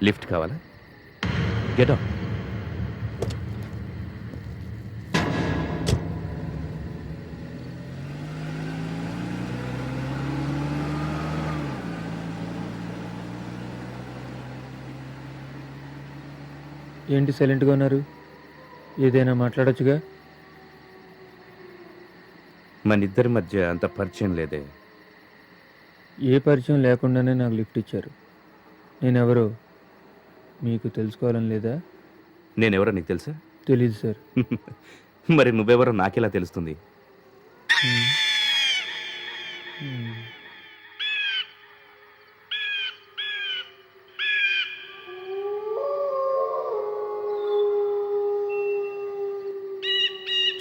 Lift కావాలా? Get out. ఏంటి సైలెంట్గా ఉన్నారు? ఏదైనా మాట్లాడొచ్చుగా. మన ఇద్దరి మధ్య అంత పరిచయం లేదే. ఏ పరిచయం లేకుండానే నాకు లిఫ్ట్ ఇచ్చారు. నేనెవరో మీకు తెలుసుకోవాలని లేదా? నేనెవరో నీకు తెలుసా? తెలీదు సార్. మరి నువ్వెవరో నాకెలా తెలుస్తుంది?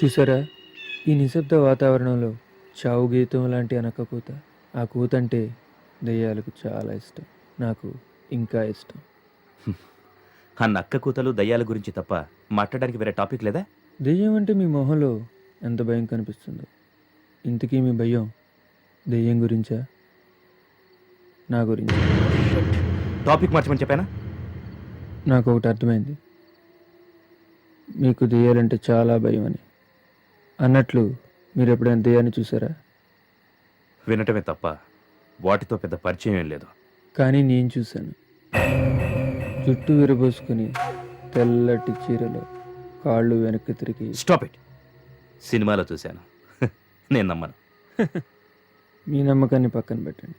చూసారా, ఈ నిశ్శబ్ద వాతావరణంలో చావు గీతం లాంటి అనక కూత. ఆ కూత అంటే దెయ్యాలకు చాలా ఇష్టం. నాకు ఇంకా ఇష్టం. ఆ నక్క కూతలు దయ్యాల గురించి తప్ప మాట్లాడడానికి వేరే టాపిక్ లేదా? దెయ్యం అంటే మీ మొహంలో ఎంత భయం కనిపిస్తుందో. ఇంతకీ మీ భయం దెయ్యం గురించా, నా గురించి? టాపిక్ మార్చమని చెప్పానా? నాకు ఒకటి అర్థమైంది, మీకు దెయ్యాలంటే చాలా భయం అని. అన్నట్లు మీరు ఎప్పుడైనా దెయ్యాన్ని చూసారా? వినటమే తప్ప వాటితో పెద్ద పరిచయం ఏం లేదు. కానీ నేను చూశాను. జుట్టు విరబోసుకుని తెల్లటి చీరలో కాళ్ళు వెనక్కి తిరిగి. Stop it. సినిమాలో చూశాను. నేను నమ్మను. మీ నమ్మకాన్ని పక్కన పెట్టండి.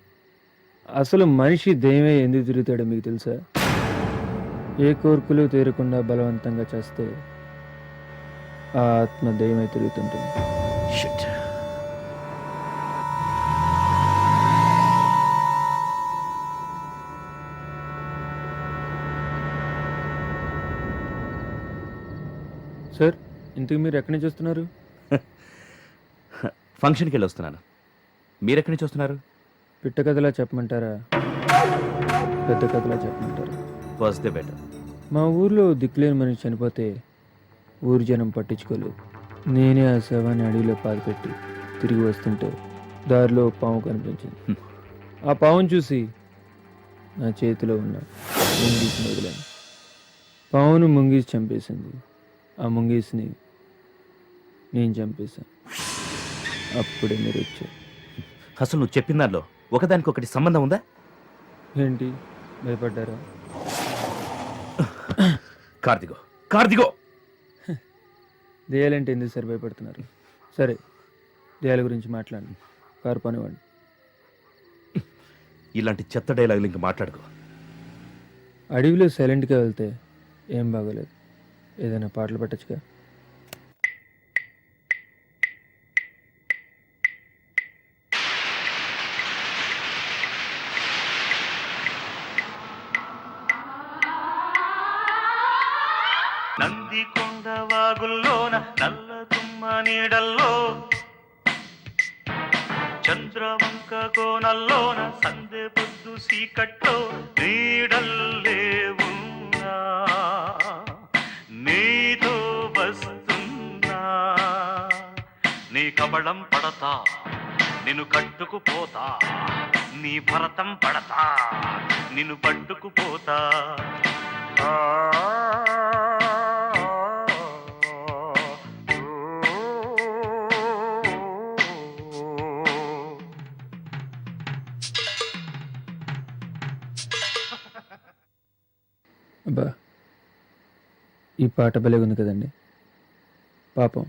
అసలు మనిషి దెయ్యమే ఎందుకు తిరుగుతాడో మీకు తెలుసా? ఏ కోరికలు తీరకుండా బలవంతంగా చేస్తే ఆ ఆత్మ దెయ్యమై తిరుగుతుంటుంది. Shit. సార్, ఇంతకు మీరు ఎక్కడి నుంచి వస్తున్నారు? ఫంక్షన్కి వెళ్ళి వస్తున్నాను. మీరెక్కడి నుంచి వస్తున్నారు? పిట్ట కథలా చెప్పమంటారా, పెద్ద కథలా చెప్పమంటారా? First they better. మా ఊర్లో దిక్కులేని మనిషి చనిపోతే ఊరు జనం పట్టించుకోలేదు. నేనే ఆ శవాన్ని అడవిలో పాతిపెట్టి తిరిగి వస్తుంటే దారిలో పాము కనిపించింది. ఆ పావును చూసి నా చేతిలో ఉన్న ముంగీస్ని వదిలాను. పావును ముంగీసి చంపేసింది. ఆ ముంగీస్ని నేను చంపేశాను. అప్పుడే మీరు వచ్చారు. అసలు నువ్వు చెప్పిన దానిలో ఒకదానికొకటి సంబంధం ఉందా? ఏంటి, భయపడ్డారా? కార్తిగో, కార్తిగో! దెయ్యాలంటే ఎందుకు సార్ భయపడుతున్నారు? సరే, దెయ్యాల గురించి మాట్లాడండి. కారు పనివ్వండి. ఇలాంటి చెత్త డైలాగులు ఇంక మాట్లాడుకో. అడవిలో సైలెంట్గా వెళ్తే ఏం బాగోలేదు. ఏదైనా పాటలు పెట్టచ్చుగా. నందికొండ వాగుల్లోన నల్ల తుమ్మ నీడల్లో, చంద్రవంక కోనల్లోన సందె పొద్దు సీకట్లో నీడల్లే ఉన్నా, నీతో వస్తున్నా. నీ కబళం పడతా, నిన్ను కట్టుకుపోతా, నీ భరతం పడతా, నిన్ను పట్టుకుపోతా. అబ్బా, ఈ పాట భలే ఉంది కదండి. పాపం,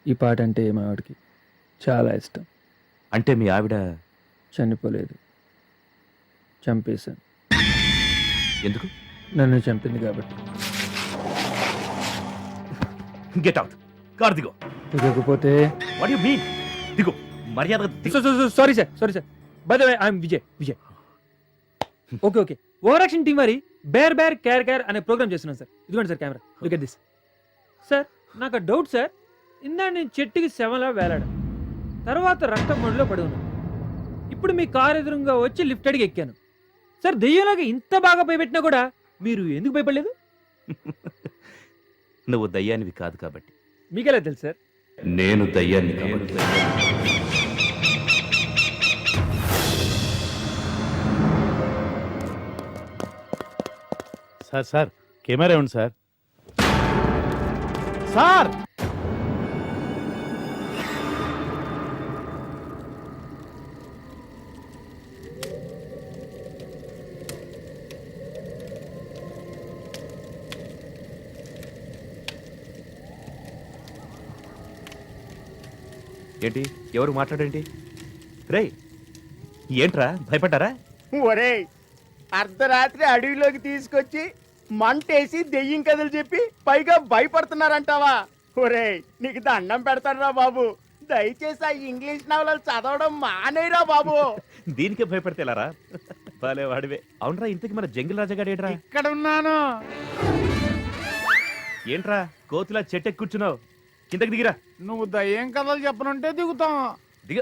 ఈ పాట అంటే మా ఆవిడకి చాలా ఇష్టం. అంటే మీ ఆవిడ చనిపోలేదు, చంపేశాను. ఎందుకు? నన్ను చంపింది కాబట్టి. Get out. కార్ దిగో. దిగకపోతే? What you mean? దిగో, మర్యాద. Sorry sir. By the way, I'm Vijay. Okay, over action team వారి బేర్ కేర్ అనే ప్రోగ్రామ్ చేస్తున్నాను సార్. ఇదిగోండి sir camera, look at this. Sir, నాకు డౌట్ సార్. ఇందా నేను చెట్టుకి శవంలా వేలాడా, తర్వాత రక్తం మొండిలో పడి ఉన్నాను. ఇప్పుడు మీ కారు ఎదురుగా వచ్చి లిఫ్ట్ అడిగి ఎక్కాను. సార్, దెయ్యంలాగా ఇంత బాగా భయపెట్టినా కూడా మీరు ఎందుకు భయపడలేదు? నువ్వు దయ్యానివి కాదు కాబట్టి. మీకెలా తెలుసు సార్? నేను దయ్యాన్ని కాబట్టి. సార్ కెమెరా ఇవ్వండి సార్. సార్, ఏంటి, ఎవరు మాట్లాడేంటి? రేయ్, ఏంట్రా, భయపడ్డారా? ఒరేయ్, అర్ధరాత్రి అడవిలోకి తీసుకొచ్చి మంటేసి దెయ్యం కథలు చెప్పి పైగా భయపడుతున్నారంటావా? ఒరేయ్, నీకు దండం పెడతానురా బాబు, దయచేసి ఆ ఇంగ్లీష్ నవలలు చదవడం మానేరా బాబు. దీనికే భయపడితే ఎలారా? భలే వాడివే. అవునరా, ఇంతకి మన జంగిల్ రాజగాడేట్రా? ఇక్కడ ఉన్నాను. ఏంట్రా కోతిలా చెట్టెక్కి కూర్చున్నావు? కిందకి దిగిరా. నువ్వు దయ్యం కథలు చెప్పనంటే దిగుతాం. దిగ.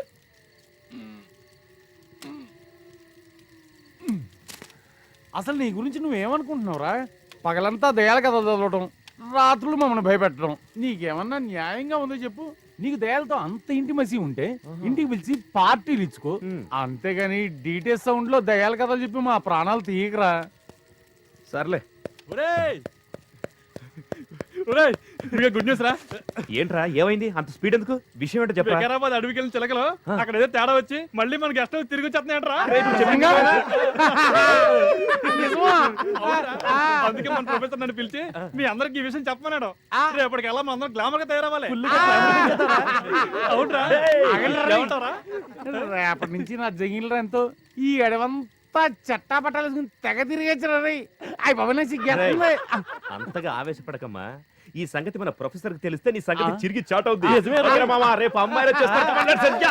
అసలు నీ గురించి నువ్వేమనుకుంటున్నావురా? పగలంతా దయాల కథ చదవటం, రాత్రులు మమ్మల్ని భయపెట్టడం నీకేమన్నా న్యాయంగా ఉందో చెప్పు. నీకు దయాలతో అంత ఇంటిమసీ ఉంటే ఇంటికి పిలిచి పార్టీలు ఇచ్చుకో. అంతేగాని డీటెయిల్స్ సౌండ్ లో దయాల కథలు చెప్పి మా ప్రాణాలు తీయకరా. సర్లే. గుడ్ న్యూస్ రా. ఏంట్రా ఏమైంది? అంత స్పీడ్ ఎందుకు? విషయం ఏంటో చెప్పరా. వికారాబాద్ అడవికి వెళ్ళిన చిలకలో అక్కడ ఏదో తేడా వచ్చి మళ్ళీ మన గెస్ట్ హౌస్ తిరిగి వచ్చేస్తున్నాయంట్రా. అందుకే మన ప్రొఫెసర్ నన్ను పిలిచి మీ అందరికి ఈ విషయం చెప్పమన్నాడు. రేపటికి ఎలా మన అందరం గ్లామర్ గా తయారవ్వాలి. అవునరా? రేపటి నుంచి నా జగిన్లు ఎంతో ఈ అడవంతా చట్టా పట్టాలు తెగ తిరిగేచ్చరా. అయ్యి బాబా నా సిగ్గేస్తుంది. అంతగా ఆవేశపడకమ్మా. ఈ సంగతి మన ప్రొఫెసర్ కి తెలిస్తే నీ సంగతి చిరిగి చాట్ అవుద్ది. నిజమే రా. ఓకేనా మామ? రేపు అమ్మాయిలు వచ్చేస్తారు. సత్య!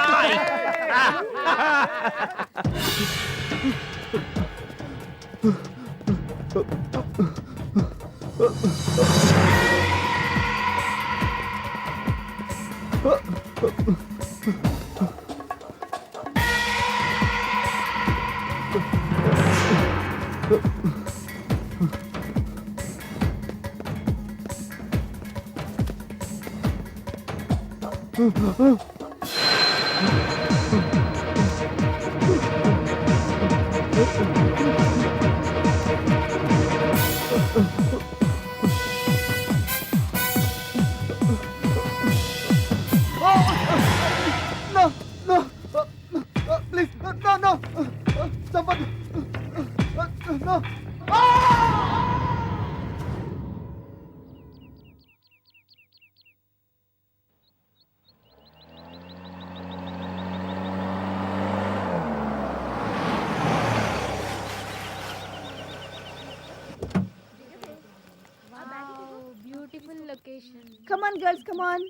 Beautiful location. Come on, girls, come on.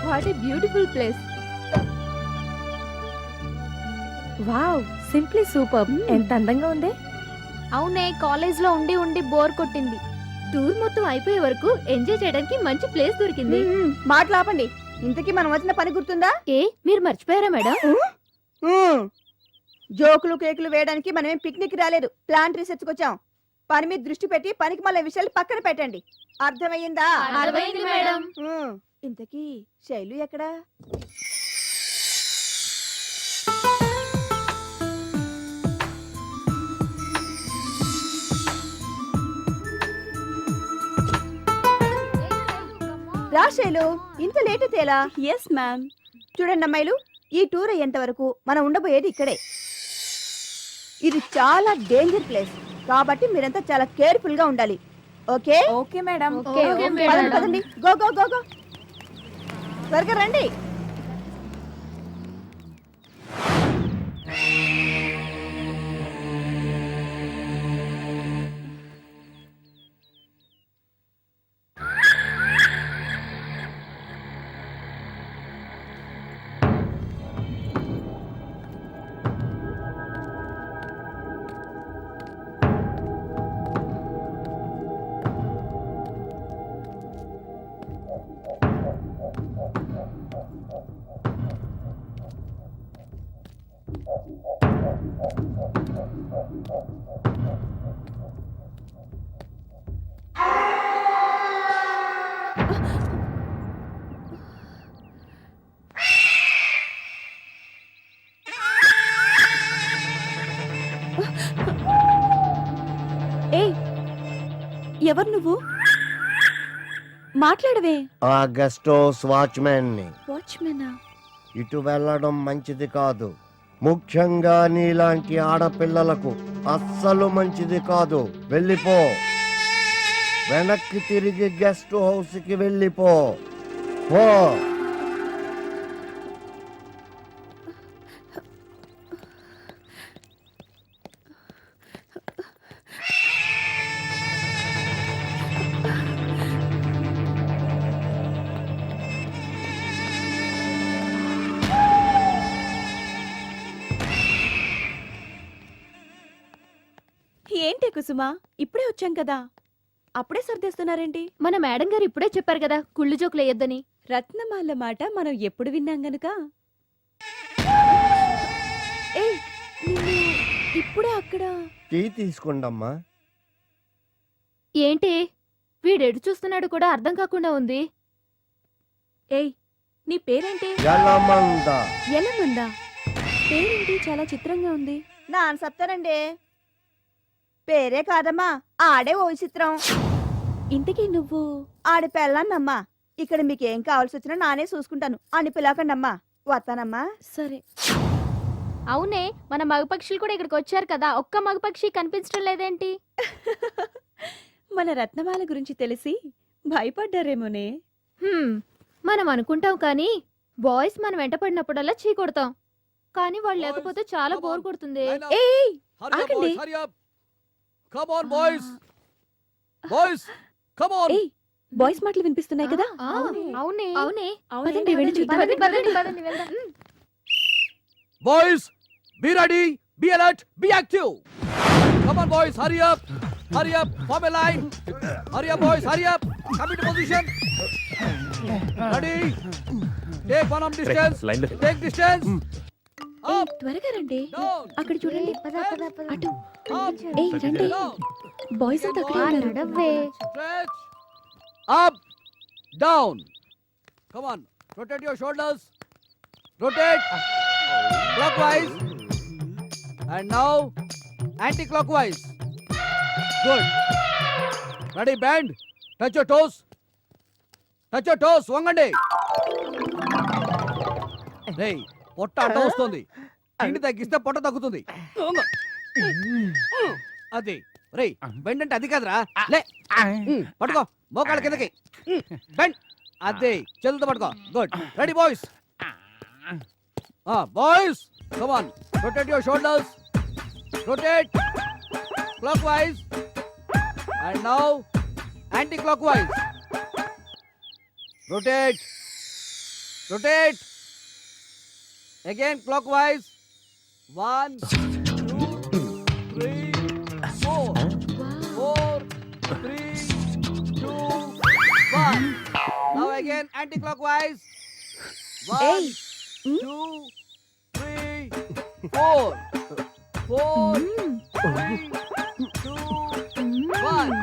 What a beautiful place. Wow, simply superb. ఎంత అందంగా ఉంది. అవునే, కాలేజ్ లో ఉండి ఉండి బోర్ కొట్టింది. టూర్ మొత్తం అయిపోయే వరకు ఎంజాయ్ చేయడానికి మంచి ప్లేస్ దొరికింది. మాటలు ఆపండి. ఇంతకీ మనం వచ్చిన పని గుర్తుందా? ఏ మీరు మర్చిపోయారా మేడం? జోకులు కేకులు వేయడానికి మనమేం పిక్నిక్ రాలేదు, ప్లాంట్ రీసెర్చ్ వచ్చాం. పని మీద దృష్టి పెట్టి పనికి మళ్ళీ విషయాలు పక్కన పెట్టండి. అర్థమయ్యిందా? అర్థమైంది మేడం. ఇంతకీ శైలు ఎక్కడా? రా శైలు, ఇంత లేటు తేలా? Yes ma'am. చూడండి అమ్మాయిలు, ఈ టూర్ అయ్యేంత వరకు మనం ఉండబోయేది ఇక్కడే. ఇది చాలా డేంజర్ ప్లేస్ కాబట్టి మీరంతా చాలా కేర్ఫుల్ గా ఉండాలి. ఓకే? Okay madam. పదండి పదండి, గో గో గో గో, త్వరగా రండి. ఎవరు నువ్వు? మాట్లాడవే. ఆ గెస్ట్ హౌస్ వాచ్మెన్ ని. వాచ్మెనా? ఇటు వెళ్ళడం మంచిది కాదు, ముఖ్యంగా నీలాంటి ఆడపిల్లలకు అస్సలు మంచిది కాదు. వెళ్ళిపో, వెనక్కి తిరిగి గెస్ట్ హౌస్ కి వెళ్ళిపో. పో. ఏంటి కుసుమా, ఇప్పుడే వచ్చాం కదా. అప్పుడే సర్దేస్తున్నారేంటి? మన మేడం గారు ఇప్పుడే చెప్పారు కదా కుళ్ళు జోకులు వేయొద్దని. రత్నమాల మాట మనం ఎప్పుడు విన్నాం గనుక. ఏయ్, నిన్ను ఇప్పుడే అక్కడ. టీ తీసుకోండమ్మా. ఏంటి వీడెడు చూస్తున్నాడు కూడా అర్థం కాకుండా ఉంది. ఏయ్, నీ పేరేంటి? ఎలమంద. ఎలమందా? పేరేంటి చాలా చిత్రంగా ఉంది. నా అని చెప్తానండి. పేరే కాదమ్మా, ఆడే ఓ చిత్రం. ఇంతకీ నువ్వు? ఆడి పెళ్ళాన్నమ్మా. ఇక్కడ మీకేం కావాల్సి వచ్చినా నానే చూసుకుంటాను అని పిలకండమ్మా. వస్తానమ్మా. సరే. అవునే, మన మగపక్షులు కూడా ఇక్కడికి వచ్చారు కదా, ఒక్క మగపక్షి కనిపించడం లేదేంటి? మన రత్నమాల గురించి తెలిసి భయపడ్డారేమోనే. మనం అనుకుంటాం కానీ బాయ్స్ మనం వెంట పడినప్పుడల్లా చీ కొడతాం. కానీ వాళ్ళు లేకపోతే చాలా బోర్ కొడుతుంది. ఏయ్, ఆగండి. ఏయ్, బాయ్స్ మాటలు వినిపిస్తున్నాయి కదా. అవునే అవునే పదండి, వెళ్ళి చూద్దాం. పదండి వెళ్దాం. Boys be ready, be alert, be active. Come on boys, hurry up, form a line. Hurry up boys, hurry up, come into position. Ready, take one of distance, line లో టేక్ డిస్టెన్స్. ఏయ్, త్వరగా రండి. అక్కడ చూడండి, అటు. ఏయ్, రండి. Boys అంతా అక్కడే ఉన్నారు. నడవ్వే. Stretch. Up, down. Come on, rotate your shoulders. Rotate. Clockwise. And now, anti-clockwise. Good. Ready, bend. Touch your toes. Touch your toes. Wangandi. Hey, పొట్ట అడ్డం వస్తుంది. తిండి తగ్గిస్తే పొట్ట తగ్గుతుంది. అది రేయ్, బెండ్ అంటే అది కాదురా. లే, పట్టుకో మోకాళ్ళ కిందకి. బెండ్. అదే చేతులతో పట్టుకో. Good. Ready boys. Boys come on, rotate your shoulders. Rotate clock wise and now anti clock wise. Rotate, rotate again clock wise. 1 2 3 4 3 2 1. Now again anti-clockwise. 1 2 3 4 3 2 1.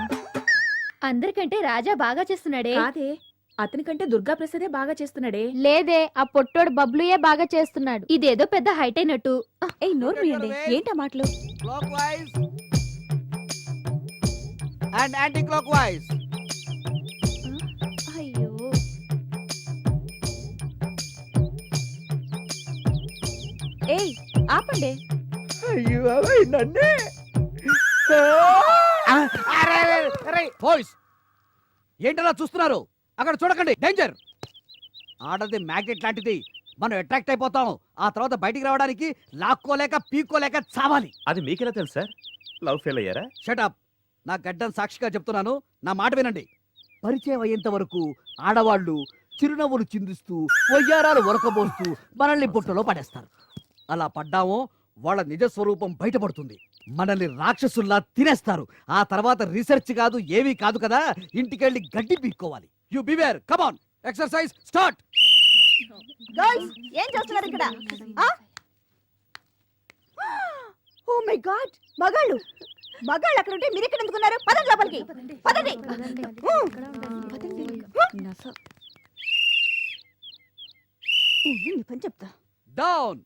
అందరికంటే రాజా బాగా చేస్తున్నాడే. కాదే, అతనికంటే దుర్గా ప్రసాదే బాగా చేస్తున్నాడే. లేదే, ఆ పొట్టోడు బబ్లుయే బాగా చేస్తున్నాడు. ఇదేదో పెద్ద హైట్ అయినట్టు. ఏయ్, నోరు మూయండి. ఏంటా మాటలు? Clockwise and anti-clockwise. అయ్యో, ఏయ్ ఆపండి. అయ్యో బాబాయ్, నన్నే. బాయ్స్ ఏంటలా చూస్తున్నారు? అక్కడ చూడకండి, డేంజర్. ఆడది మ్యాగ్నెట్ లాంటిది, మనం అట్రాక్ట్ అయిపోతాం. ఆ తర్వాత బయటికి రావడానికి లాక్కోలేక పీక్కోలేక చావాలి. అది మీకెలా తెలుసు సార్? లవ్ ఫెయిల్ అయ్యారా? షటప్. నా గడ్డం సాక్షిగా చెప్తున్నాను, నా మాట వినండి. పరిచయం అయ్యేంత వరకు ఆడవాళ్ళు చిరునవ్వులు చిందిస్తూ వయ్యారాలు ఉరకబోస్తూ మనల్ని బుట్టలో పడేస్తారు. అలా పడ్డామో వాళ్ళ నిజ స్వరూపం బయటపడుతుంది. మనల్ని రాక్షసుల్లా తినేస్తారు. ఆ తర్వాత రీసెర్చ్ కాదు, ఏమీ కాదు కదా, ఇంటికెళ్ళి గడ్డి పీక్కోవాలి. You beware. Come on, exercise start. Girls, ఏం చేస్తున్నారు ఇక్కడ? ఓ మై గాడ్, మగాళ్ళు మగాళ్ళు అక్కడ ఉంటే మీరు ఇక్కడ ఎందుకున్నారు? పదండి లోపలికి, పదండి. నీ పని చెప్తా. Down,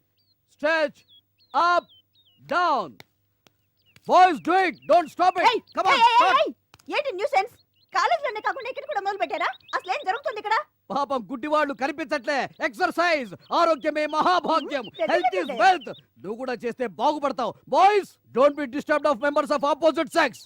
stretch, up, down. Boys do it, don't stop it. Come on, start. ఏంటి న్యూసెన్స్? కాలేజీలోనే కాకుండా ఇక్కడ కూడా మొదలు పెట్టారా? అసలు ఏం జరుగుతుంది ఇక్కడ? పాపం గుడ్డివాళ్ళు కనిపించట్లే. ఎక్సర్సైజ్ ఆరోగ్యమే మహాభాగ్యం. Health is wealth. నువ్వు కూడా చేస్తే బాగుపడతావు. Boys don't be disturbed of members of opposite sex.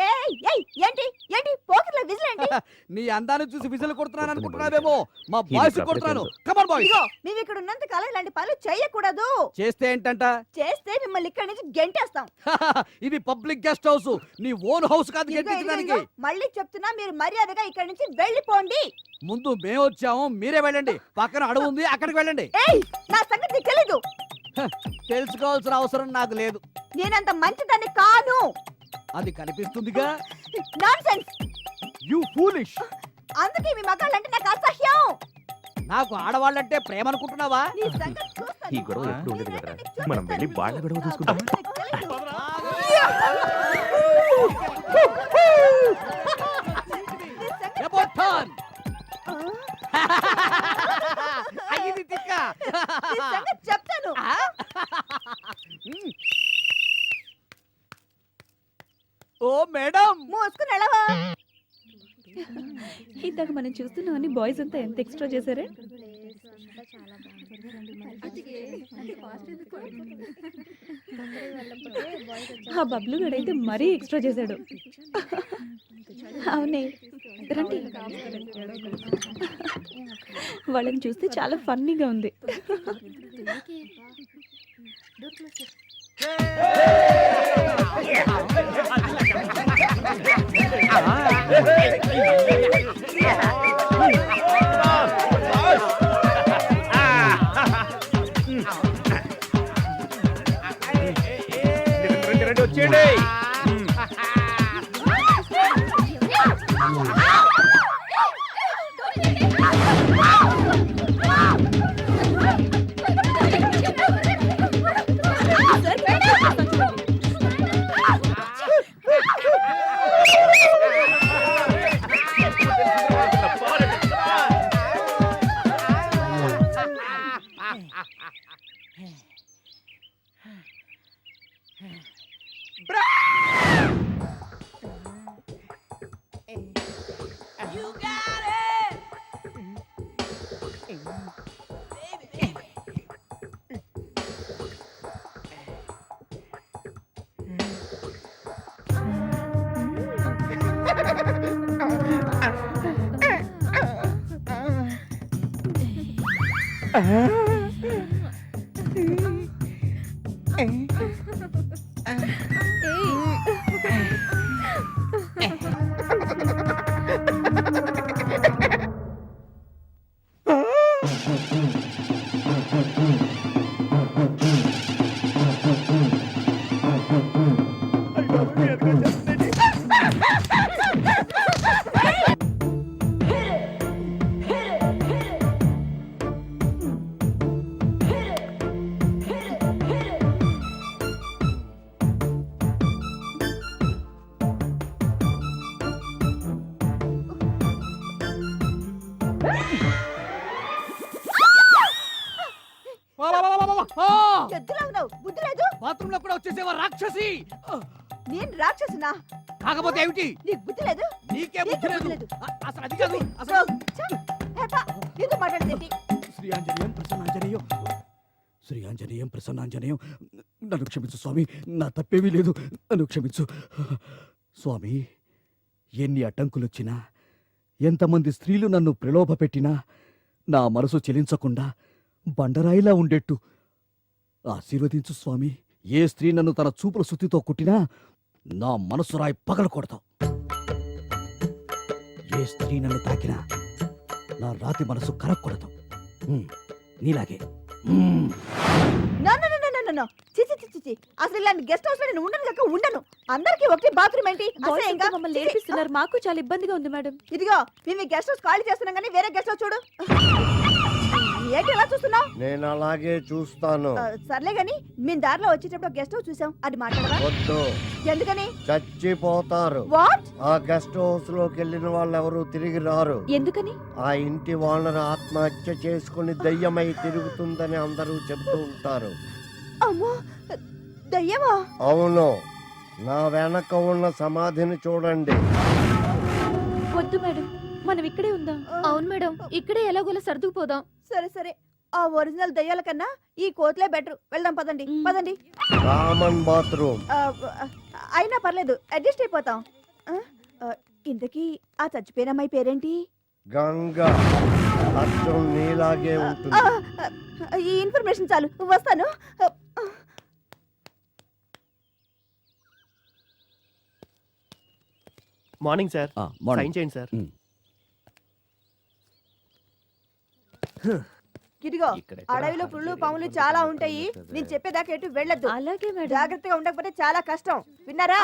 ఏయ్ ఏయ్, ఏంటి ఏంటి పోకర్ల విజిల్ ఏంటి? నీ అందాన్ని చూసి విజిల్ కొడుతున్నాను అనుకుంటున్నావేమో, మా బాయ్స్ కొడుతున్నాను. Come on boys. ఇదిగో, మేము ఇక్కడ ఉన్నంత కాలం ఇలాంటి పనులు చేయకూడదు. చేస్తే ఏంటంట? చేస్తే మిమ్మల్ని ఇక్కడి నుంచి గెంటేస్తాం. ఇది పబ్లిక్ గెస్ట్ హౌస్, నీ ఓన్ హౌస్ కాదు ఇదిగో, ఇదిగో, గెంటించడానికి. ఇదిగో, మళ్ళీ చెప్తున్నా, మీరు మర్యాదగా ఇక్కడి నుంచి వెళ్ళిపోండి. ముందు మేము వచ్చాము, మీరే వెళ్ళండి. పక్కన అడవి ఉంది, అక్కడికి వెళ్ళండి. ఏయ్, నా సంగతి నీకు తెలీదు. తెలుసుకోవాల్సిన అవసరం నాకు లేదు. నేనంత మంచిదాన్ని కాను. అది కనిపిస్తుందిగా. నాన్సెన్స్. You foolish. అందుకే మీ మగాళ్ళంటే నాకు అసహ్యం. నాకు ఆడవాళ్ళంటే ప్రేమ అనుకుంటున్నావా? నీ సంగతి చూస్తాను. ఈ గొడవ ఎప్పుడు ఉండేది కదరా. మనం వెళ్ళి వాళ్ళ గొడవ చూసుకుందాం. నీకు తెలీదు. About turn. అయ్యింది తిక్క. నీ సంగతి చెప్తాను. ఓ మేడం. మోసుకుని వెళ్ళవా? ఇందాక మనం చూస్తున్నామని బాయ్స్ అంతా ఎంత ఎక్స్ట్రా చేశారే. ఆ బబ్లు గడైతే మరీ ఎక్స్ట్రా చేశాడు. అవునే రండి. వాళ్ళని చూస్తే చాలా ఫన్నీగా ఉంది. వచ్చేయండి. ఎద్దులా ఉన్నావు. బుద్ధి లేదు. బాత్రూమ్ లో కూడా వచ్చేసేవా రాక్షసి? నేను రాక్షసునా? కాకపోతే ఏమిటి? నీకు బుద్ధి లేదు. నీకే బుద్ధి లేదు. అసలు అది కాదు. సో, ఎందుకు మాట్లాడేది? శ్రీ ఆంజనేయం ప్రసన్నాంజనేయం, శ్రీ ఆంజనేయం ప్రసన్నాంజనేయం. నన్ను క్షమించు స్వామి, నా తప్పేమీ లేదు, నన్ను క్షమించు స్వామి. ఎన్ని అడ్డంకులొచ్చినా, ఎంతమంది స్త్రీలు నన్ను ప్రలోభ పెట్టినా నా మనసు చెలించకుండా బండరాయిలా ఉండేట్టు ఆశీర్వదించు స్వామి. ఏ స్త్రీ నన్ను తన చూపుల సుత్తితో కుట్టినా నా మనసు రాయి పగలకూడదు. ఏ స్త్రీ నన్ను తాకినా నా రాతి మనసు కరక్కూడదు. నీలాగే. అసలు ఇలాంటి గెస్ట్ హౌస్ లో నేను ఉండను కాక ఉండను. అందరికి ఒకే బాత్రూమ్ ఏంటి? అసహ్యంగా మమ్మల్ని ఏడిపిస్తున్నారు. మాకు చాలా ఇబ్బందిగా ఉంది మేడం. ఇదిగో మేము ఈ గెస్ట్ హౌస్ ఖాళీ చేస్తున్నాం కానీ వేరే గెస్ట్ హౌస్ చూడు. ఏంటి ఎలా చూస్తున్నావు? నేను అలాగే చూస్తాను. సర్లే గాని మేము దారిలో వచ్చేటప్పుడు గెస్ట్ హౌస్ చూసాం. అది మాట్లాడవా? వద్దు, ఎందుకని? చచ్చిపోతారు. వాట్? ఆ గెస్ట్ హౌస్ లోకి వెళ్ళిన వాళ్ళు ఎవరు తిరిగి రారు. ఎందుకని? ఆ ఇంటి వాళ్ళని ఆత్మహత్య చేసుకుని దయ్యమై తిరుగుతుందని అందరూ చెప్తూ ఉంటారు. అమ్మో, దయ్యమా? అవును, నా వెనక ఉన్న సమాధిని చూడండి. వద్దు మేడం, మనం ఇక్కడే ఉందాం. అవును మేడం, ఇక్కడే ఎలాగోలా సర్దుకుపోదాం. సరే సరే, ఆ ఒరిజినల్ దయ్యాల కన్నా ఈ కోతులే బెటర్. వెళ్దాం పదండి పదండి. Common bathroom. అయినా పర్లేదు, అడ్జస్ట్ అయిపోతాం. ఇంతకీ ఆ చచ్చిపోయిన అమ్మాయి పేరేంటి? గంగా. అచ్చం నీలాగే ఉంటుంది. ఈ ఇన్ఫర్మేషన్ చాలు, వస్తాను. Morning sir. సైన్ చేయండి సార్. ఇదిగో ఇక్కడెక్కడ అడవిలో పుళ్ళు హండ్రెడ్ పాములు ఎయిట్ చాలా హండ్రెడ్ ఉంటాయి కదా. నేను చెప్పేదాకా ఎటు వెళ్ళొద్దు అలాగే మేడం జాగ్రత్తగా ఉండకపోతే చాలా కష్టం విన్నారా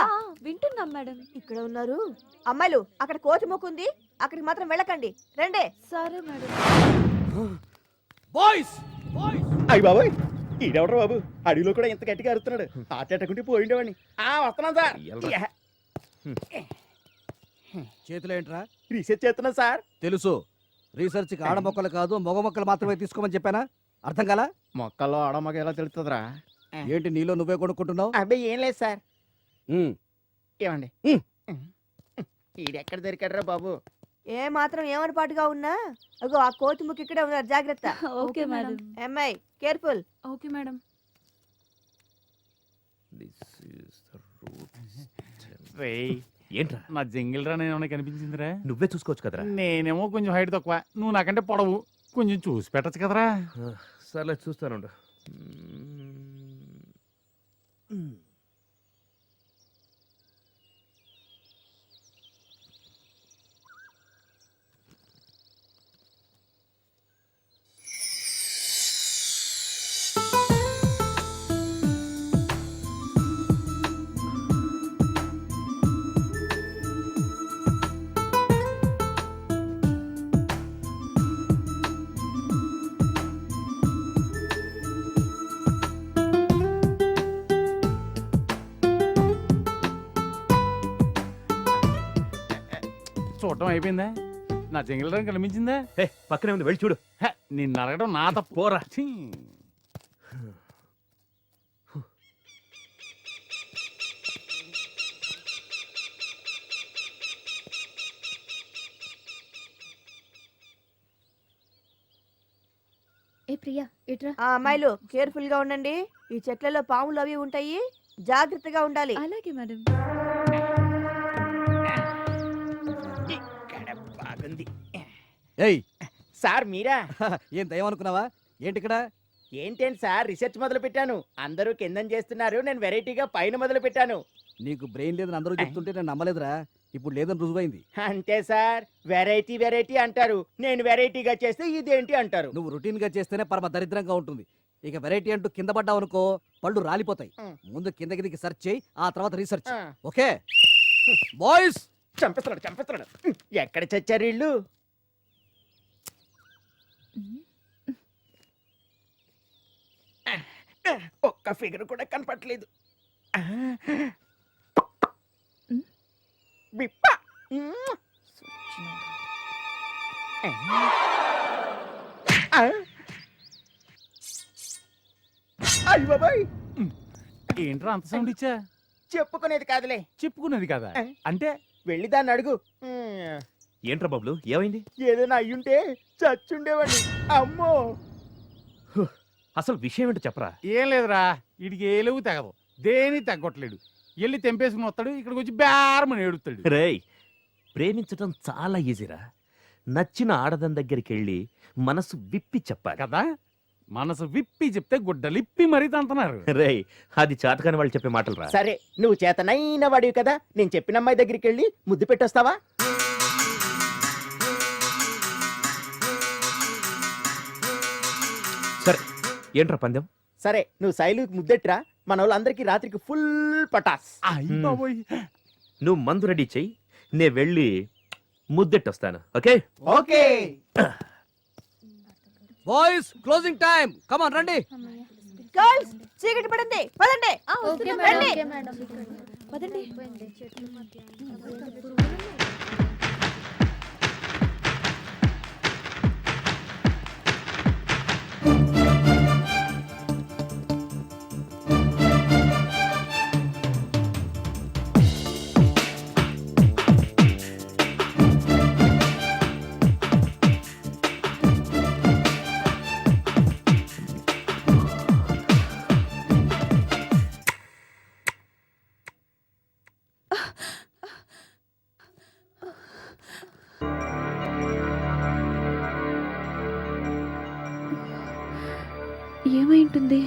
వింటున్నాం మేడం. ఇక్కడ ఉన్నారు అమ్మాయిలు అక్కడ కోతి మొక్కుంది అక్కడికి మాత్రం వెళ్ళకండి రండే సరే మేడం. బాయ్స్ అయ్యి బాబోయ్ ఈడెవడ్రా బాబు అడవిలో కూడా ఇంత గట్టిగా అరుస్తున్నాడు హార్ట్ అటాక్ ఉంటే పోయిండేవాడిని వస్తున్నాను సార్ ఎల్రా. చేతిలో ఏంట్రా రీసెర్చ్ చేస్తున్నాను సార్ తెలుసు రీసెర్చ్ కి ఆడ మొక్కలు కాదు మగ మొక్కలు మాత్రమే తీసుకోమని చెప్పానా అర్థం కాలా మొక్కల్లో ఆడమగ ఎలా తెలుస్తుందిరా ఏంటి నీలో నువ్వే కొనుక్కుంటున్నావు అబ్బాయి ఏం లేదు సార్ ఉమ్, ఏమండి ఈడెక్కడ దొరికాడరా బాబు ఏ మాత్రం ఏమని పాటుగా ఉన్నా అగో ఆ కోతి ముక్కు ఇక్కడే ఉన్నారు జాగ్రత్త ఓకే మేడం. అమ్మాయి careful okay madam. This is the route. రేయ్ ఏంట్రా నా జంగిల్ రా నేను కనిపించిందిరా నువ్వే చూసుకోవచ్చు కదరా నేనేమో కొంచెం హైట్ తక్కువ నువ్వు నాకంటే పొడవు కొంచెం చూసి పెట్టచ్చు కదరా సర్లే చూస్తానుండు చూడటం అయిపోయిందా నా జంగిల్ రా కనిపించిందా హే పక్కనే ఉంది వెళ్ళి చూడు హ, నిన్ను అడగడం నా తప్పు పోరా ఛీ. ఏ ప్రియా ఇట్రా. ఆ అమ్మాయిలు కేర్ఫుల్ గా ఉండండి ఈ చెట్లలో పాములు అవి ఉంటాయి జాగ్రత్తగా ఉండాలి అలాగే మేడం. ఇక్కడ బాగుంది ఏయ్ సార్ మీరా ఏం దయ్యం అనుకున్నావా ఏంటి ఇక్కడ ఏంటేంటి సార్ రిసెర్చ్ మొదలు పెట్టాను అందరూ కిందన చేస్తున్నారు నేను వెరైటీగా పైన మొదలు పెట్టాను నీకు బ్రెయిన్ లేదని అందరూ చెప్తుంటే నేను నమ్మలేదురా ఇప్పుడు లేదని రుజువైంది అంతే సార్ వెరైటీ వెరైటీ అంటారు నేను వెరైటీగా చేస్తే ఇదేంటి అంటారు నువ్వు రొటీన్ గా చేస్తేనే పరమ దరిద్రంగా ఉంటుంది ఇక వెరైటీ అంటూ కింద పడ్డావు అనుకో పళ్ళు రాలిపోతాయి ఉం. ముందు కిందకి దిగి సెర్చ్ చేయి ఆ తర్వాత రీసెర్చ్ ఆ, ఓకే బాయ్స్ చంపేస్తున్నాడు ఎక్కడ చచ్చారు వీళ్ళు ఒక్క ఫిగర్ కూడా కనపట్లేదు బిప్ప అయ్య బాబాయ్ ఏంట్రా అంత సౌండ్ ఇచ్చా చెప్పుకునేది కాదులే చెప్పుకున్నది కదా అంటే వెళ్ళి దాన్ని అడుగు ఏంట్రా బాబులు ఏమైంది ఏదైనా అయ్యుంటే చచ్చుండేవాడిని అమ్మో అసలు విషయం ఏంటో చెప్పరా ఏం లేదురా వీడికి ఏ లేవు తెగదు దేని తగ్గొట్టలేడు వెళ్ళి తెంపేసుకుని వస్తాడు ఇక్కడికి వచ్చి బేరమని ఏడుస్తాడు రేయ్ ప్రేమించడం చాలా ఈజీరా నచ్చిన ఆడదం దగ్గరికి వెళ్ళి మనసు విప్పి చెప్పాలి కదా మనసు విప్పి చెప్తే గుడ్డలిప్పి మరీ తంతున్నారు రేయ్ అది చేతకాని వాళ్ళు చెప్పే మాటలు రా సరే నువ్వు చేతనైన వాడివి కదా నేను చెప్పిన అమ్మాయి దగ్గరికి వెళ్ళి ముద్దు పెట్టొస్తావా సరే ఏంట్రా పందెం సరే నువ్వు శైలు ముద్దెట్రా మన వాళ్ళందరికీ రాత్రికి ఫుల్ పటాస్ అయ్య బాబోయ్. నువ్వు మందు రెడీ చెయ్యి నే వెళ్ళి ముద్దెట్టొస్తాను okay okay boys closing time come on రండి గర్ల్స్ చీకటి పడింది పదండి ఓకే రండి. మేడం. పదండి ఏమై ఉంటుంది?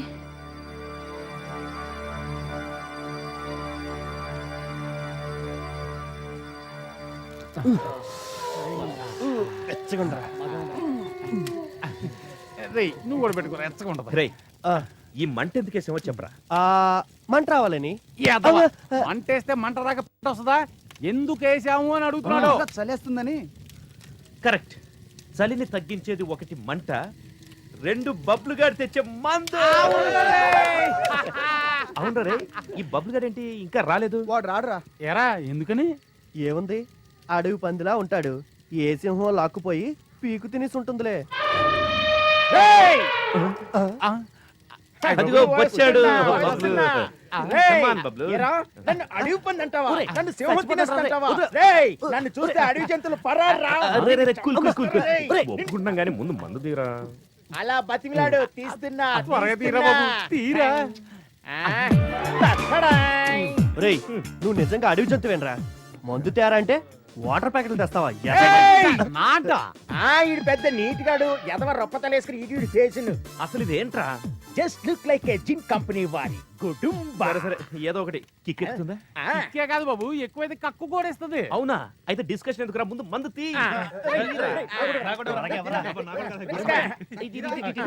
రేయ్, నువ్వు కూడా పెట్టుకో రెచ్చగా ఉంటది రే ఆ, ఈ మంట ఎందుకేసేమో చెప్పరా. ఆ, మంట రావాలని మంటేస్తే మంట రాక వస్తుందా ఎందుకు వేసాము అని అడుగుతున్నాడు చలేస్తుందని. కరెక్ట్. చలిని తగ్గించేది ఒకటి మంట, 2 బబ్లు గారు తెచ్చే మందు. అవును రే, ఈ బబ్లు గారు ఏంటి ఇంకా రాలేదు? వాడు రాడురా. ఎరా ఎందుకని ఏముంది, అడవి పందిలా ఉంటాడు. ఏ సింహం లాక్కుపోయి పీకు తినేసి ఉంటుందిలే. ఆ, అదిగో వచ్చాడు బబ్లు. వస్తున్నా. Come రేయ్, on, బబ్లు. ఏరా, నన్ను అడవి పంది అంటావా? ఒరేయ్, నన్ను సింహం చచ్చిపోతారా తినేస్తావా? రే? రేయ్, నన్ను చూస్తే అడవి జంతువులు పరారా. రే, రే, రే, కూల్, కూల్, కూల్, కూల్. రేయ్, ఒప్పుకుంటున్నాం కానీ ముందు మందు తీరా. అలా బతిమిలాడు, తీస్తున్నా, త్వరగా తీరా తీస్తున్నా. బాబు, తీరా. ఆ, తక్కడాయ్. రేయ్, నువ్వు నిజంగా అడవి జంతువేనరా? మందు తేరా అంటే వాటర్ ప్యాకెట్లు తెస్తావా? ఏయ్! నాట ఈడు పెద్ద నీట్ గాడు, ఎదవ రొప్పతలేసుకుని ఈడు ఫేషన్. అసలు ఇదేంట్రా? Just look like a gin company వారి కుటుంబ. సరే సరే, ఏదో ఒకటి కిక్ ఎక్కుతుందా? ఇక్కే కాదు బాబు, ఎక్కువైతే కక్కు కూడా ఇస్తుంది. అవునా? అయితే డిస్కషన్ ఎందుకురా, ముందు మందు తీ. ఇది, ఇది, ఇది, ఇది.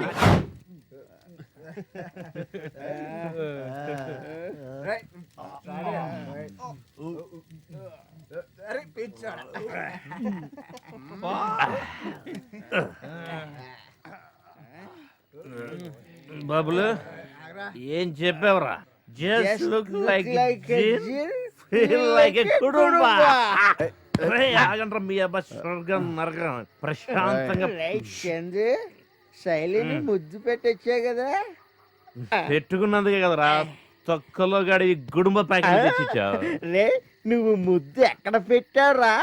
బాబులు ఏం చెప్పావురా? Just look like feel like a కుటుంబ. ఆగండ్రా మీ అబ్బా, స్వర్గం నరకం ప్రశాంతంగా శైలిని ముద్దు పెట్టొచ్చే కదా. పెట్టుకున్నందుకే కదరా తొక్కలో గడి గుడుంబ ప్యాకెట్ తెచ్చిచ్చావు. రే, నువ్వు ముద్దు ఎక్కడ పెట్టావురా?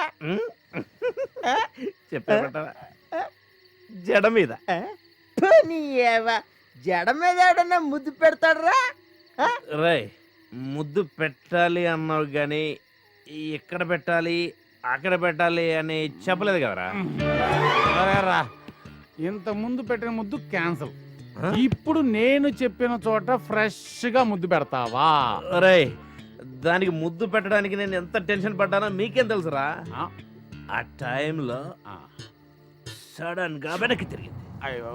చెప్పారా? జడ మీద. నీ ఏవా, జడ మీద ఎవడన్నా ముద్దు పెడతాడురా? రే, ముద్దు పెట్టాలి అన్నావు గాని ఎక్కడ పెట్టాలి అక్కడ పెట్టాలి అని చెప్పలేదు కదరా. సరేరా, ఇంత ముందు పెట్టిన ముద్దు క్యాన్సల్. ఇప్పుడు నేను చెప్పిన చోట ఫ్రెష్ గా ముద్దు పెడతావా? రే, దానికి ముద్దు పెట్టడానికి నేను ఎంత టెన్షన్ పడ్డానో మీకేం తెలుసురా. ఆ, ఆ టైంలో ఆ. సడన్ గా వెనక్కి తిరిగింది, అయ్యో.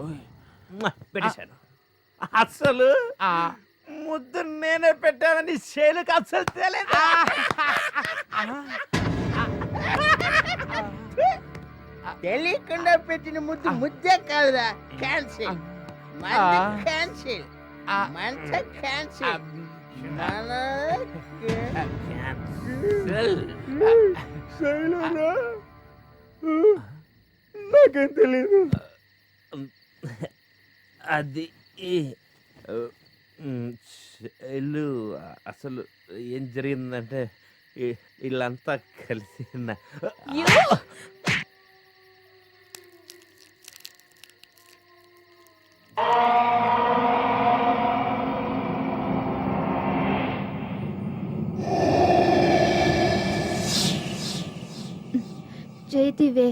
పెట్టేశాను. అసలు ఆ, ముద్దు నేనే పెట్టానని శైలికి అసలు తెలియదు. తెలియకుండా పెట్టిన ముద్దు ముద్దే కాదురా, క్యాన్సిల్. క్యాన్సిల్, మంట క్యాన్సిల్. నాకేం తెలీదు. అది శైలు, అసలు ఏం జరిగిందంటే వీళ్ళంతా కలిసి చేతివే.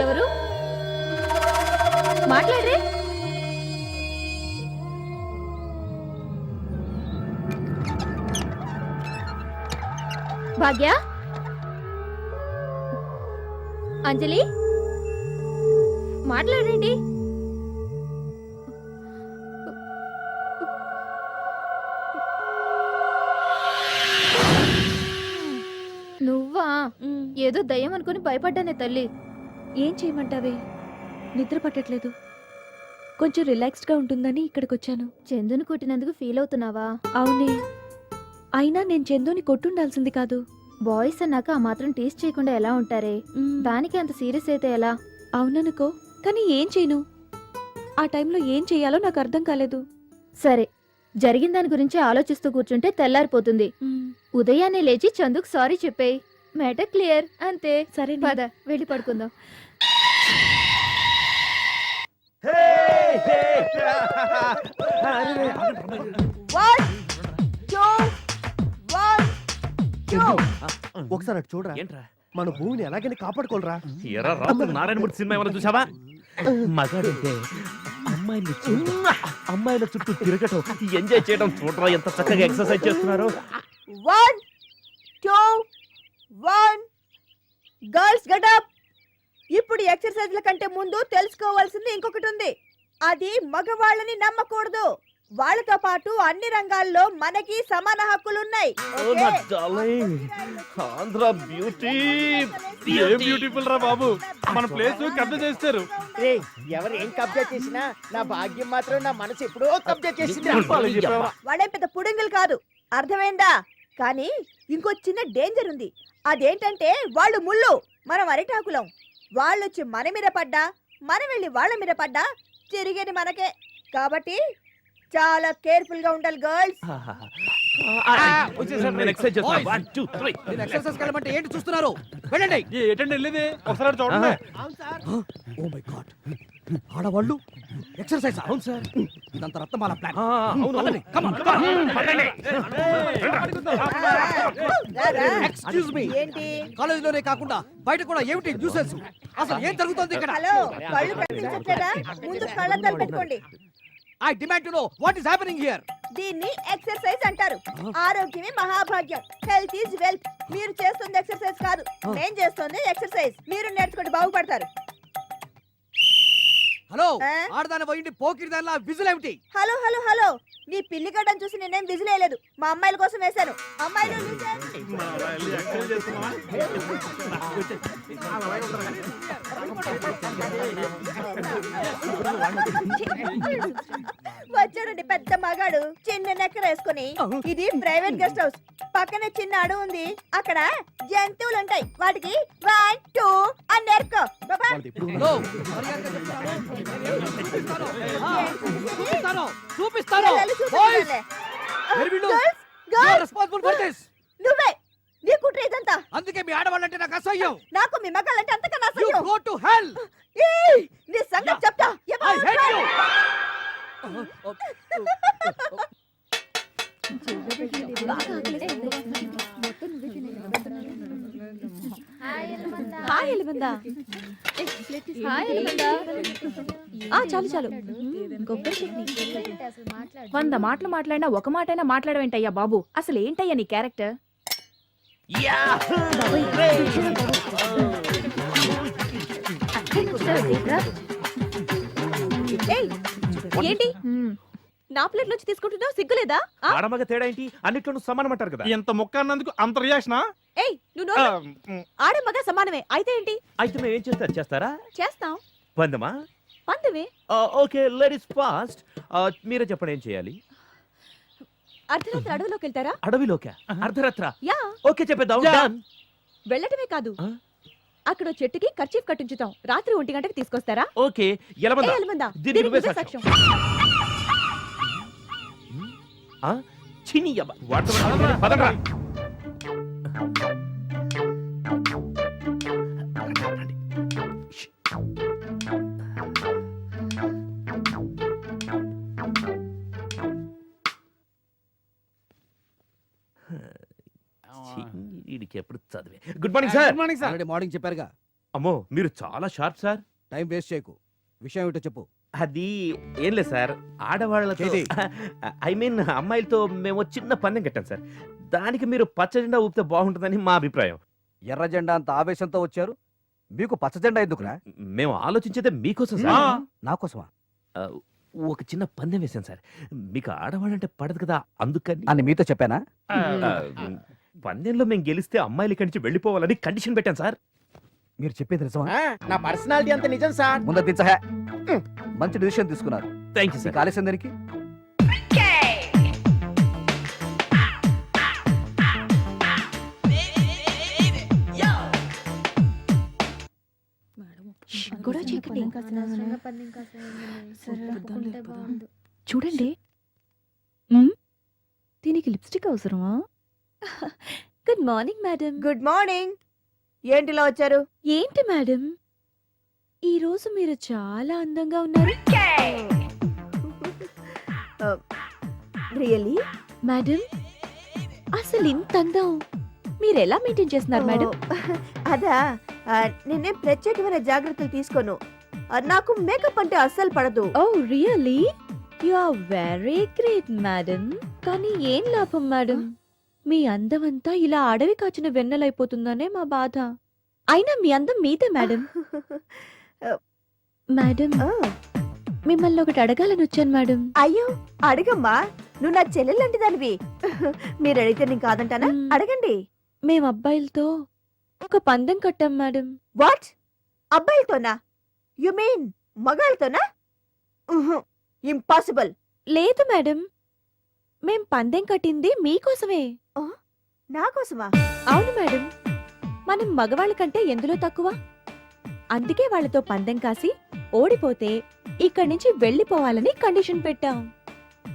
ఎవరు మాట్లాడరే? భాగ్య, అంజలి, మాట్లాడండి. నువ్వా? ఏదో దయ్యం అనుకుని భయపడ్డానే తల్లి. ఏం చేయమంటావే, నిద్ర పట్టట్లేదు. కొంచెం రిలాక్స్డ్గా ఉంటుందని ఇక్కడికి వచ్చాను. చందుని కొట్టినందుకు ఫీల్ అవుతున్నావా? అవునే, అయినా నేను చందుని కొట్టుండాల్సింది కాదు. బాయ్స్ అన్నాక ఆ మాత్రం టేస్ట్ చేయకుండా ఎలా ఉంటారే? దానికి అంత సీరియస్ అయితే ఎలా? అవుననుకో, కానీ ఏం చేయను. ఆ టైంలో ఏం చేయాలో నాకు అర్థం కాలేదు. సరే, జరిగిన దాని గురించి ఆలోచిస్తూ కూర్చుంటే తెల్లారిపోతుంది. ఉదయాన్నే లేచి చందుకు సారీ చెప్పేయ్. మ్యాటర్ క్లియర్, అంతే. సరే పద, వెళ్ళి పడుకుందాం. ఒకసారి అటు చూడరా. ఏంట్రా? మన భూమిని ఎలాగైనా కాపాడుకోలరా. ఎరా రాత్రి నారాయణమూర్తి సినిమా ఏమైనా చూసావా? మగాడంటే అమ్మాయిలు అమ్మాయిల చుట్టూ తిరగటం ఎంజాయ్ చేయడం చూడరా ఎంత చక్కగా ఎక్సర్సైజ్ చేస్తున్నారో. 1 2 1 గర్ల్స్ గెట్ అప్. ఇప్పుడు ఎక్సర్సైజ్ల కంటే ముందు తెలుసుకోవాల్సింది ఇంకొకటి ఉంది. అది మగవాళ్ళని నమ్మకూడదు. వాళ్ళతో పాటు అన్ని రంగాల్లో మనకి సమాన హక్కులున్నాయి. ఓ నా డార్లింగ్, ఆంధ్ర బ్యూటీ. ఏం బ్యూటిఫుల్ రా బాబు, మన ప్లేస్ కబ్జా చేస్తారు. రే ఎవరు ఏం కబ్జా చేసినా నా భాగ్యం మాత్రం నా మనసు ఎప్పుడో కబ్జా చేసింది. వాడేం పెద్ద పుడింగులు కాదు, అర్థమైందా? కానీ ఇంకో చిన్న డేంజర్ ఉంది. అదేంటంటే వాళ్ళు ముళ్ళు, మనం అరిటాకులం. వాళ్ళొచ్చి మన మీద పడ్డా, మనం వెళ్ళి వాళ్ళ మీద పడ్డా తిరిగేది మనకే. కాబట్టి చాలా కేర్ఫుల్ గా ఉండాలి గర్ల్స్. నేను ఎక్సర్సైజ్ చేస్తున్నా. 1 2 3. నేను ఎక్సర్సైజ్ వెళ్ళమంటే ఏంటి చూస్తున్నారు? వెళ్ళండి. ఏంటంటే వెళ్ళేది ఒకసారి చూడండి. ఓ మై గాడ్, ఆడవాళ్ళు ఎక్సర్సైజ్. అవును సార్. ఇదంతా రత్నమాల ప్లాన్. అవును. ఎక్స్క్యూజ్ మీ, ఏంటి? కాలేజీలోనే కాకుండా బయట కూడా ఏమిటి న్యూసెన్స్? అసలు ఏం జరుగుతోంది ఇక్కడ? హలో, కళ్ళు కనిపించట్లేదా? ముందు కళ్ళద్దాలు పెట్టుకోండి. I demand to know what is happening here. దీన్ని ఎక్సర్సైజ్ అంటారు. ఆరోగ్యమే మహాభాగ్యం. Health is wealth. మీరు చేస్తుంది ఎక్సర్సైజ్ కాదు, నేను చేస్తుంది ఎక్సర్సైజ్. మీరు నేర్చుకుంటే బాగుపడతారు. హలో, ఆ? ఆడదాని పోయింది పోకిరి దానిలా విజిల్ ఏమిటి? హలో హలో హలో, నీ పిల్లి గడ్డను చూసి నేనేం విజిలేయలేదు. మా అమ్మాయిల కోసం వేశాను. అమ్మాయిలు వచ్చాడండి పెద్ద మగాడు, చిన్న నెక్కర వేసుకుని. ఇది ప్రైవేట్ గెస్ట్ హౌస్. పక్కనే చిన్న అడవి ఉంది. అక్కడ జంతువులు ఉంటాయి. వాటికి 1 2 అని నేర్కో. హలో, మర్యాదగా చెప్తున్నాను. చూపిస్తాను, చూపిస్తాను. Boys, where will you? You are responsible for this. నువ్వే, నీ కుట్ర ఇదంతా. అందుకే మీ ఆడవాళ్ళంటే నాకు అసహ్యం. నాకు మీ మగాళ్ళంటే అంతకన్నా You అసహ్యం. go to hell. ఏయ్, నీ సంగతి చెప్తా. I hate you. హాయ్ ఎలిమందా. చాలు చాలు. కొబ్బరి చట్నీ. 100 మాటలు మాట్లాడినా ఒక మాటైనా మాట్లాడవేంటయ్యా బాబు? అసలు ఏంటయ్యా నీ క్యారెక్టర్? ఏయ్, ఏంటి నా ప్లేట్ నుంచి తీసుకుంటున్నావు? సిగ్గులేదా? ఆడమగ తేడా ఏంటి? అన్నిట్లోనూ సమానం అంటారు కదా. ఎంత మొక్క అన్నందుకు అంత రియాక్షనా? ఏయ్, నువ్వు ఆడ మగ సమానమే. అయితే ఏంటి? అయితే మేము ఏం చేస్తారు చేస్తారా? చేస్తాం. పందమా? పందమే. Okay, ladies fast. మీరే చెప్పండి ఏం చేయాలి? అర్ధరాత్రి అడవిలోకి వెళ్తారా? అడవిలోక? అర్ధరాత్ర? యా. ఓకే, చెప్పేద్దాం. Done. వెళ్ళటమే కాదు, ఆ? అక్కడ చెట్టుకి కర్చీఫ్ కట్టించుతాం. రాత్రి 1 గంటకి తీసుకొస్తారా? ఓకే, ఎలమందా? ఏ ఎలిమందా? దీనికి నువ్వే నువ్వే సాక్ష్యం. సాక్ష్యం. చిని యబ్బ. పదండ్రా. వీడికి ఎప్పుడు చదివే. Good morning sir. Good morning sir. Already morning చెప్పారుగా. అమ్మో, మీరు చాలా షార్ప్ సార్. టైం వేస్ట్ చేయకు. విషయం ఏంటో చెప్పు. అది ఏం లేదు సార్, ఆడవాళ్ళతో ఏది? ఐ మీన్ అమ్మాయిలతో మేము చిన్న పందెం కట్టాం సార్. దానికి మీరు పచ్చ జెండా ఊపితే బాగుంటుందని మా అభిప్రాయం. ఎర్ర జెండా అంత ఆవేశంతో వచ్చారు, మీకు పచ్చ జెండా ఎందుకురా? మేము ఆలోచించేదే మీకోసం సార్. నా కోసమా? ఒక చిన్న పందెం వేసాను సార్. మీకు ఆడవాళ్ళంటే పడదు కదా, అందుకని అని మీతో చెప్పానా? ఆ, పందెంలో మేము గెలిస్తే అమ్మాయిలు ఇక్కడి నుంచి వెళ్ళిపోవాలని కండిషన్ పెట్టాను సార్. మీరు చెప్పేది నిజమా? నా పర్సనాలిటీ అంత నిజం సార్. ముందు దించహే. మంచి డిసిషన్ తీసుకున్నారు. Thank you sir. మీకు ఆలస్యం దానికి. గొడవ చేయకండి. చూడండి, దీనికి లిప్స్టిక్ అవసరమా? Good morning madam. Good morning. ఏంటిలా వచ్చారు? ఏంటి మేడం, ఈ రోజు మీరు చాలా అందంగా ఉన్నారు. రియల్లీ? మేడం, అసలు ఇంత అందం మీరు ఎలా మెయింటైన్ చేస్తున్నారు మేడం? అదా, నేనే ప్రత్యేకమైన జాగ్రత్తలు తీసుకోను. నాకు మేకప్ అంటే అస్సలు పడదు. Oh really you are very great madam. కానీ ఏం లాభం మేడం, మీ అందమంతా ఇలా అడవి కాచిన వెన్నెలైపోతుందనే మా బాధ. అయినా మీ అందం మీదే మేడం. మేడం మిమ్మల్ని ఒకటి అడగాలని వచ్చాను మేడం. అయ్యో అడగమ్మా, నువ్వు నా చెల్లెలంటి దానివి. మీరు అడిగితే నేను కాదంటానా? అడగండి. మేము అబ్బాయిలతో ఒక పందెం కట్టాం మేడం. వాట్? అబ్బాయిలతోనా? యు మీన్ మగాళ్ళతోనా? ఇంపాసిబుల్. లేదు మేడం, మేం పందెం కట్టింది మీకోసమే. నా కోసమా? అవును మేడం, మనం మగవాళ్ళ కంటే ఎందులో తక్కువ? అందుకే వాళ్ళతో పందెం కాసి ఓడిపోతే ఇక్కడి నుంచి వెళ్ళిపోవాలని కండిషన్ పెట్టాం.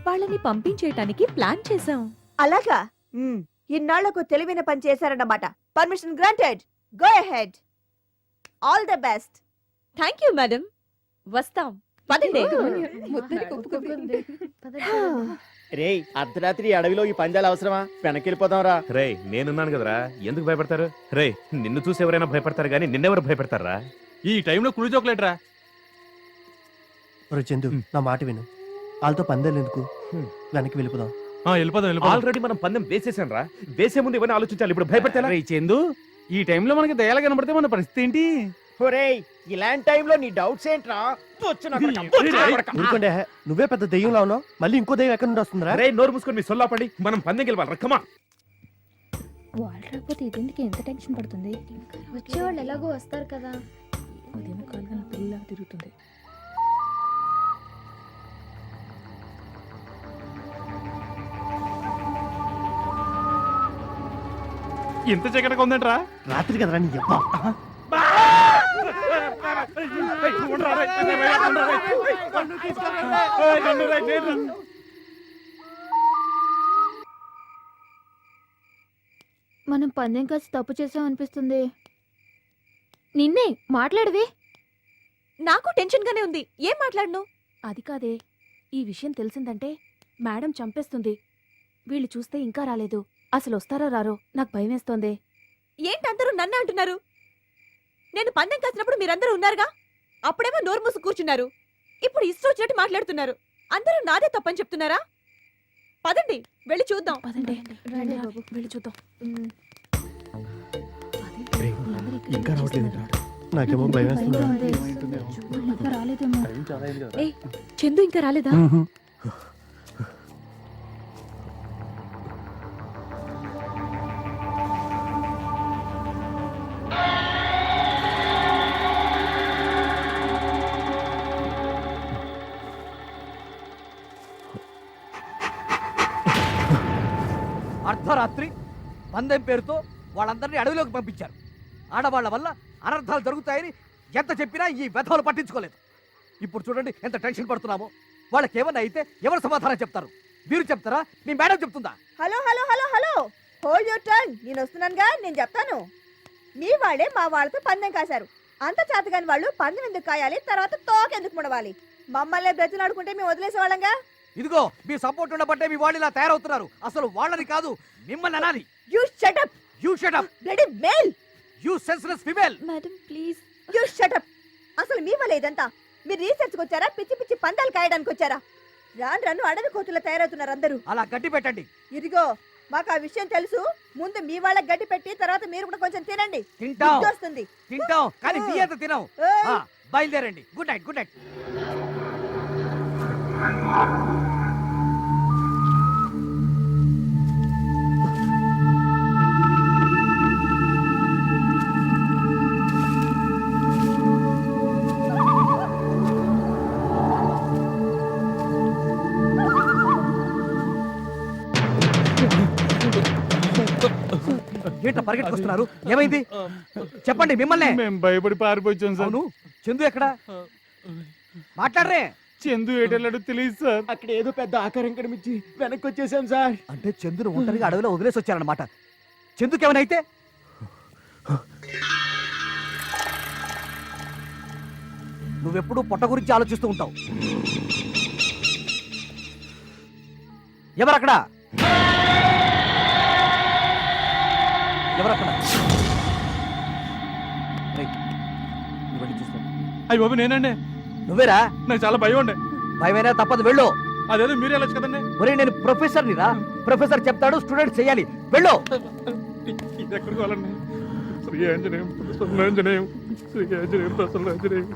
వాళ్ళని పంపించేయటానికి ప్లాన్ చేశాం. అలాగా? ఇన్నాళ్లకు తెలివైన పని చేశారన్నమాట. Permission granted. Go ahead. All the best. Thank you madam. వస్తాం, పదండి. రే అర్ధరాత్రి అడవిలో ఈ పందాలు అవసరమా? వెనక్కి వెళ్ళిపోదాం రా. రే నేనున్నాను కదరా, ఎందుకు భయపడతారు? రే నిన్ను చూసి ఎవరైనా భయపడతారు కానీ నిన్నెవరు భయపడతారా? ఈ టైంలో కుడి చోకలేట్రా. చందు నా మాట విను, వాళ్ళతో పందేలు ఎందుకు, వెనక్కి వెళ్ళిపోదాం. వెళ్ళిపోదాం. ఆల్రెడీ మనం పందెం వేసేసాం రా. వేసే ముందు ఇవన్నీ ఆలోచించాలి. ఇప్పుడు భయపడతా రే చందు, ఈ టైంలో మనకి దయాలు కనబడితే మన పరిస్థితి ఏంటి? ఒరేయ్ ఇలాంటి టైంలో నీ డౌట్స్ ఏంట్రా? ఊరుకోండి, నువ్వే పెద్ద దెయ్యంలా ఉన్నావు, మళ్ళీ ఇంకో దెయ్యం ఎక్కడి నుండి వస్తుందిరా? రే నోరు మూసుకొని మీ సొల్లాపండి. మనం పందెం గెలవాలి. రక్కమా వాళ్ళు రాకపోతే ఇదేందుకు ఎంత టెన్షన్ పడుతుంది? వచ్చేవాళ్ళు ఎలాగో వస్తారు కదా. అదేమో కాలుగా పిల్లలా తిరుగుతుంది. ఇంత చీకటిగా ఉందంట్రా. రాత్రి కదరా నీ యవ్వ. మనం పందెం కాసి తప్పు చేసాం అనిపిస్తుంది. నిన్నే మాట్లాడవే. నాకు టెన్షన్ గానే ఉంది. ఏం మాట్లాడను? అది కాదే, ఈ విషయం తెలిసిందంటే మేడం చంపేస్తుంది. వీళ్ళు చూస్తే ఇంకా రాలేదు. అసలు వస్తారో రారో నాకు భయం వేస్తోంది. ఏంటందరూ నన్ను అంటున్నారు? నేను పందెం కాసినప్పుడు మీరందరూ ఉన్నారుగా. అప్పుడేమో నోరు మూసు కూర్చున్నారు. ఇప్పుడు ఇష్టం వచ్చినట్టు మాట్లాడుతున్నారు. అందరూ నాదే తప్పని చెప్తున్నారా? పదండి వెళ్ళి చూద్దాం. పదండి వెళ్ళి చూద్దాం. ఇంకా రావట్లేదు, నాకేమో భయం వేస్తుందిరా. చందు ఇంకా రాలేదా? అర్ధరాత్రి పందెం పేరుతో వాళ్ళందరినీ అడవిలోకి పంపించారు. ఆడవాళ్ల వల్ల అనర్థాలు జరుగుతాయని ఎంత చెప్పినా ఈ వెధవలు పట్టించుకోలేదు. ఇప్పుడు చూడండి ఎంత టెన్షన్ పడుతున్నామో. వాళ్ళకి ఏమన్నా అయితే ఎవరు సమాధానం చెప్తారు? మీరు చెప్తారా? మీ మేడం చెప్తుందా? Hello hello hello hello, hold your tongue. నేను వస్తున్నానుగా, నేను చెప్తాను. మీ వాళ్ళే మా వాళ్ళతో పందెం కాశారు. అంత చేతగాని వాళ్ళు పందెం ఎందుకు కాయాలి, తర్వాత తోక ఎందుకు ముడవాలి? మమ్మల్ని బ్రతిలాడుకుంటే మేము వదిలేసేవాళ్ళంగా. ఇదిగో మీ సపోర్ట్ ఉండబట్టే మీ వాళ్ళు ఇలా తయారవుతున్నారు. అసలు వాళ్ళని కాదు మిమ్మల్ని అనాలి. You shut up. You shut up. Bloody male. You senseless female. Madam please. You shut up. అసలు మీ వల్ల ఇదంతా? మీరు రీసెర్చ్కి వచ్చారా, పిచ్చి పిచ్చి పందాలు కాయడానికి వచ్చారా? రాను రాను అడవి కోతులు తయారవుతున్నారు అందరూ. అలా గట్టి పెట్టండి. ఇదిగో మాకు ఆ విషయం తెలుసు. ముందు మీ వాళ్ళకి గడ్డి పెట్టి తర్వాత మీరు కూడా కొంచెం తినండి. తింటాం బుద్ధి వస్తుంది. తింటాం కానీ మీ అంత తినాం. ఏయ్. బయలుదేరండి. Good night. Good night. ఏంటో పరిగెట్టుకొస్తున్నారు? ఏమైంది చెప్పండి. మిమ్మల్ని మేము భయపడి పారిపోయాం సార్. అవును, చందు ఎక్కడ? మాట్లాడరే. చందు ఏటెళ్ళాడో తెలియదు సార్. అక్కడ ఏదో పెద్ద ఆకారం కనిపించి వెనక్కి వచ్చేసాం సార్. అంటే చందును ఒంటరిగా అడవిలో వదిలేసి వచ్చారనమాట. చందుకేమైనా అయితే నువ్వెప్పుడు పొట్ట గురించి ఆలోచిస్తూ ఉంటావు. ఎవరక్కడ? ఎవరక్కడ? రేయ్, నువ్వు వెళ్ళి చూసుకో. అయ్యి బాబు నేనండి. నువ్వేరా? నాకు చాలా భయం అండి. భయమైనా తప్పదు, వెళ్ళు. అదేదో మీరు వెళ్ళొచ్చు కదండి. ఒరే నేను ప్రొఫెసర్ని రా, ప్రొఫెసర్ చెప్తాడు, స్టూడెంట్ చేయాలి, వెళ్ళు. ఇది ఎక్కడికి వెళ్ళండి? శ్రీ ఆంజనేయం ప్రసన్నాంజనేయం, శ్రీ ఆంజనేయం ప్రసన్నాంజనేయం.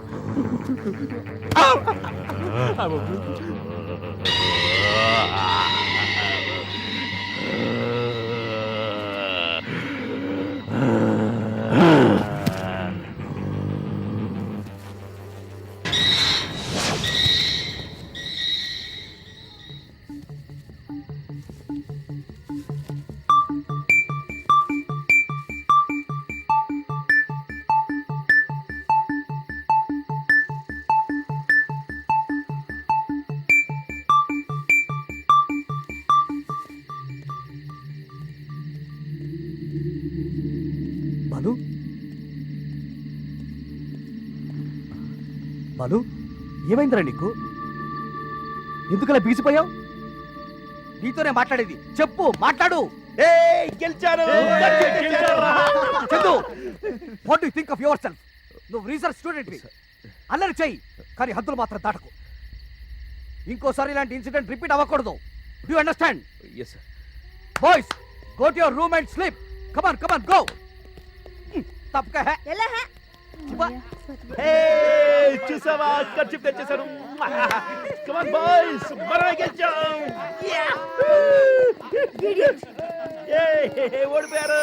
బాలు, బాలు, ఏమైందిరా నీకు? ఎందుకలా బీసిపోయావు? నీతోనే మాట్లాడేది, చెప్పు, మాట్లాడు. గెలిచారు. Chandu, what do you think of yourself? నువ్వు రీసెర్చ్ స్టూడెంట్వి, అల్లరి చెయ్యి, కానీ హద్దులు మాత్రం దాటకు. ఇంకోసారి ఇలాంటి ఇన్సిడెంట్ రిపీట్ అవ్వకూడదు. Do you understand? Yes sir. Boys, go to your room and sleep. Come on, come on, go. తప్పక హే. ఎలా హే? చూసావా, ఖర్చు తెచ్చేశారు. కమాన్ బాయ్స్, మనం గెలిచాం. ఓడిపోయారు.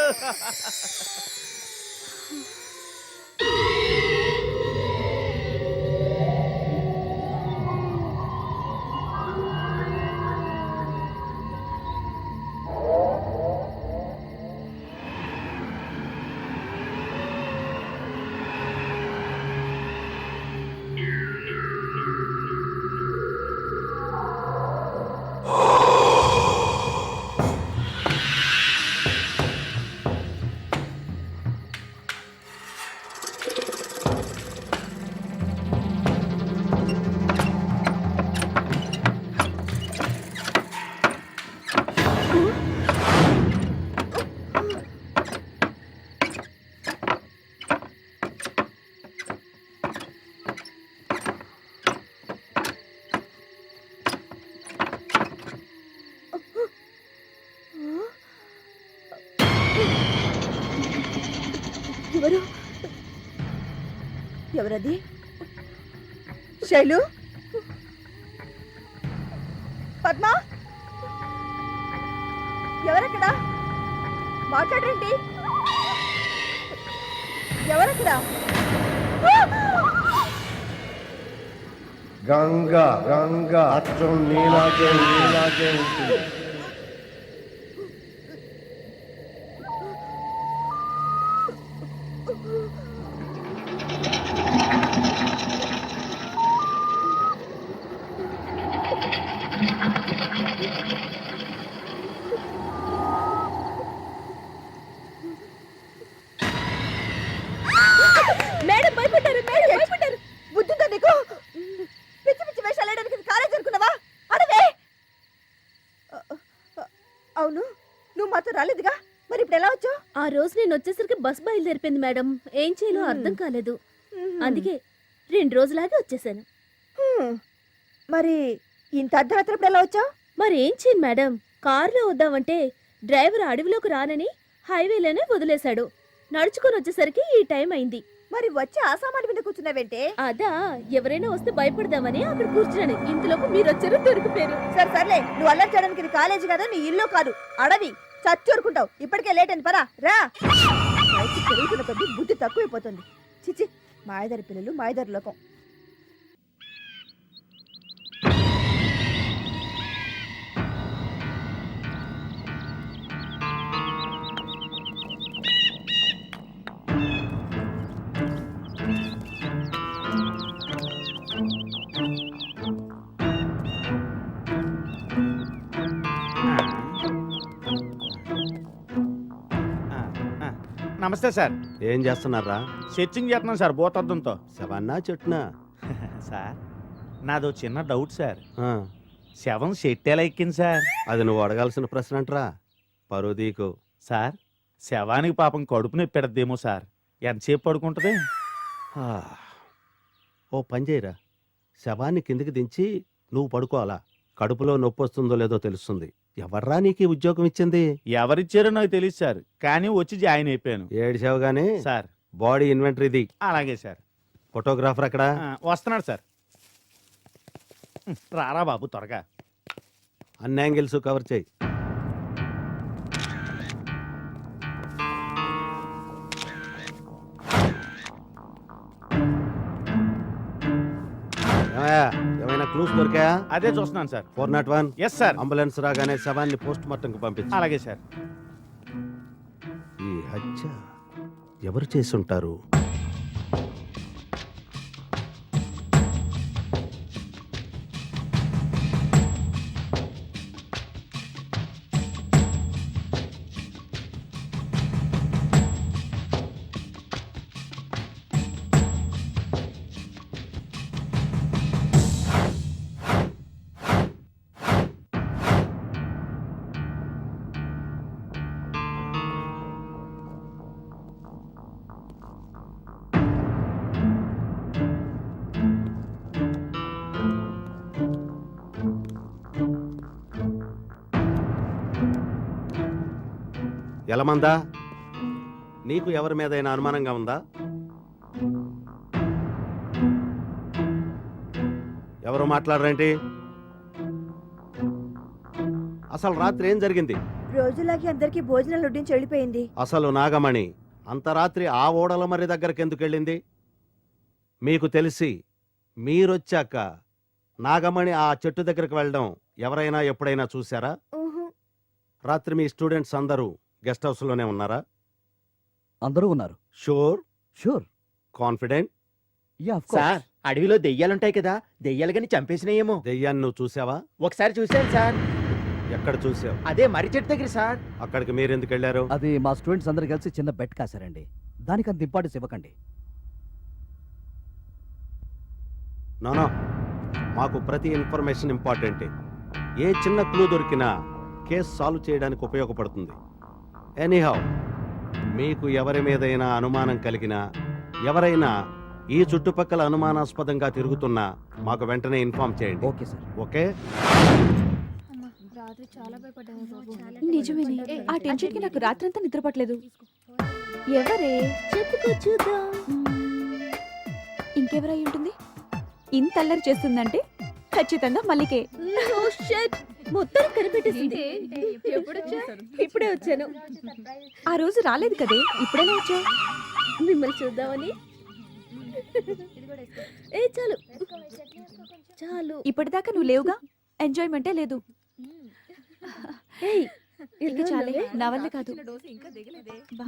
ఎవరు? ఎవరది? శైలు, పద్మ, ఎవరక్కడ? మాట్లాడండి. ఎవరక్కడ? గంగా గంగా అచ్చం నీలాగే ఉంటుంది. మేడం భయపడ్డారు, మేడం భయపడ్డారు. బుద్ధిందా నీకు? పిచ్చి పిచ్చి వేషాలు వేయడానికి కాలేజ్ అనుకున్నావా? అడవే. అవును, నువ్వు మాతో రాలేదుగా, మరి ఇప్పుడు ఎలా వచ్చావు? ఆ రోజు నేను వచ్చేసరికి బస్ బయలుదేరిపోయింది మేడం. ఏం చేయాలో అర్థం కాలేదు, అందుకే 2 రోజులాగే వచ్చేసాను. మరి ఇంత అర్ధరాత్రి ఇప్పుడు ఎలా వచ్చావు? మరి ఏం చేయను మేడం, కారులో వద్దామంటే డ్రైవర్ అడవిలోకి రానని హైవేలోనే వదిలేశాడు. నడుచుకొని వచ్చేసరికి ఈ టైం అయింది. మరి వచ్చి ఆ సామాన్ మీద కూర్చున్నావేంటే? అదా, ఎవరైనా వస్తే భయపడదామని అక్కడ కూర్చున్నాను. ఇంతలోపు మీరు వచ్చారు, దొరికిపోయారు. సర్లే, నువ్వు అల్లరి చేయడానికి ఇది కాలేజీ కాదు, నీ ఇల్లు కాదు, అడవి. చచ్చూరుకుంటావు. ఇప్పటికే లేట్ అయింది, పరా రా. వయసు పెరుగుతున్న కొద్దీ బుద్ధి తక్కువైపోతుంది. చిచి, మాయదారి పిల్లలు, మాయదారి లోకం. నమస్తే సార్. ఏం చేస్తున్నారా? సెర్చింగ్ చేస్తున్నాం సార్, భూతద్దంతో. శవన్నా చెట్టునా? సార్, నాదో చిన్న డౌట్ సార్. ఆ, శవం షెట్టెలా ఎక్కింది సార్? అది నువ్వు అడగాల్సిన ప్రశ్న అంటరా. పరుదీకు. సార్, శవానికి పాపం కడుపు నొప్పి పెడద్దేమో సార్. ఎంతసేపు పడుకుంటుంది? ఓ పని చేయరా, శవాన్ని కిందికి దించి నువ్వు పడుకోవాలా. కడుపులో నొప్పి వస్తుందో లేదో తెలుస్తుంది. ఎవర్రా నీకు ఈ ఉద్యోగం ఇచ్చింది? ఎవరిచ్చారో నాకు తెలియదు సార్, కానీ వచ్చి జాయిన్ అయిపోయాను ఏడిసావుగానే సార్. బాడీ ఇన్వెంటరీది. అలాగే సార్. ఫోటోగ్రాఫర్ అక్కడ వస్తున్నాడు సార్. రారా బాబు త్వరగా. అన్ని యాంగిల్స్ కవర్ చేయి. ఏమైనా క్లూస్ దొరికాయా? అదే చూస్తున్నాను సార్. 401. Yes sir. అంబులెన్స్ రాగానే శవాన్ని పోస్ట్ మార్టం కు పంపించు. అలాగే సార్. ఈ హత్య ఎవరు చేసి ఉంటారు? ఎలమందా, నీకు ఎవరి మీదైనా అనుమానంగా ఉందా? ఎవరు మాట్లాడరేంటి? అసలు రాత్రి ఏం జరిగింది? రోజులాగే అందరికి భోజనాలు వడ్డించి వెళ్ళిపోయింది. అసలు నాగమణి అంత రాత్రి ఆ ఓడల మరి దగ్గరికి ఎందుకు వెళ్ళింది? మీకు తెలిసి మీరొచ్చాక నాగమణి ఆ చెట్టు దగ్గరికి వెళ్ళడం ఎవరైనా ఎప్పుడైనా చూశారా? రాత్రి మీ స్టూడెంట్స్ అందరూ గెస్ట్ హౌస్ లోనే ఉన్నారా? అందరూ ఉన్నారు. షూర్? షూర్. కాన్ఫిడెంట్? సార్, అడవిలో దెయ్యాలుంటాయి కదా, దెయ్యాలు గాని చంపేసినాయేమో. దెయ్యాన్ని నువ్వు చూసావా? ఒకసారి చూశాను సార్. ఎక్కడ చూసావు? అదే మర్రి చెట్టు దగ్గర సార్. అక్కడికి మీరెందుకు వెళ్ళారు? అది మా స్టూడెంట్స్ అందరు కలిసి చిన్న బెట్ కాశారండి. దానికి అంత ఇంపార్టెన్స్ ఇవ్వకండి. నోనో, మాకు ప్రతి ఇన్ఫర్మేషన్ ఇంపార్టెంటే. ఏ చిన్న క్లూ దొరికినా కేసు సాల్వ్ చేయడానికి ఉపయోగపడుతుంది. ఎనీహౌ, మీకు ఎవరి మీదైనా అనుమానం కలిగినా, ఎవరైనా ఈ చుట్టుపక్కల అనుమానాస్పదంగా తిరుగుతున్నా మాకు వెంటనే ఇన్ఫార్మ్ చేయండి. Okay sir. ఓకే? నిజమేనే, ఆ టెన్షన్ కి నాకు రాత్రంతా నిద్రపట్టలేదు. ఎవరే చెప్పుకో చూద్దాం. ఇంకెవరై ఉంటుంది? ఇంత అల్లరి చేస్తుందంటే ఖచ్చితంగా మల్లికే. మొత్తం కనిపెట్టేసింది. ఇప్పుడే వచ్చాను. ఆ రోజు రాలేదు కదే, ఇప్పుడేనే వచ్చావు. మిమ్మల్ని చూద్దామని. ఏ చాలు చాలు, ఇప్పటిదాకా నువ్వు లేవుగా, ఎంజాయ్మెంటే లేదు. ఇంకా చాలే, నా వల్ల కాదు.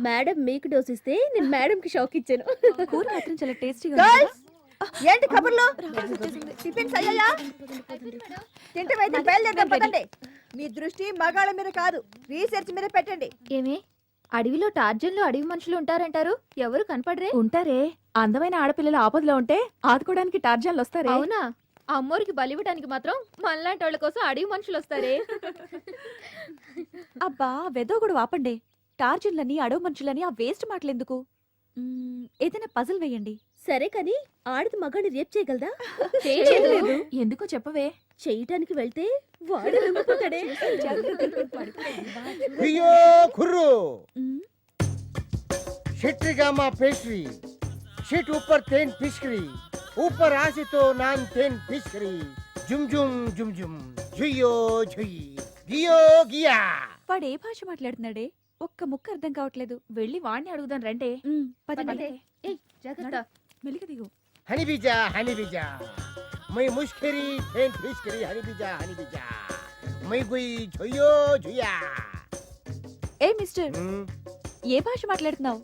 మేడం మీకు డోస్ ఇస్తే నేను మేడం కి షాక్ ఇచ్చాను. కూర మాత్రం చాలా టేస్టీగా ఏంటి కబుర్లు? టిఫిన్స్ అయ్యాయా? తింటే బయలుదేరదాం పదండి. మీ దృష్టి మగాళ్ళ మీద కాదు, రీసెర్చ్ మీద పెట్టండి. ఏమే, అడవిలో టార్జన్లు అడవి మనుషులు ఉంటారంటారు, ఎవరు కనపడరే? ఉంటారే, అందమైన ఆడపిల్లలు ఆపదలో ఉంటే ఆదుకోవడానికి టార్జాన్లు వస్తారే. అవునా? అమ్మోరికి బలివ్వడానికి మాత్రం మనలాంటి వాళ్ళ కోసం అడవి మనుషులు వస్తారే. అబ్బా, వెదో కూడా వాపండే. టార్జన్లని అడవి మనుషులని ఆ వేస్ట్ మాటలెందుకు? ఏదైనా పజిల్ వేయండి. సరే కానీ ఆడది మగాడిని రేప్ చేయగలదా? చేయలేదు. ఎందుకో చెప్పవే. చేయటానికి వెళ్తే వాడు లొంగిపోతాడే. అయ్యో కుర్రు షెట్రిగామా పేస్ట్రీ షీట్ ऊपर तेन पिचकरी ऊपर आसे तो नान तेन पिचकरी जुम जुम जुम जुम झुయ్యో झुయ్యి గియో గియా. వాడు ఏ భాష మాట్లాడుతున్నాడే? ఒక్క ముక్క అర్థం కావట్లేదు. వెళ్ళి వాడిని అడుగుదాం రండి. పదండి. జాగ్రత్త. మెల్లిగా దిగు. హనీ బిజా హనీ బిజా మై ముష్కరీ तेन पिचकरी हनी बिजा మై గుయి झुయ్యో झुయ్యా. ఏ మిస్టర్, ఏ భాష మాట్లాడుతున్నావు?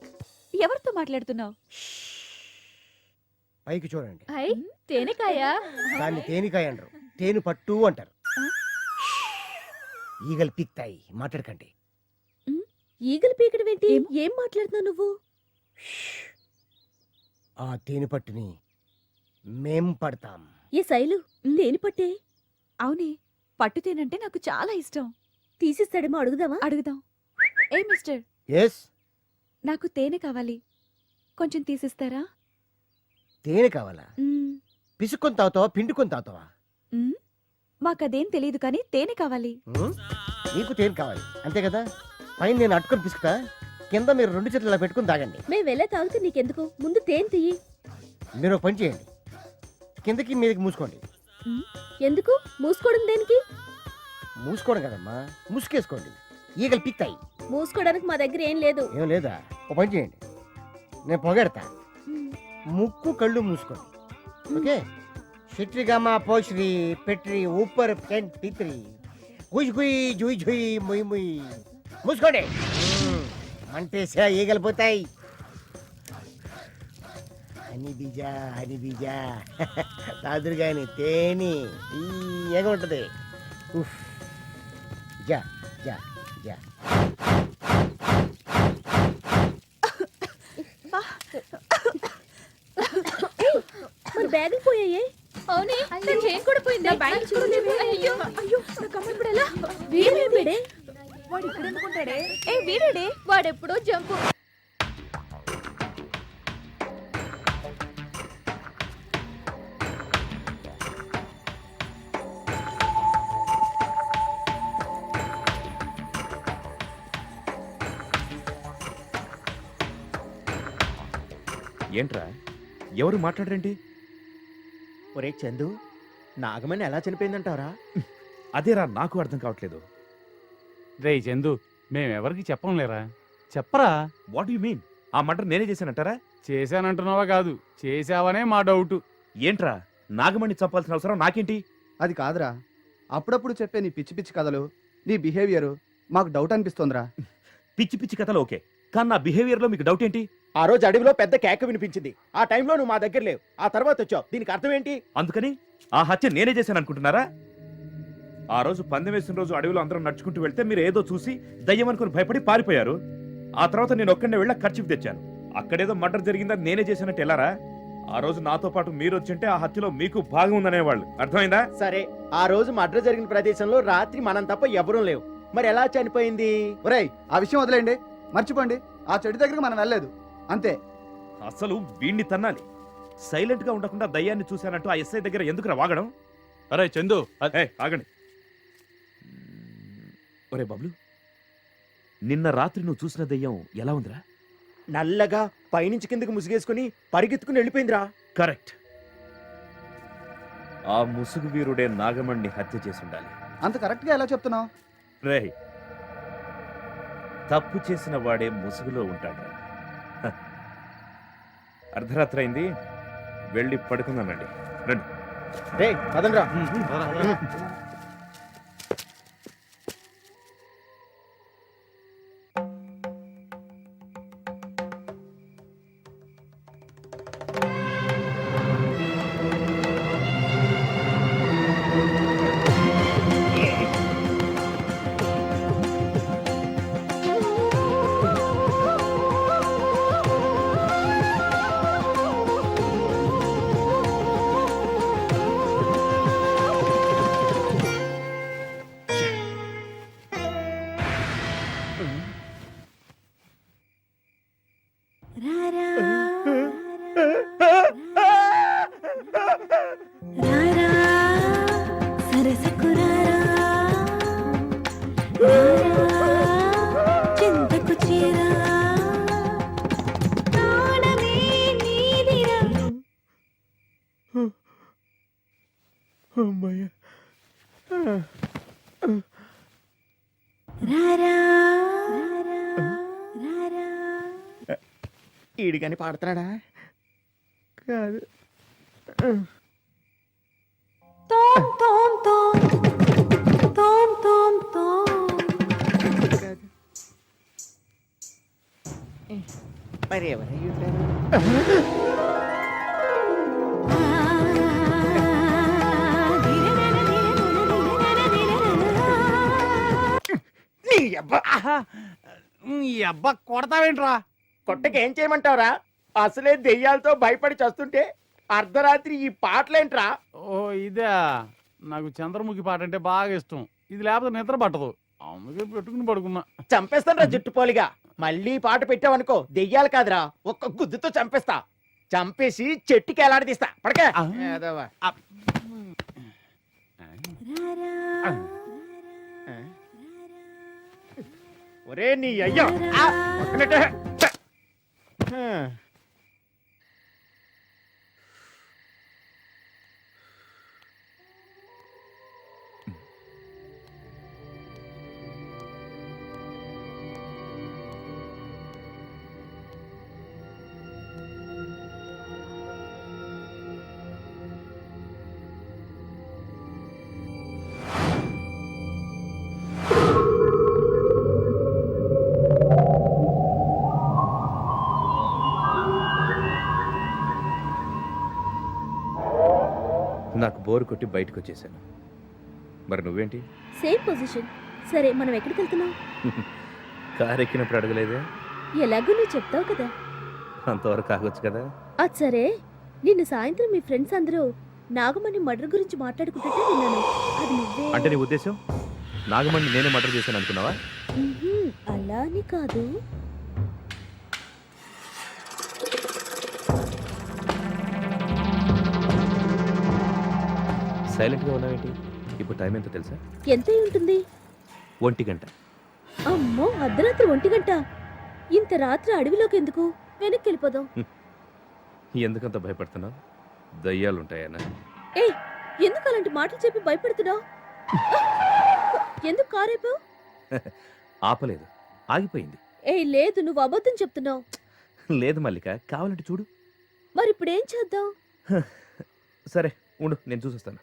ఎవరితో మాట్లాడుతున్నావు? పైకి చూడండి. తేనెకాయ. దాన్ని తేనికాయ అంటారు, తేను పట్టు అంటారు. ఈగలు పీక్తాయి, మాట్లాడకండి. ఈగలు పీకడం ఏంటి? ఏం మాట్లాడుతున్నావు నువ్వు? ఆ తేనె పట్టుని మేం పడతాం. ఏ శైలు, తేనె పట్టే. అవునే, పట్టుతేనంటే నాకు చాలా ఇష్టం. తీసిస్తాడేమో, అడుగుదామా? అడుగుదాం. ఏ మిస్టర్, ఎస్, నాకు తేనె కావాలి, కొంచెం తీసిస్తారా? తేనె కావాలా? పిసుక్కొని తాగుతావా పిండుకొని తాగుతావా? మ్, మాకదేం తెలియదు కానీ తేనె కావాలి. ఉం? నీకు తేనె కావాలి అంతే కదా? పైన నేను అట్టుకొని పిసుకుతా, కింద మీరు 2 చేతులు ఇలా పెట్టుకుని తాగండి. మేము వెళ్ళే తాగితే నీకెందుకు, ముందు తేనె తీయి. మీరు ఒక పని చేయండి, కిందకి మీదకి మూసుకోండి. ఎందుకు మూసుకోవడం దేనికి? మూసుకోవడం కదమ్మా, ముసుకేసుకోండి, ఈగలు పిక్తాయి. మూసుకోవడానికి మా దగ్గర ఏం లేదు. ఏం లేదా? ఒక పని చేయండి, నేను పొగెడతా, ముక్కు కళ్ళు మూసుకోండి. ఓకే? షిట్రిగమా పోశ్రీ పెట్రి ఊపర్ పెన్ పిత్రి గుయ్ గుయ్ జుయ్ జుయ్ ముయ్ ముయ్. మూసుకోండి. మంటేసా ఈగలు పోతాయి. హనీ బీజా తాదురు గాని తేని ఈగ ఉంటది. ఉఫ్. జా జా జా. మరి బ్యాగులు పోయాయి. అవునే, నా చైన్ కూడా పోయింది. అయ్యో అయ్యో, నా కమ్మ ఇప్పుడు ఎలా? వీడే వాడు ఇక్కడ ఎందుకుంటాడే? ఏ వీడే వాడెప్పుడో జంపు. ఏంట్రా ఎవరు మాట్లాడరేంటి? ఒరే చందు, నాగమణి ఎలా చనిపోయిందంటారా? అదేరా నాకు అర్థం కావట్లేదు. రే చందు, మేమెవరికి చెప్పంలేరా, చెప్పరా. What you mean? ఆ మర్డర్ నేనే చేశానంటారా? చేశానంటున్నావా కాదు, చేశావనే మా డౌట్. ఏంట్రా నాగమణి చంపాల్సిన అవసరం నాకేంటి? అది కాదురా, అప్పుడప్పుడు చెప్పే నీ పిచ్చి పిచ్చి కథలు, నీ బిహేవియర్ మాకు డౌట్ అనిపిస్తోందిరా. పిచ్చి పిచ్చి కథలు ఓకే, కానీ నా బిహేవియర్ లో మీకు డౌట్ ఏంటి? ఆ రోజు అడవిలో పెద్ద కేక వినిపించింది. ఆ టైంలో నువ్వు మా దగ్గర లేవు, ఆ తర్వాత వచ్చావు. దీనికి అర్థం ఏంటి? అందుకని ఆ హత్య నేనే చేశాను అనుకుంటున్నారా? ఆ రోజు పందెం వేసిన రోజు అడవిలో అందరం నడుచుకుంటూ వెళ్తే మీరు ఏదో చూసి దయ్యం అనుకుని భయపడి పారిపోయారు. ఆ తర్వాత నేను ఒక్కడే వెళ్ళా ఖర్చు తెచ్చాను. అక్కడేదో మర్డర్ జరిగిందని నేనే చేశానంటే ఎలారా? ఆ రోజు నాతో పాటు మీరు వచ్చింటే ఆ హత్యలో మీకు భాగం ఉందనేవాళ్ళు. అర్థమైందా? సరే, ఆ రోజు మర్డర్ జరిగిన ప్రదేశంలో రాత్రి మనం తప్ప ఎవరూ లేవు. మరి ఎలా చనిపోయింది? ఒరేయ్, ఆ విషయం వదిలేండి, మర్చిపోండి. ఆ చెట్టు దగ్గరికి మనం వెళ్ళలేదు, అంతే. అసలు వీణ్ణి తన్నాలి. సైలెంట్ గా ఉండకుండా దయ్యాన్ని చూశానంటూ ఆ ఎస్ఐ దగ్గర ఎందుకు వాగడం? అరే చందు, ఆగండి. ఒరే బబ్లు, నిన్న రాత్రి నువ్వు చూసిన దయ్యం ఎలా ఉందిరా? నల్లగా పైనుంచి కిందకి ముసుగేసుకుని పరిగెత్తుకుని వెళ్ళిపోయిందిరా. కరెక్ట్. ఆ ముసుగు వీరుడే నాగమణ్ణి హత్య చేసి ఉండాలి. అంత కరెక్ట్గా ఎలా చెప్తున్నావు? రే, తప్పు చేసిన వాడే ముసుగులో ఉంటాడు. అర్ధరాత్రి అయింది, వెళ్ళి పడుకుందానండి. రండి. రే పదండ్రా. ఈడిగాని పాడుతున్నాడా? కాదు. మరి ఎవరై ఉంటారు? ఈ అబ్బా కొడతావేంట్రా? కొట్టకేం చేయమంటావురా? అసలే దెయ్యాలతో భయపడి చస్తుంటే అర్ధరాత్రి ఈ పాటలేంట్రా? ఓ ఇదే, నాకు చంద్రముఖి పాట అంటే బాగా ఇష్టం. ఇది లేకపోతే నిద్ర పట్టదు, అందుకే పెట్టుకుని పడుకున్నా. చంపేస్తాను రా జుట్టుపోలిగా. మళ్ళీ పాట పెట్టావనుకో, దెయ్యాలు కాదురా, ఒక్క గుద్దుతో చంపేస్తా. చంపేసి చెట్టుకి ఎలాడదీస్తా పడక ఆ. ఏదవ్వా. ఒరే నీ అయ్యా పక్కనట్టే. నాకు బోరు కొట్టి బయటకు వచ్చేసాను. మరి నువ్వేంటి? Same position. సరే మనం ఎక్కడికి వెళ్తున్నాం? కారు ఎక్కినప్పుడు అడగలేదే? ఎలాగో నువ్వు చెప్తావు కదా. అంతవరకు ఆగొచ్చు కదా. అది సరే, నిన్న సాయంత్రం మీ ఫ్రెండ్స్ అందరూ నాగమణి మర్డర్ గురించి మాట్లాడుకుంటుంటే విన్నాను. అది నువ్వే? అంటే నీ ఉద్దేశం నాగమణి నేనే మర్డర్ చేశాను అనుకున్నావా? అలా అని కాదు. సైలెంట్గా ఉన్నావేంటి? ఇప్పుడు టైం ఎంతో తెలుసా? ఎంత అయి ఉంటుంది? 1 గంట. అమ్మో, అర్ధరాత్రి 1 గంట. ఇంత రాత్రి అడవిలోకి ఎందుకు? వెనక్కి వెళ్ళిపోదాం. ఎందుకంత భయపడుతున్నావు? దయ్యాలుంటాయనా? ఏయ్, ఎందుకు అలాంటి మాటలు చెప్పి భయపడుతున్నావు? ఎందుకు కారేపావు? ఆపలేదు, ఆగిపోయింది. ఏయ్ లేదు, నువ్వు అబద్ధం చెప్తున్నావు. లేదు మల్లిక, కావాలంటే చూడు. మరి ఇప్పుడు ఏం చేద్దాం? సరే ఉండు, నేను చూసొస్తాను.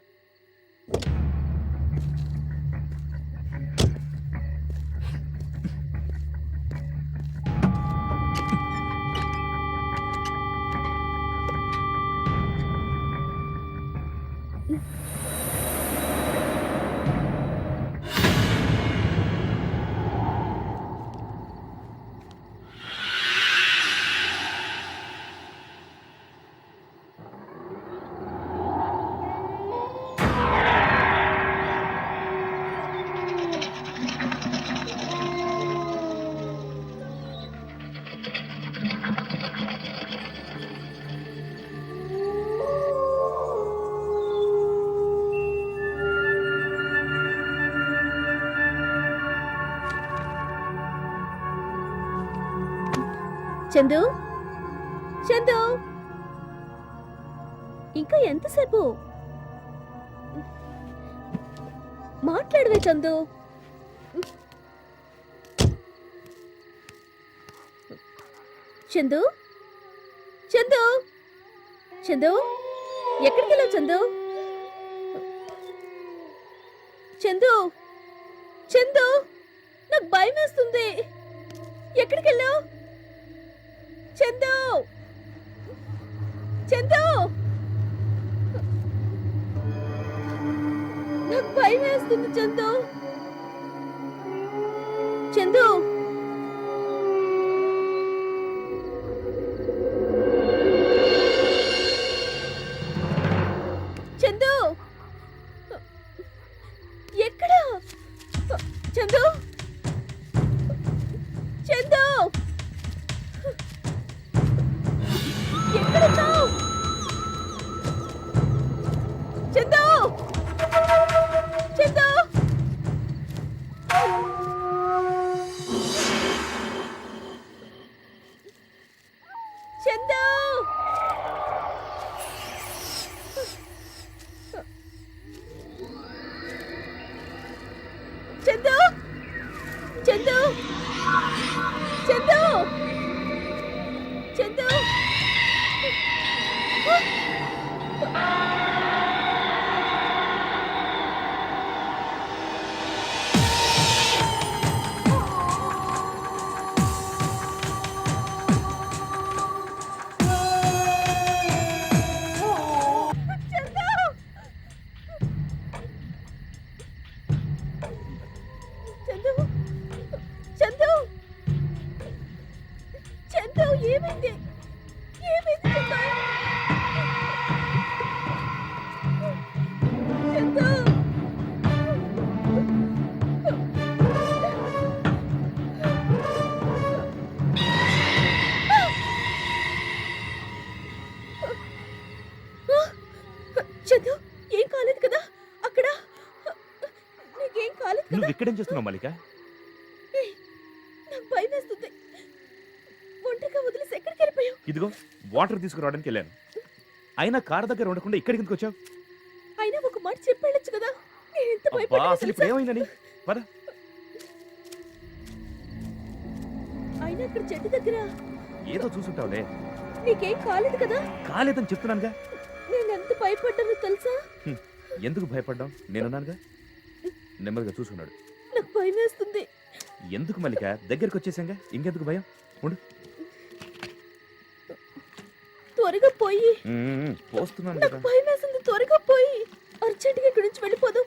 చందు, చందు, ఇంకా ఎంతసేపు మాట్లాడవే చందు? చందు, చందు, చందు, ఎక్కడికి వెళ్ళావు చందు? చందు, చందు, నాకు భయం వేస్తుంది. ఎక్కడికి వెళ్ళావు చందు? చందు, నాకు భయం వేస్తుంది చందు. చందు, చందు, ఎక్కడ? చందు, చందు, ఎక్కడున్నావు? చందు, చందు, చందు, చందు, చందు, చందు, చందు. చందు, చందు, చందు, ఏమైంది? ఏమైంది చందు? చందు, ఇక్కడేం చేస్తున్నావు మల్లిక? నాకు భయం వేస్తుంది. ఒంటరిగా వదిలేసి ఎక్కడికి వెళ్ళిపోయావు? ఇదిగో వాటర్ తీసుకురావడానికి వెళ్ళాను. అయినా కారు దగ్గర ఉండకుండా ఇక్కడికి ఎందుకు వచ్చావు? అయినా ఒక మాట చెప్పి వెళ్ళొచ్చు కదా. నేను ఎంత అబ్బా, భయపడ్డానో అసలు ఇప్పుడు తెలుసా? ఏమైందని? పద. అయినా అక్కడ చెట్టు దగ్గర ఏదో చూసుంటావులే. నీకేం కాలేదు కదా? కాలేదని చెప్తున్నానుగా. నేను ఎంత భయపడ్డానో తెలుసా? ఎందుకు భయపడ్డావు? నేనున్నానుగా. నెమ్మదిగా చూసుకున్నాడు. నాకు భయం వేస్తుంది. ఎందుకు మల్లిక? దగ్గరికి వచ్చేసాంగా, ఇంకెందుకు భయం? ఉండు. త్వరగా పోయి. పోస్తున్నాను నాకు కదా. భయం వేస్తుంది. త్వరగా పోయి. అర్జెంటుగా ఇక్కడి నుంచి వెళ్ళిపోదాం.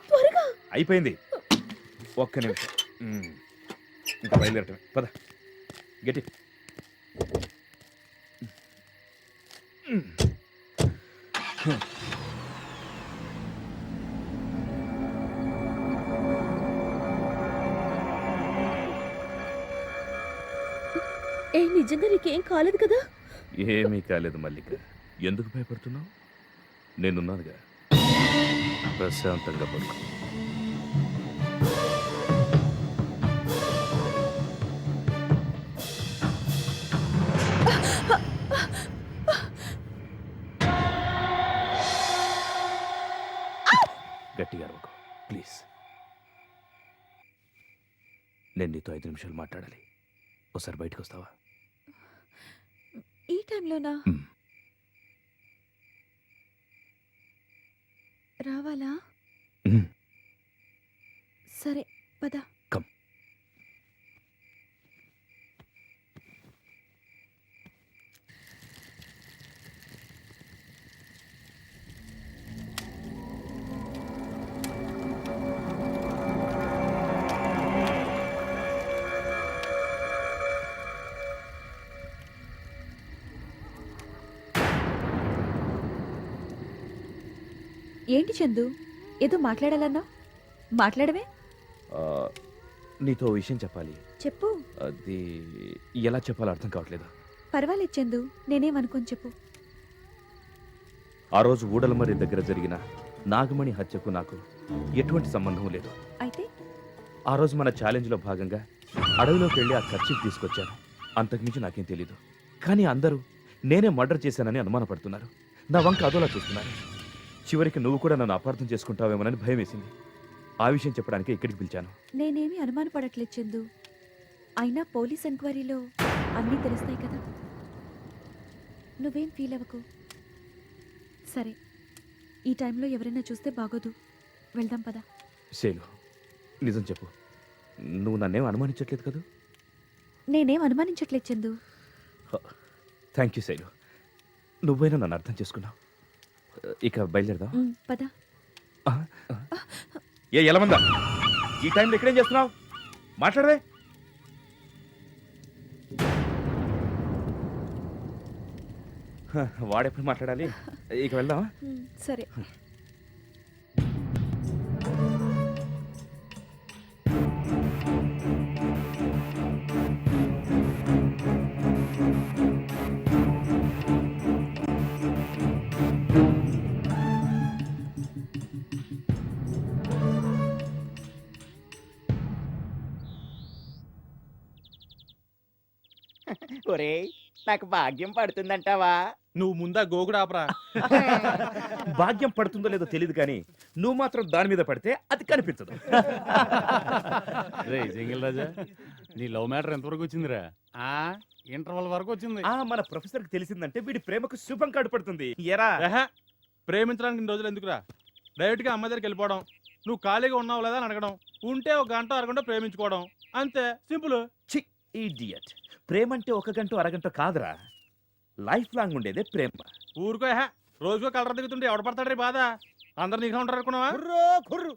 త్వరగా. అయిపోయింది. ఒక్క నిమిషం. ఇంకా బయలుదేరటం. పద గట్టి. ఏ నిజంగా నీకేం కాలేదు కదా? ఏమీ కాలేదు మల్లిక. ఎందుకు భయపడుతున్నావు? నేనున్నానుగా. ప్రశాంతంగా పడుకో. గట్టిగా అరవకు ప్లీజ్. నేను నీతో 5 నిమిషాలు మాట్లాడాలి. ఒకసారి బయటకు వస్తావా? ఈ టైంలోనా? రావాలా? సరే పద. కమ్. ఏంటి చందు, ఏదో మాట్లాడాలన్నా? మాట్లాడవే. నీతో ఓ విషయం చెప్పాలి. చెప్పు. అది ఎలా చెప్పాలో అర్థం కావట్లేదు. పర్వాలేదు చందు, నేనేమనుకోని చెప్పు. ఆ రోజు ఊడలమర్రి దగ్గర జరిగిన నాగమణి హత్యకు నాకు ఎటువంటి సంబంధం లేదు. అయితే ఆ రోజు మన ఛాలెంజ్లో భాగంగా అడవిలోకి వెళ్ళి ఆ ఖర్చు తీసుకొచ్చాను. అంతకుమించి నాకేం తెలీదు. కానీ అందరూ నేనే మర్డర్ చేశానని అనుమానపడుతున్నారు. నా వంక అదోలా చూస్తున్నారు. చివరికి నువ్వు కూడా నన్ను అపార్థం చేసుకుంటావేమోనని భయం వేసింది. ఆ విషయం చెప్పడానికి ఇక్కడికి పిలిచాను. నేనేమి అనుమానపడట్లేదు చందు. అయినా పోలీస్ ఎంక్వైరీలో అన్నీ తెలుస్తాయి కదా. నువ్వేం ఫీల్ అవ్వకు. సరే, ఈ టైంలో ఎవరైనా చూస్తే బాగోదు. వెళ్దాం పద. శైలు, నిజం చెప్పు. నువ్వు నన్నేం అనుమానించట్లేదు కదా? నేనేం అనుమానించట్లేదు చందు. Thank you Shailu. నువ్వైనా నన్ను అర్థం చేసుకున్నావు. ఇక బయలుదేరదాం. పద. ఏ ఎలమందా, ఈ టైంలో ఇక్కడేం చేస్తున్నావు? మాట్లాడవే. వాడెప్పుడు మాట్లాడాలి? ఇక వెళ్దామా? సరే. ఒరేయ్, నాకు భాగ్యం పడుతుందంటావా? నువ్వు ముందా గోగుడు ఆపరా. భాగ్యం పడుతుందో లేదో తెలియదు, కానీ నువ్వు మాత్రం దాని మీద పడితే అది కనిపించదు. రే జంగిల్ రాజా, నీ లవ్ మ్యాటర్ ఎంతవరకు వచ్చిందిరా? ఇంటర్వల్ వరకు వచ్చింది. మన ప్రొఫెసర్ కి తెలిసిందంటే వీడి ప్రేమకు శుభం కాడు పడుతుంది. ఎరా ప్రేమించడానికి ఇన్ని రోజులు ఎందుకురా? డైరెక్ట్ గా అమ్మాయి దగ్గరికి వెళ్ళిపోవడం, నువ్వు ఖాళీగా ఉన్నావు లేదా అని అడగడం, ఉంటే 1 గంట అరగంట ప్రేమించుకోవడం, అంతే సింపుల్. ఇడియట్. ప్రేమ అంటే 1 గంట అరగంట కాదురా, లైఫ్ లాంగ్ ఉండేదే ప్రేమ. ఊరుకో రోజుకో కలర్ దిగుతుంటే ఎవడ పడతాడు రే బాధ? అందరు నీగా ఉంటారు అనుకున్నావా? కుర్రో కుర్రు,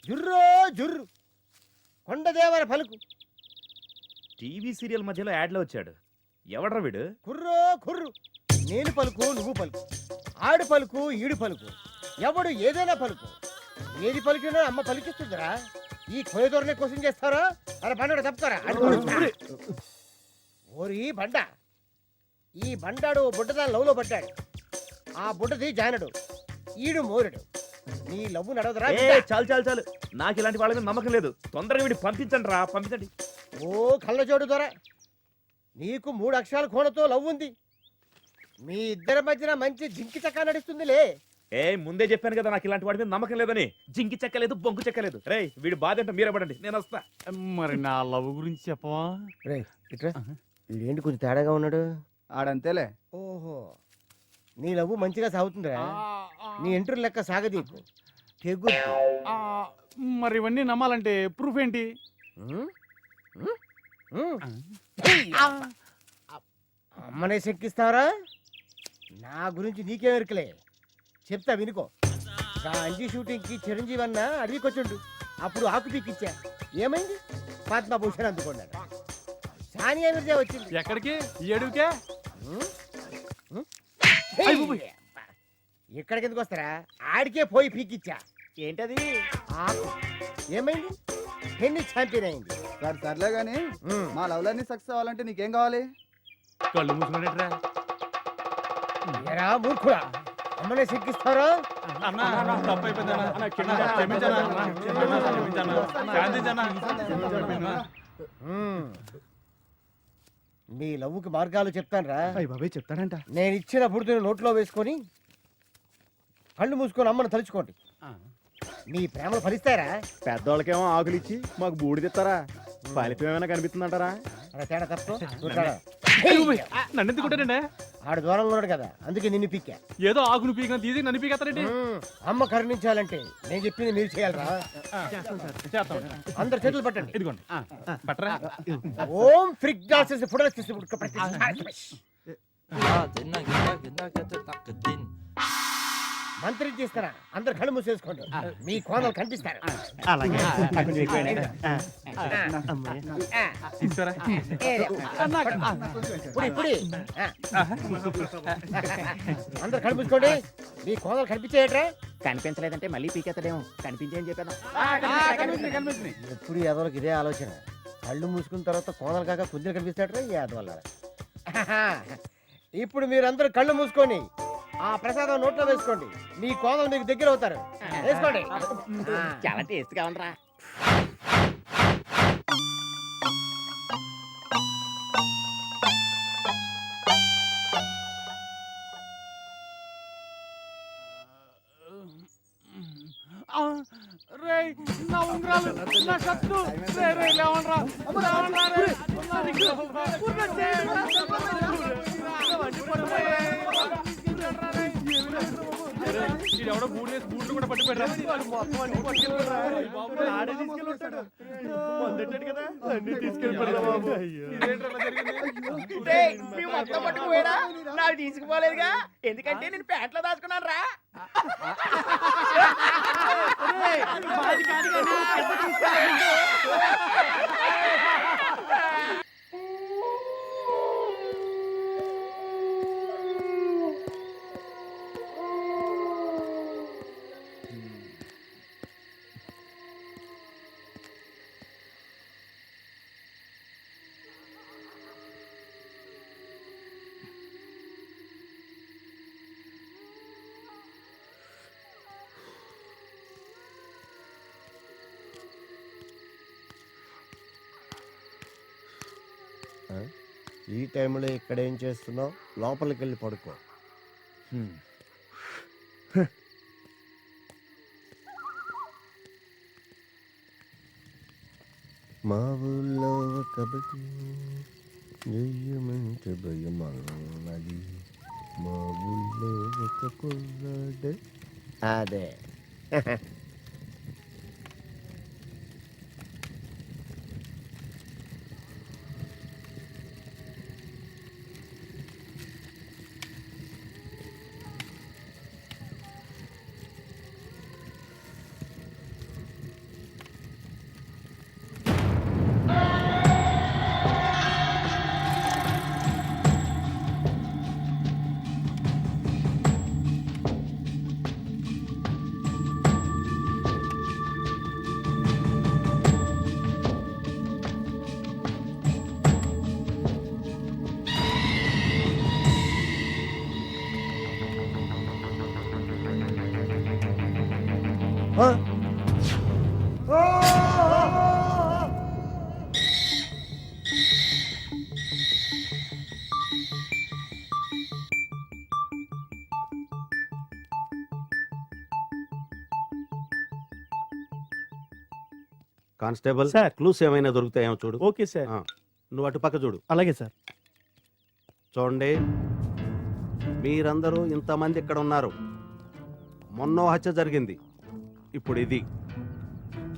జుర్రో జుర్రు, కొండదేవర పలుకు. టీవీ సీరియల్ మధ్యలో యాడ్లో వచ్చాడు. ఎవడ్రా వీడు? కుర్రో కుర్రు, నేను పలుకు నువ్వు పలుకు, ఆడు పలుకు ఈడు పలుకు, ఎవడు ఏదైనా పలుకు. ఏది పలికినా అమ్మ పలికిస్తుందిరా. ఈ కొయ్యదొరనే క్వశ్చన్ చేస్తారా? అరే బండ తప్పుతారా? ఓరి బండ, ఈ బండాడు బుడ్డదాని లవ్లో పడ్డాడు. ఆ బుడ్డది జానడు, ఈడు మోరుడు. నీ లవ్వు నడవదురా ఏ చాలు చాలు చాలు, నాకు ఇలాంటి వాళ్ళ మీద నమ్మకం లేదు. తొందరగా వీడి పంపించండి రా, పంపించండి. ఓ కళ్ళజోడు దొర, నీకు 3 అక్షరాల కోణతో లవ్ ఉంది. మీ ఇద్దరి మధ్యన మంచి జింకి చక్కా నడుస్తుందిలే. ఏ ముందే చెప్పాను కదా నాకు ఇలాంటి వాడి మీద నమ్మకం లేదని. జింకి చెక్కలేదు, బొంకు చెక్కలేదు. రే వీడి బాధ అంటే మీరే పడండి, నేను వస్తా. మరి నా లవ్ గురించి చెప్పవా? రే ఇట్రా, వీడేంటి కొంచెం తేడాగా ఉన్నాడు? ఆడంతేలే. ఓహో, నీ లవ్వు మంచిగా సాగుతుందిరా. నీ ఎంట్రీ లెక్క సాగదీపు తెగు. మరి ఇవన్నీ నమ్మాలంటే ప్రూఫ్ ఏంటి? అమ్మనే శక్కిస్తావరా? నా గురించి నీకేం ఎరుకలే, చెప్తా వినుకో. అంజీ షూటింగ్ కి చిరంజీవి అన్న అడిగికొచ్చుండు. అప్పుడు ఆకు పీకిచ్చా. ఏమైంది? పద్మభూషణ్ అందుకున్నాడు. సానియా మిర్జా వచ్చింది. ఎక్కడికి? ఈ అడవికే? ఇక్కడికి ఎందుకు వస్తారా? ఆడికే పోయి పీకిచ్చా. ఏంటది? ఆకు ఏమైంది? టెన్నిస్ ఛాంపియన్ అయింది. సర్లే గానీ మా లవ్లన్నీ సక్సెస్ అవ్వాలంటే నీకేం కావాలి? కళ్ళు మూసుకునేట్రా. ఎరా మూర్ఖుడా, అమ్మనే సిక్కిస్తారా? అన్నా తప్పు అయిపోయిందన్నా, క్షమించనా, శాంతించనా. మీ లవ్వుకి మార్గాలు చెప్తానురా. అయ్య బాబాయ్ చెప్తాడంట. నేను ఇచ్చిన బుడిని నోట్లో వేసుకొని కళ్ళు మూసుకొని అమ్మను తలుచుకోండి. మీ ప్రేమలు ఫలిస్తారా? పెద్దోళ్ళకేమో ఆకులు ఇచ్చి మాకు బూడిదిస్తారా? ఫలితం ఏమైనా కనిపిస్తుందంటారా? అలా తేడా తప్పు. నన్ను ఎందుకుంటానండి? ఆడు దూరంలో ఉన్నాడు కదా, అందుకే నిన్ను పిక్కా. ఏదో ఆకును పీకిన తీసి నన్ను పీకేస్తారండి. అమ్మ కరుణించాలంటే నేను చెప్పింది మీరు చేయాలరా. అందరు చేతులు పట్టండి. ఇదిగోండి పట్టరా. ఓం ఫ్రిక్ గాల్సెస్ ఫుడల మంత్రి చేస్తారా? అందరు కళ్ళు మూసేసుకోండి. మీ కోనలు కనిపిస్తారు. తీసుకురా. అందరు కళ్ళు మూసుకోండి. మీ కోనలు కనిపించేయట్రా? కనిపించలేదంటే మళ్ళీ పీకేస్తాడేమో. కనిపించేయని చెప్పాను. ఎప్పుడు ఎదవలకు ఇదే ఆలోచన. కళ్ళు మూసుకున్న తర్వాత కోనలు కాక కుదిరి కనిపిస్తాడరా ఈ ఎదవల. ఇప్పుడు మీరందరూ కళ్ళు మూసుకొని ఆ ప్రసాదం నోట్లో వేసుకోండి. మీ కోనలు మీకు దగ్గర అవుతారు. వేసుకోండి. చాలా టేస్ట్ గా ఉండరా. రే నా ఉంగరాలు, నా కత్తులు, రే రే లేవండ్రా. ఎవడో బూట్లు కూడా పట్టి నాకు తీసుకుపోలేదుగా, ఎందుకంటే నేను ప్యాంట్లో దాచుకున్నాను రా. ఈ టైంలో ఇక్కడ ఏం చేస్తున్నావు? లోపలికి వెళ్ళి పడుకో. మా ఊళ్ళో కబడ్డీ జయమంటే భయమన్నది. మా ఊళ్ళో ఒక కుర్రాడే. అదే కానిస్టేబుల్ సార్. క్లూస్ ఏమైనా దొరుకుతాయేమో చూడు. Okay sir. ఆ, నువ్వు అటు పక్క చూడు. అలాగే సార్. చూడండి, మీరందరూ ఇంతమంది ఇక్కడ ఉన్నారు. మొన్నో హత్య జరిగింది, ఇప్పుడు ఇది.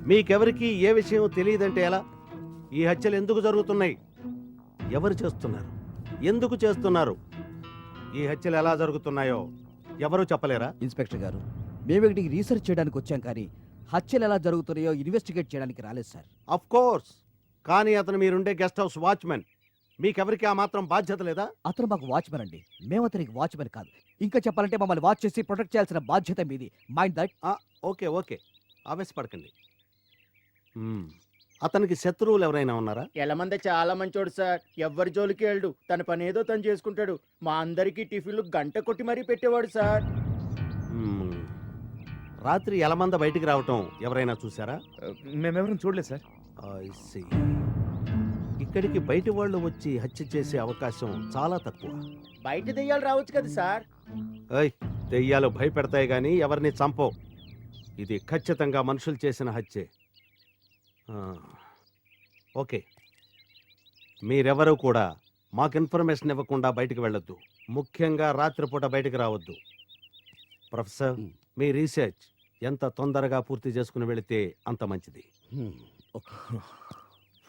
మీకెవరికి ఏ విషయం తెలియదంటే ఎలా? ఈ హత్యలు ఎందుకు జరుగుతున్నాయి, ఎవరు చేస్తున్నారు, ఎందుకు చేస్తున్నారు, ఈ హత్యలు ఎలా జరుగుతున్నాయో ఎవరు చెప్పలేరా? ఇన్స్పెక్టర్ గారు, మేము ఇక్కడికి రీసెర్చ్ చేయడానికి వచ్చాం కానీ హత్యలు ఎలా జరుగుతున్నాయో ఇన్వెస్టిగేట్ చేయడానికి రాలేదు సార్. అఫ్ కోర్స్, కానీ అతను మీరుండే గెస్ట్ హౌస్ వాచ్మెన్. మీకెవరికి ఆ మాత్రం బాధ్యత లేదా? అతను మాకు వాచ్మెన్ అండి, మేము అతనికి వాచ్మెన్ కాదు. ఇంకా చెప్పాలంటే మమ్మల్ని వాచ్ చేసి ప్రొటెక్ట్ చేయాల్సిన బాధ్యత మీది. Mind that. ఓకే ఓకే, ఆవేశపడకండి. అతనికి శత్రువులు ఎవరైనా ఉన్నారా? ఎలమంద చాలా మంచోడు సార్. ఎవ్వరి జోలికి వెళ్ళడు, తన పని ఏదో తను చేసుకుంటాడు. మా అందరికీ టిఫిన్లు గంట కొట్టి మరీ పెట్టేవాడు సార్. మ్మ్. రాత్రి ఎలమంద బయటికి రావటం ఎవరైనా చూసారా? మేమెవరం చూడలేదు సార్. I see. ఇక్కడికి బయటి వాళ్ళు వచ్చి హత్య చేసే అవకాశం చాలా తక్కువ. బయట దెయ్యాలు రావచ్చు కదా సార్. ఏయ్, దెయ్యాలు భయపెడతాయి గాని ఎవరిని చంపవు. ఇది ఖచ్చితంగా మనుషులు చేసిన హత్యే. ఓకే, మీరెవరూ కూడా మాకు ఇన్ఫర్మేషన్ ఇవ్వకుండా బయటికి వెళ్ళొద్దు. ముఖ్యంగా రాత్రిపూట బయటికి రావద్దు. ప్రొఫెసర్, మీ రీసెర్చ్ ఎంత తొందరగా పూర్తి చేసుకుని వెళితే అంత మంచిది.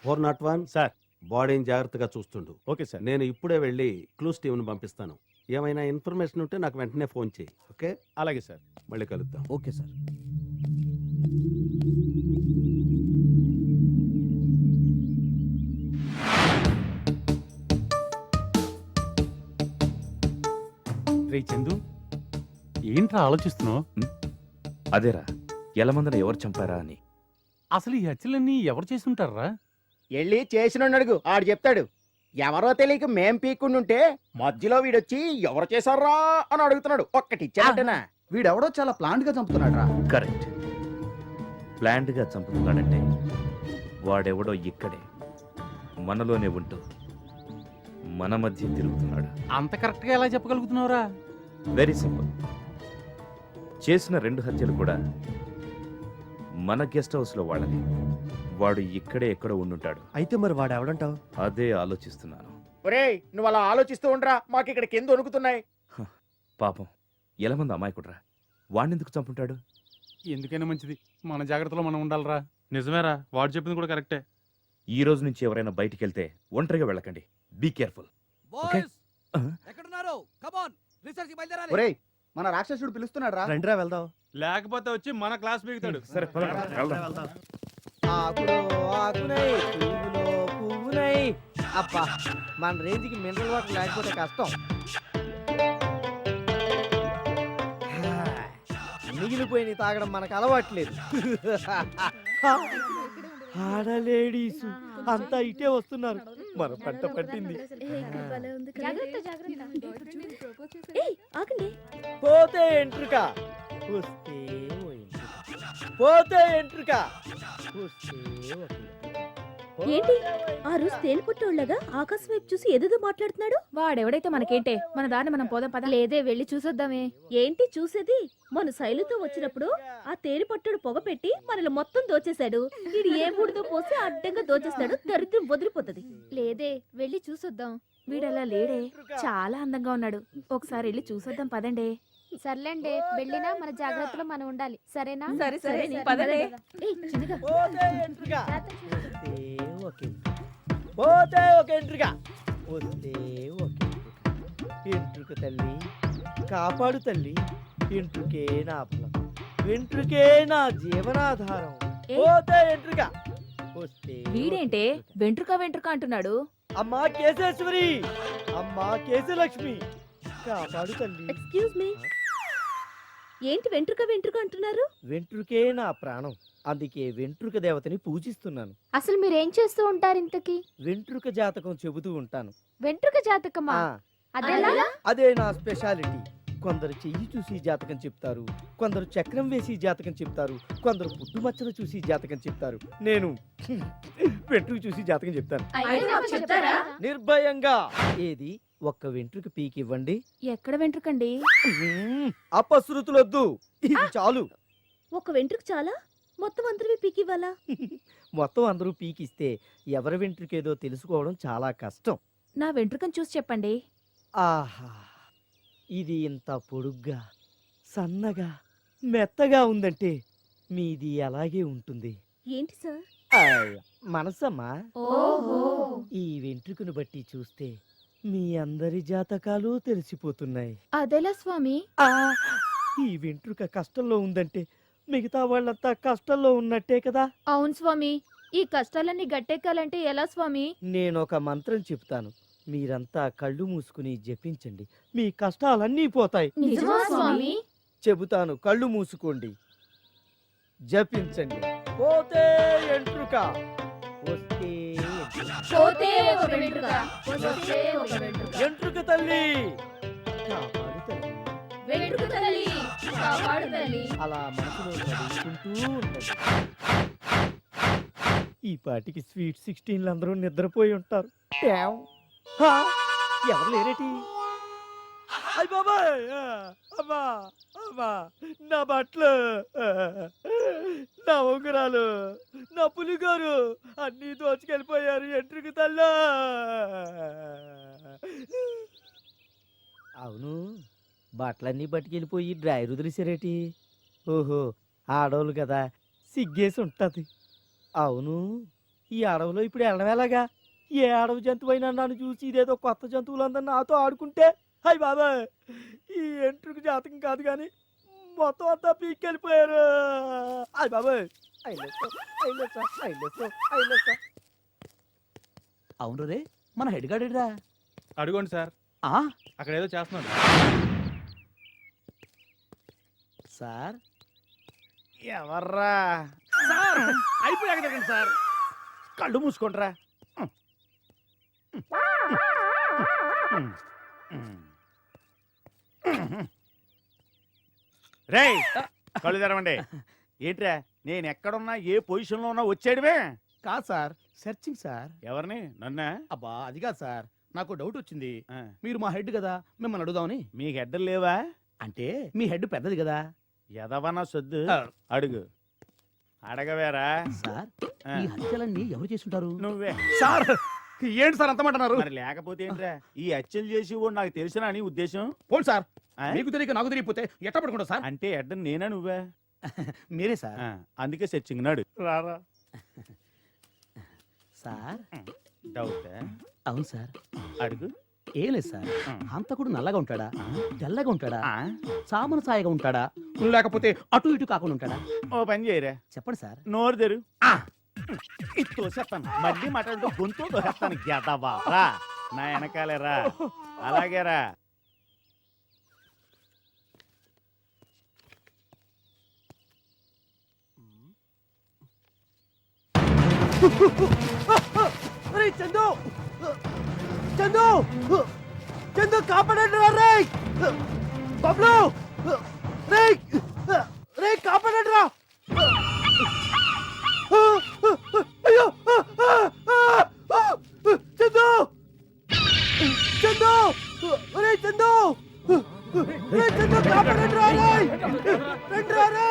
401 సార్. బాడీని జాగ్రత్తగా చూస్తుండు. Okay sir. నేను ఇప్పుడే వెళ్ళి క్లూస్ టీమ్ని పంపిస్తాను. ఏమైనా ఇన్ఫర్మేషన్ ఉంటే నాకు వెంటనే ఫోన్ చేయి. ఓకే? అలాగే సార్. మళ్ళీ కలుద్దాం. Okay sir. రే చందు, ఏంట్రా ఆలోచిస్తున్నావు? అదేరా, ఎలమందన ఎవరు చంపారా అని. అసలు ఈ హత్యలన్నీ ఎవరు చేసి ఉంటారా? వెళ్ళి చేసినోడిని అడుగు, ఆడు చెప్తాడు. ఎవరో తెలియక మేం పీక్కుంటుంటే మధ్యలో వీడొచ్చి ఎవరు చేశారా అని అడుగుతున్నాడు. ఒక్కటి ఇచ్చాడనా? వీడెవడో చాలా ప్లాంట్ గా చంపుతున్నాడు రా. కరెక్ట్. ప్లాంట్ గా చంపుతున్నాడంటే వాడెవడో ఇక్కడే మనలోనే ఉంటూ మన మధ్య తిరుగుతున్నాడు. అంత కరెక్ట్ గా ఎలా చెప్పగలుగుతున్నావురా? Very simple. చేసిన 2 హత్యలు కూడా మన గెస్ట్ హౌస్ లో వాళ్ళని. వాడు ఇక్కడే ఎక్కడో ఉండుంటాడు. అయితే మరి వాడు ఎవడంటావు? అదే ఆలోచిస్తున్నాను. ఒరేయ్, నువ్వు అలా ఆలోచిస్తూ ఉండరా, మాకు ఇక్కడ కింద వణుకుతున్నాయి. పాపం ఎలమంది అమాయకుడ్రా, వాణ్ణెందుకు చంపుంటాడు? ఎందుకైనా మంచిది, మన జాగ్రత్తలో మనం ఉండాలిరా. నిజమేరా, వాడు చెప్పింది కూడా కరెక్టే. ఈ రోజు నుంచి ఎవరైనా బయటికి వెళ్తే ఒంటరిగా వెళ్ళకండి. Be careful. బాయ్స్, ఎక్కడున్నారు? కమ్ ఆన్, రీసెర్చ్ కి బయలుదేరాలి. ఒరేయ్, మన రాక్షసుడు పిలుస్తున్నాడు రా. రండిరా వెళ్దాం. లేకపోతే వచ్చి మన క్లాస్ బీగుతాడు. సరే పదండి, వెళ్దాం. ఆకులో ఆకునై, పువ్వులో పువ్వునై. అబ్బా, మన రేంజ్కి మినరల్ వాటర్ లేకపోతే కష్టం. మిగిలిపోయి తాగడం మనకు అలవాట్లేదు. ఆడలేడీసు అంతా ఇటే వస్తున్నారు. మన పంట పట్టింది. పోతే ఎంట్రుక, వస్తే ఓ ఎంట్రుక. పోతే ఎంట్రుక, వస్తే ఒక ఎంట్రుక. ఏంటి ఆ రోజు తేలిపుట్టోళ్ళగా ఆకాశం వైపు చూసి ఏదేదో మాట్లాడుతున్నాడు? వాడెవడైతే మనకేంటే, మన దారిని మనం పోదాం పద. లేదే, వెళ్ళి చూసొద్దామే. ఏంటి చూసేది? మన శైలుతో వచ్చినప్పుడు ఆ తేలిపట్టుడు పొగ పెట్టి మనల్ని మొత్తం దోచేశాడు. వీడు ఏ బూడితో పోసి అడ్డంగా దోచేస్తాడు. దరిద్రం వదిలిపోతుంది. లేదే, వెళ్ళి చూసొద్దాం. వీడలా లేడే, చాలా అందంగా ఉన్నాడు. ఒకసారి వెళ్ళి చూసొద్దాం పదండి. సర్లేండి, వెళ్ళినా మన జాగ్రత్తలో మనం ఉండాలి. సరేనా? సరే సరే పదండి. పోతే ఎంట్రుక, వస్తే ఒక ఎంట్రుక. పోతే ఒక ఎంట్రుక, వస్తే ఒక ఎంట్రుక. ఎంట్రుక తల్లి కాపాడు తల్లి. ఎంట్రుకే నా బలం, వెంట్రుకే నా జీవనాధారం. పోతే ఎంట్రుక, వస్తే వీడేంటే వెంట్రుక వెంట్రుక అంటున్నాడు? అమ్మా కేశేశ్వరి, అమ్మా కేశలక్ష్మి, కాపాడు తల్లి. ఎక్స్క్యూజ్ మీ, ఏంటి వెంట్రుక వెంట్రుక అంటున్నారు? వెంట్రుకే నా ప్రాణం, అందుకే వెంట్రుక దేవతని పూజిస్తున్నాను. అసలు మీరేం చేస్తూ ఉంటారు ఇంతకి? వెంట్రుక జాతకం చెబుతూ ఉంటాను. వెంట్రుక జాతకమా? ఆ, అదెలా? అదే నా స్పెషాలిటీ. కొందరు చెయ్యి చూసి జాతకం చెప్తారు, కొందరు చక్రం వేసి జాతకం చెప్తారు, కొందరు పుట్టుమచ్చలు చూసి జాతకం చెప్తారు. నేను వెంట్రుక చూసి జాతకం చెప్తాను. అయితే మాకు చెప్తారా? నిర్భయంగా. ఏది ఒక్క వెంట్రుక పీకి ఇవ్వండి. ఎక్కడ వెంట్రుకండి? అపశృతులొద్దు, ఇది చాలు. ఒక వెంట్రుక చాలా? మొత్తం అందరివి పీకివ్వాలా? మొత్తం అందరూ పీకిస్తే ఎవరి వెంట్రుకేదో తెలుసుకోవడం చాలా కష్టం. నా వెంట్రుకను చూసి చెప్పండి. ఆహా, ఇది ఇంత పొడుగ్గా సన్నగా మెత్తగా ఉందంటే మీది అలాగే ఉంటుంది. ఏంటి సార్? మనసమ్మా, ఓహో, ఈ వెంట్రుకను బట్టి చూస్తే మీ అందరి జాతకాలు తెలిసిపోతున్నాయి. అదెలా స్వామి? ఈ వెంట్రుక కష్టంలో ఉందంటే మిగతా వాళ్ళంతా కష్టంలో ఉన్నట్టే కదా. అవును స్వామి, ఈ కష్టాలన్నీ గట్టెక్కాలంటే ఎలా స్వామి? నేను ఒక మంత్రం చెప్తాను, మీరంతా కళ్ళు మూసుకుని జపించండి, మీ కష్టాలన్నీ పోతాయి. నిజమా స్వామి? చెబుతాను, కళ్ళు మూసుకోండి, జపించండి. పోతే ఎంట్రుక, వస్తే పోతే ఒక వెంట్రుక, వస్తే ఒక వెంట్రుక. ఎంట్రుక తల్లి కాపాడు తల్లి, వెంట్రుక తల్లి కాపాడు తల్లి. అలా మనసులో చదువుకుంటూ ఉండండి. ఈ పాటికి స్వీట్ 16 అందరూ నిద్రపోయి ఉంటారు. ట్యావ్. హా, ఎవరు లేరేటి? అయ్ బాబాయ్, అమ్మా అమ్మా, నా బట్టలు, నా ఉంగరాలు, నా పులిగారు అన్నీ దోచుకెళ్ళిపోయారు. ఎంట్రుకు తల్లా. అవును, బట్టలన్నీ పట్టుకెళ్ళిపోయి డ్రైవర్ వదిలేసారేటి? ఓహో, ఆడవాళ్ళు కదా, సిగ్గేసి ఉంటది. అవును, ఈ అడవిలో ఇప్పుడు వెళ్ళవేలాగా? ఏ అడవి జంతువు అయినా నన్ను చూసి ఇదేదో కొత్త జంతువులందరూ నాతో ఆడుకుంటే, అయ్యి బాబాయ్, ఈ ఎంట్రుకు జాతకం కాదు కానీ మొత్తం అంతా పీక్కెళ్ళిపోయారు. అయ్యి బాబాయ్, అవును రే, మన హెడ్ గార్డెడ్రా. అడుగోండి సార్, ఆ, అక్కడ ఏదో చేస్తున్నాడు. సార్ ఎవర్రా సార్? అయిపోయాక జరగండి సార్. కళ్ళు మూసుకోండిరా. రేయ్, కళ్ళు తెరవండి. ఏంట్రా, నేను ఎక్కడున్నా ఏ పొజిషన్లో ఉన్నా వచ్చేయడమే? కాదు సార్, సెర్చింగ్ సార్. ఎవరిని? నన్నా? అబ్బా అది కాదు సార్, నాకు డౌట్ వచ్చింది. ఆ. మీరు మా హెడ్ కదా, మిమ్మల్ని అడుగుదామని. మీకు హెడ్డలు లేవా? అంటే మీ హెడ్ పెద్దది కదా ఎదవనా సొద్దు? అడుగు. అడగవేరా? సార్. ఆ. ఈ హత్యలన్నీ ఎవరు చేసుంటారు? నువ్వే. సార్ ఏంటి సార్ అంతమంటున్నారు? మరి లేకపోతే ఏంట్రా, ఈ హత్యలు చేసి నాకు తెలిసిన అని ఉద్దేశం? పోను సార్, ఆ? మీకు తెలియక నాకు తెలియకపోతే ఎట్లా పడుకుంటా సార్? అంటే హెడ్ నేనా నువ్వే? మీరే సార్. ఆ, అందుకే సెర్చింగ్ నాడు. రారా. Sir doubt? అవును సార్. అడుగు. ఏం లేదు సార్, హంతకుడు నల్లగా ఉంటాడా, తెల్లగా ఉంటాడా, ఆ? సామన సాయిగా ఉంటాడా, లేకపోతే అటు ఇటు కాకుండా ఉంటాడా? ఓ పని చేయరా, చెప్పండి సార్. నోరు తెరు. ఇది తోసేస్తాను, మళ్ళీ మాట్లాడుతూ గొంతు తోసేస్తాను. గెదవా రా, నా వెనకాలే రా. అలాగే రా. చందు, చందు, చందు కాపాడండి రే. బబ్లు, రే రే కాపాడండి రా. అయ్యో, చందు, చందు, రే చందు, రే చందు కాపాడండి రా. రండి రా రే.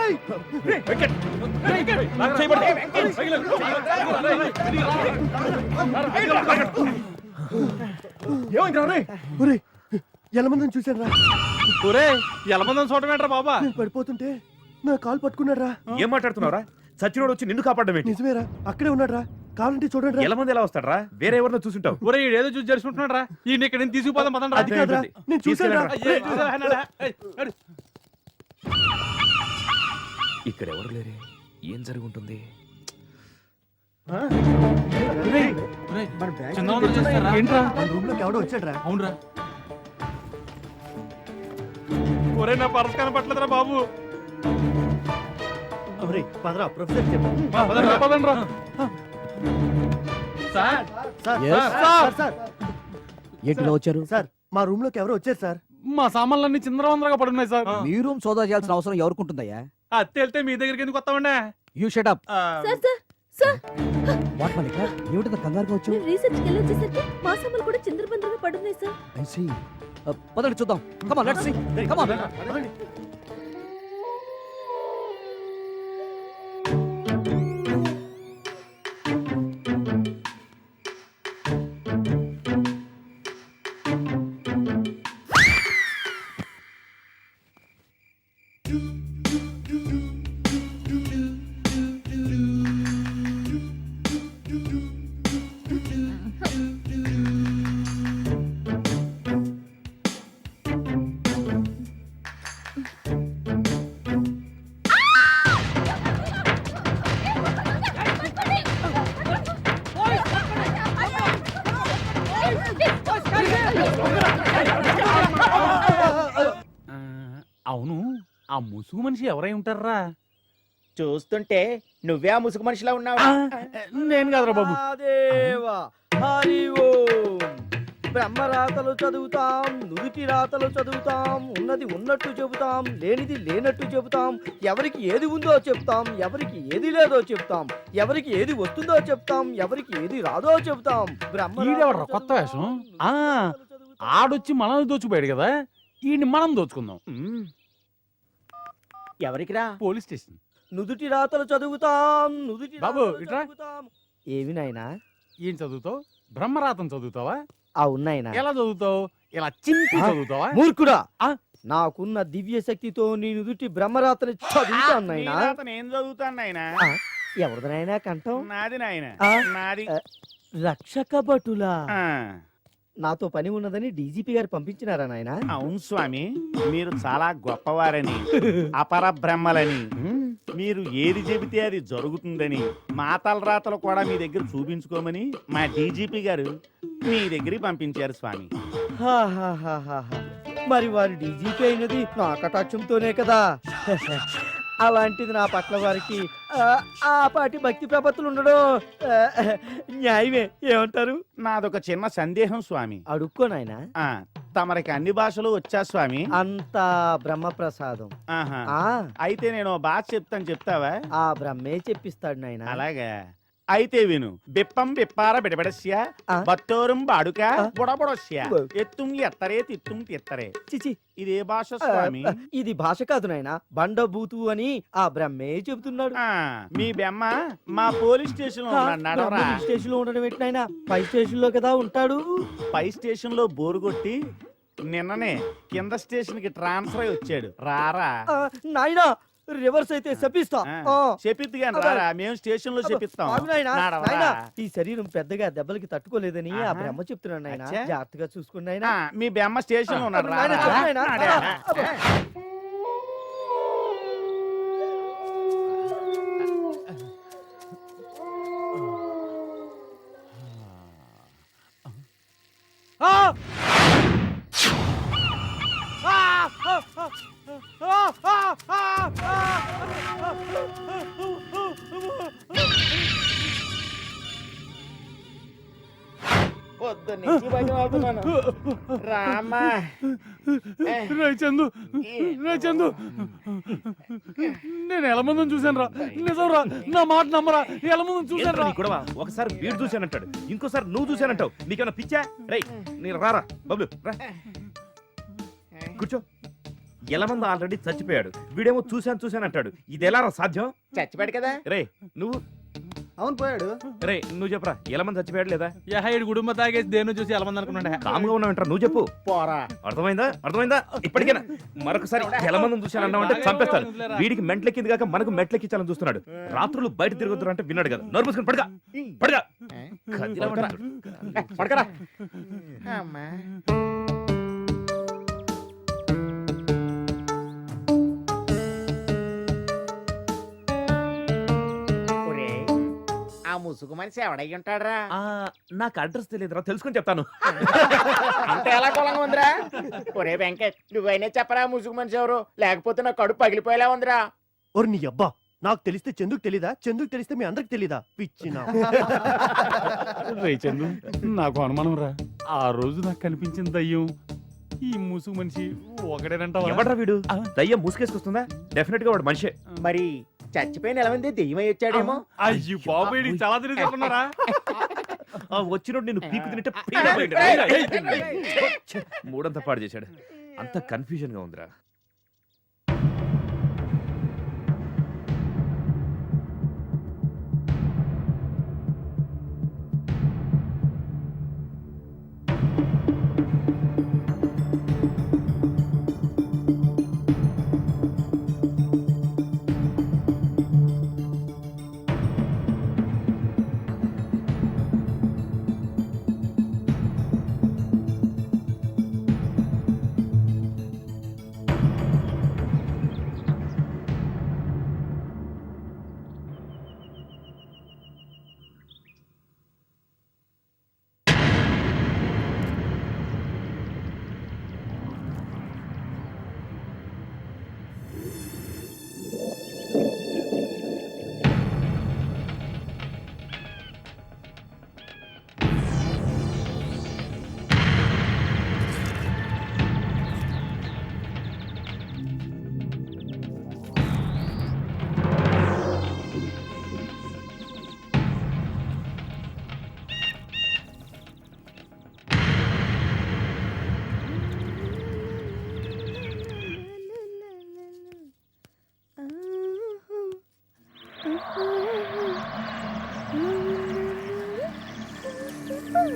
ఎలమందని చూశాను రా. ఒరే, ఎలమందం చూడటం ఏంట్రా బాబా? పడిపోతుంటే నా కాలు పట్టుకున్నాడు రా. ఏం మాట్లాడుతున్నావురా? సచ్చినోడు వచ్చి నిన్ను కాపాడడం ఏంటి? నిజమేరా, అక్కడే ఉన్నాడు రా. కావాలంటే చూడండి ఎలా మంది ఎలా వస్తాడరా? వేరే ఎవరినో చూసుంటావు. ఒరే, ఏదో చూసి జరుచుకుంటున్నాడు రా. ఈయన ఇక్కడ నుంచి తీసుకుపోదాం పదండి రా. అది కాదురా, నేను చూశాను రా. ఇక్కడ ఎవరు లేరే, ఏం జరుగుంటుంది? ఏంట్రా? రూమ్ లోకి ఎవడో వచ్చాడు రా. అవునరా. ఒరే, నా పర్స్ కనపట్లేదురా బాబు. పదరా, ప్రొఫెసర్ చెప్పు. పదండి రా, పదండి రా. సార్, సార్ ఏంటిలో వచ్చారు? సార్, మా రూమ్ లోకి ఎవరో వచ్చారు సార్. మా సామాన్లన్నీ చిందరవందరగా పడున్నాయి సార్. మీ రూమ్ సోదా చేయాల్సిన అవసరం ఎవరుకుంటుందయ్యా? అత్తే వెళ్తే మీ దగ్గరికి ఎందుకు వస్తామండి? You shut up. Sir sir sir, what Mallika, ఏమిటి కంగారుగా వచ్చావు? నేను రీసెర్చ్కి వెళ్ళి వచ్చేసరికి మా సామాన్లు కూడా చిందరబందరగా పడున్నాయి సార్. I see. పదండి చూద్దాం. Come on, let's see. Come on. ముసుగు మనిషి ఎవరై ఉంటారా? చూస్తుంటే నువ్వే ఆ ముసుగు మనిషిలా ఉన్నావు. నేను కదరా బాబు. దేవా హరి ఓం. బ్రహ్మరాతలు చదువుతాం, నుదుటి రాతలు చదువుతాం, ఉన్నది ఉన్నట్టు చెబుతాం, లేనిది లేనట్టు చెబుతాం, ఎవరికి ఏది ఉందో చెప్తాం, ఎవరికి ఏది లేదో చెప్తాం, ఎవరికి ఏది వస్తుందో చెప్తాం, ఎవరికి ఏది రాదో చెప్తాం. ఈడెవడ్రా కొత్త వేషం? ఆ, ఆడొచ్చి మనల్ని దోచుపోయాడు కదా, ఈయన్ని మనం దోచుకుందాం. ఎవరికిరా? Police station. నుదుటి రాతలు చదువుతాం, నుదుటి బాబు, రాతలు ఇట్రా. చదువుతాం. ఏవి నాయనా? ఏం చదువుతావు? బ్రహ్మరాతం చదువుతావా? అవునాయనా. ఎలా చదువుతావు? ఇలా చింపి చదువుతావా? మూర్ఖుడా, ఆ? నాకున్న దివ్య శక్తితో నీ నుదుటి బ్రహ్మరాతని చదువుతాను నాయనా. నేను చదువుతాను నాయన. ఎవరిది నాయనా కంఠం? నాది నాయన. ఆ? నాది. రక్షక భటులా? ఆ, నాతో పని ఉన్నదని డీజీపీ గారు పంపించినారా నాయనా? అవును స్వామి, మీరు చాలా గొప్పవారని, అపర బ్రహ్మలని, మీరు ఏది చెబితే అది జరుగుతుందని, మా తలరాతలు కూడా మీ దగ్గర చూపించుకోమని మా డీజీపీ గారు మీ దగ్గరికి పంపించారు స్వామి. హాహాహాహా. మరి వారి డీజీపీ అయినది నా కటాక్షంతోనే కదా. అలాంటిది నా పట్ల వారికి ఆ పాటి భక్తి ప్రపత్తులు ఉండడం న్యాయమే. ఏమంటారు? నాదొక చిన్న సందేహం స్వామి. అడుక్కో నాయనా. తమరికి అన్ని భాషలు వచ్చా స్వామి? అంతా బ్రహ్మప్రసాదం. ఆహా. ఆ అయితే నేను ఓ భాష చెప్తాను, చెప్తావా? ఆ బ్రహ్మే చెప్పిస్తాడు నాయనా. అలాగా అయితే విను. బిప్పం బిప్పార బిడబెడస్య, ఆ. బత్తోరం బాడుక ఆ. బుడబుడస్య, ఓ. ఎత్తుం ఎత్తరే తిత్తుం తిత్తరే. చిచి, ఇదే భాష స్వామి? ఇది భాష కాదు నాయనా, బండబూతు అని ఆ బ్రహ్మే చెబుతున్నాడు. మీ బెమ్మ మా పోలీస్ స్టేషన్ లో ఉన్నాడరా? స్టేషన్ లో ఉండడం ఏంటి నాయనా? పై స్టేషన్ లో కదా ఉంటాడు. పై స్టేషన్ లో బోరు కొట్టి నిన్ననే కింద స్టేషన్ కి ట్రాన్స్ఫర్ అయి వచ్చాడు. రారా? నాయనా, రివర్స్ అయితే చెప్పిస్తా. చెప్పిద్ది కానీ రారా, మేము స్టేషన్ లో చెప్పిస్తాం. నాయనా, ఈ శరీరం పెద్దగా దెబ్బలకి తట్టుకోలేదని ఆ బ్రహ్మ చెప్తున్నాడు నాయనా. అచ్చా. జాగ్రత్తగా చూసుకోండి నాయనా. మీ బెమ్మ స్టేషన్ లో ఉన్నాడు. నాయనా, రారా? నాయనా, నాడా? పొద్దున్నుంచి భజన అవుతున్నాను. రామా. రే చందు, రే చందు, నేను ఎలా ముందు చూశాను రా. నిజం రా, నా మాట నమ్మరా, ఎలా ముందు చూశాను రా. ఒకసారి వీడు చూశానంటాడు, ఇంకోసారి నువ్వు చూశానంటావు. నీకేమైనా పిచ్చా? రేయ్, నేను రారా బబ్లు రా, కూర్చో. ఎలమంది ఆల్రెడీ చచ్చిపోయాడు, వీడేమో చూశానంటాడు. ఇది ఎలా రా సాధ్యం? చచ్చిపోయాడు కదా. రే నువ్వు. అవును పోయాడు. రే నువ్వు చెప్పరా, ఎలమంది చచ్చిపోయాడు లేదా? ఏడు గుడుంబ తాగేసి దేని చూసి ఎలా మంది అనుకున్నాడు. కామ్గా ఉన్నావంటారా? నువ్వు చెప్పు. పోరా. అర్థమైందా? ఇప్పటికైనా మరొకసారి ఎలమంది చూశానన్నావంటే చంపేస్తాడు. వీడికి మెంట్లెక్కింది కాక మనకు మెట్లెక్కించాలని చూస్తున్నాడు. రాత్రులు బయట తిరుగుతారు అంటే విన్నాడు కదా. నోరు మూసుకొని పడగా పడకరా. అమ్మా. ఆ ముసుగు మనిషి ఎవడై ఉంటాడరా? నాకు అడ్రస్ తెలియదురా, తెలుసుకొని చెప్తాను. అంటే ఎలా కొలంగా ఉందిరా? ఒరే వెంకట్, నువ్వైనా చెప్పరా ముసుగు మనిషి ఎవరు, లేకపోతే నా కడుపు పగిలిపోయేలా ఉందిరా. ఓరి నీ అబ్బా, నాకు తెలిస్తే చందుకు తెలీదా? చందుకు తెలిస్తే మీ అందరికి తెలీదా? పిచ్చినా. రే చందు, నాకు అనుమానం రా. ఆ రోజు నాకు కనిపించిన దయ్యం ఈ ముసుగు మనిషి ఒకడేనంట. ఎవడ్రా వీడు? దయ్యం ముసుగేసుకొస్తుందా? డెఫినెట్ గా వాడు మనిషే. మరి చచ్చిపోయిన ఎలా ఉంది? దెయ్యమై వచ్చాడేమో. అయ్యో బాబు, చాలా తిరుగుతున్నారా? వచ్చినోడు నిన్ను పీకు తింటే మూడంతా పాడు చేశాడు. అంత కన్ఫ్యూజన్ గా ఉందిరా. మేడం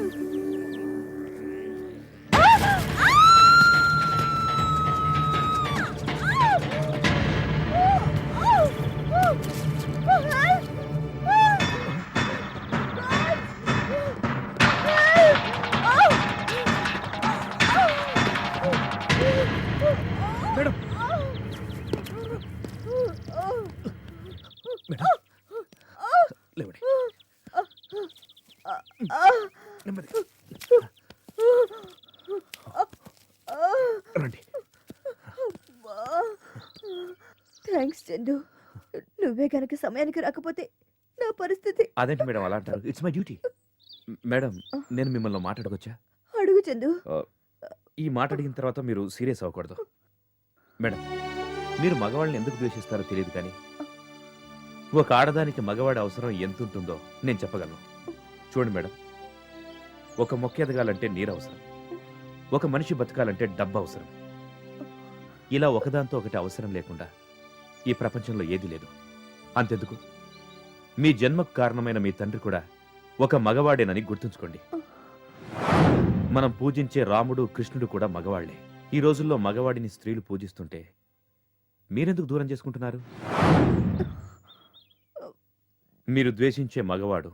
లేవండి. నెమ్మది. రండి. థ్యాంక్స్ చందు. నువ్వే గనక సమయానికి రాకపోతే నా పరిస్థితి. అదేంటి మేడం అలా అంటారు? It's my duty. మేడం, నేను మిమ్మల్ని ఓ మాట అడగొచ్చా? అడుగు చందు. ఈ మాట అడిగిన తర్వాత మీరు సీరియస్ అవ్వకూడదు. మేడం, మీరు మగవాళ్ళని ఎందుకు ద్వేషిస్తారో తెలియదు కానీ ఒక ఆడదానికి మగవాడి అవసరం ఎంత ఉంటుందో నేను చెప్పగలను. చూడండి మేడం, ఒక మొక్క ఎదగాలంటే నీరు అవసరం, ఒక మనిషి బతకాలంటే డబ్బు అవసరం. ఇలా ఒకదాంతో ఒకటి అవసరం లేకుండా ఈ ప్రపంచంలో ఏదీ లేదు. అంతెందుకు, మీ జన్మకు కారణమైన మీ తండ్రి కూడా ఒక మగవాడేనని గుర్తుంచుకోండి. మనం పూజించే రాముడు, కృష్ణుడు కూడా మగవాళ్లే. ఈ రోజుల్లో మగవాడిని స్త్రీలు పూజిస్తుంటే మీరెందుకు దూరం చేసుకుంటున్నారు? మీరు ద్వేషించే మగవాడు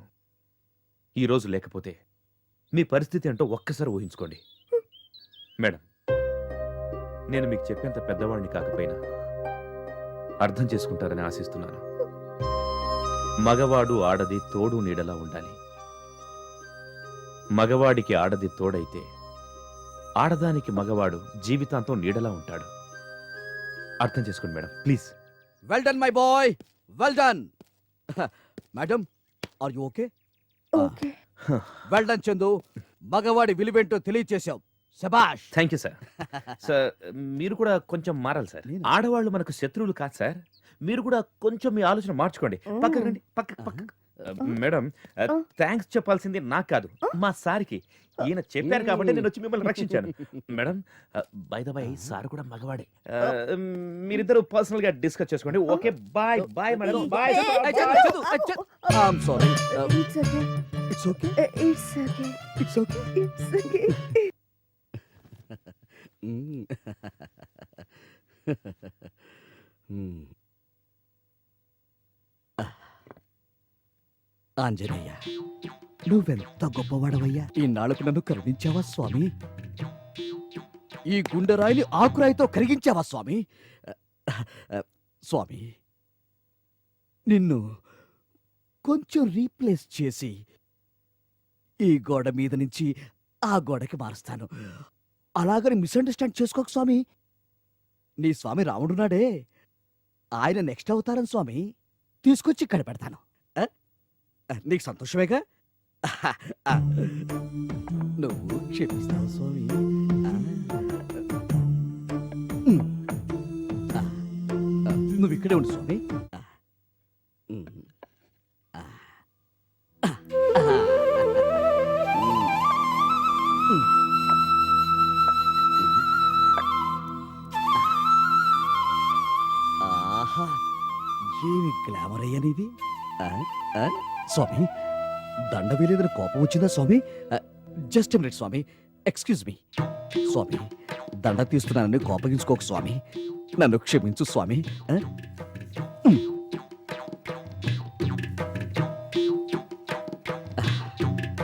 ఈరోజు లేకపోతే మీ పరిస్థితి ఏంటో ఒక్కసారి ఊహించుకోండి. మేడం, నేను మీకు చెప్పేంత పెద్దవాడిని కాకపోయినా అర్థం చేసుకుంటారని ఆశిస్తున్నాను. మగవాడు ఆడది తోడు నీడలా ఉండాలి. మగవాడికి ఆడది తోడైతే ఆడదానికి మగవాడు జీవితాంతం నీడలా ఉంటాడు. అర్థం చేసుకోండి madam, please. Well done my boy, well done. Madam, are you okay? Okay. Well done Chandu. మగవాడి విలువేంటో తెలియచేశావు. శబాష్. Thank you sir. సార్, మీరు కూడా కొంచెం మారాలి సార్. ఆడవాళ్ళు మనకు శత్రువులు కాదు సార్. మీరు కూడా కొంచెం మీ ఆలోచన మార్చుకోండి. పక్కకు రండి, పక్క. మేడం, థ్యాంక్స్ చెప్పాల్సింది నాకు కాదు, మా సార్కి. ఈయన చెప్పారు కాబట్టి నేను వచ్చి మిమ్మల్ని రక్షించాను. Madam, by the by, sir కూడా మగవాడే. మీరిద్దరు పర్సనల్ గా డిస్కస్ చేసుకోండి. Okay, bye bye madam, bye. I'm sorry. It's okay. It's okay. It's okay. It's okay. It's okay. Anjaneya, నువ్వెంత గొప్పవాడవయ్యా. ఈ నాలుగు నన్ను కరుణించావా స్వామి? ఈ గుండెరాయిని ఆకురాయితో కరిగించావా స్వామి? స్వామి, నిన్ను కొంచెం రీప్లేస్ చేసి ఈ గోడ మీద నుంచి ఆ గోడకి మారుస్తాను. అలాగని మిస్అండర్స్టాండ్ చేసుకోక స్వామి. నీ స్వామి రాముడున్నాడే, ఆయన నెక్స్ట్ అవతారం స్వామి. తీసుకొచ్చి ఇక్కడ పెడతాను. నీకు సంతోషమేగా? నువ్వు క్షమిస్తావు స్వామి. నువ్వు ఇక్కడే ఉండు స్వామి. ఆహా, ఏమి గ్లామర్ అయ్యానిది. స్వామి, దండ వేలేదని కోపం వచ్చిందా స్వామి? జస్ట్ మినిట్ స్వామి, ఎక్స్క్యూజ్ మీ. స్వామి, దండ తీస్తున్నానని కోపగించుకోకు స్వామి. నన్ను క్షమించు స్వామి.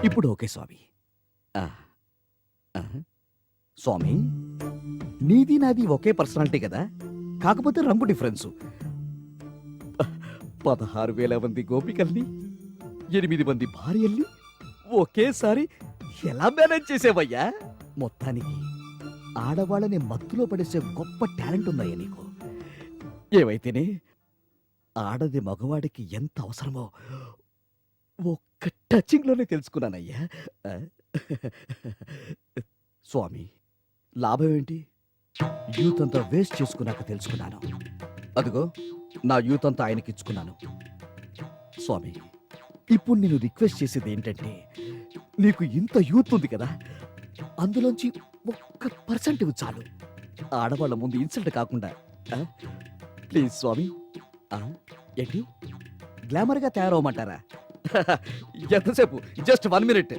ఇప్పుడు ఓకే స్వామి. స్వామి, నీది నాది ఒకే పర్సనాలిటీ కదా, కాకపోతే రంగు డిఫరెన్సు. 16,000 మంది గోపికల్ని, 8 మంది భార్యల్ని ఒకేసారి ఎలా మేనేజ్ చేసేవయ్యా? మొత్తానికి ఆడవాళ్ళని మత్తులో పడేసే గొప్ప టాలెంట్ ఉందయ్యా నీకు. ఏవైతేనే ఆడది మగవాడికి ఎంత అవసరమో ఒక్క టచింగ్లోనే తెలుసుకున్నానయ్యా. స్వామి, లాభం ఏంటి? యూత్ అంతా వేస్ట్ చేసుకున్నాక తెలుసుకున్నాను. అదిగో నా యూత్ అంతా ఆయనకి ఇచ్చుకున్నాను. స్వామి, ఇప్పుడు నేను రిక్వెస్ట్ చేసేది ఏంటంటే, నీకు ఇంత యూత్ ఉంది కదా, అందులోంచి 1% ఇవ్వు చాలు. ఆడవాళ్ళ ముందు ఇన్సల్ట్ కాకుండా. ప్లీజ్ స్వామి. ఏంటి, గ్లామర్గా తయారవమంటారా? ఎంతసేపు? Just 1 minute.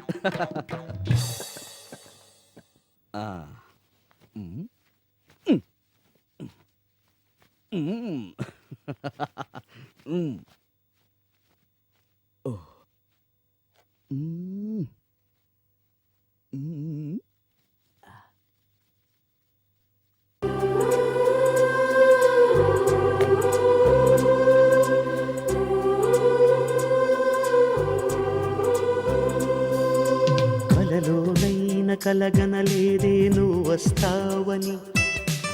కలలోనైన కలగనలేదే నువ్వు వస్తావని,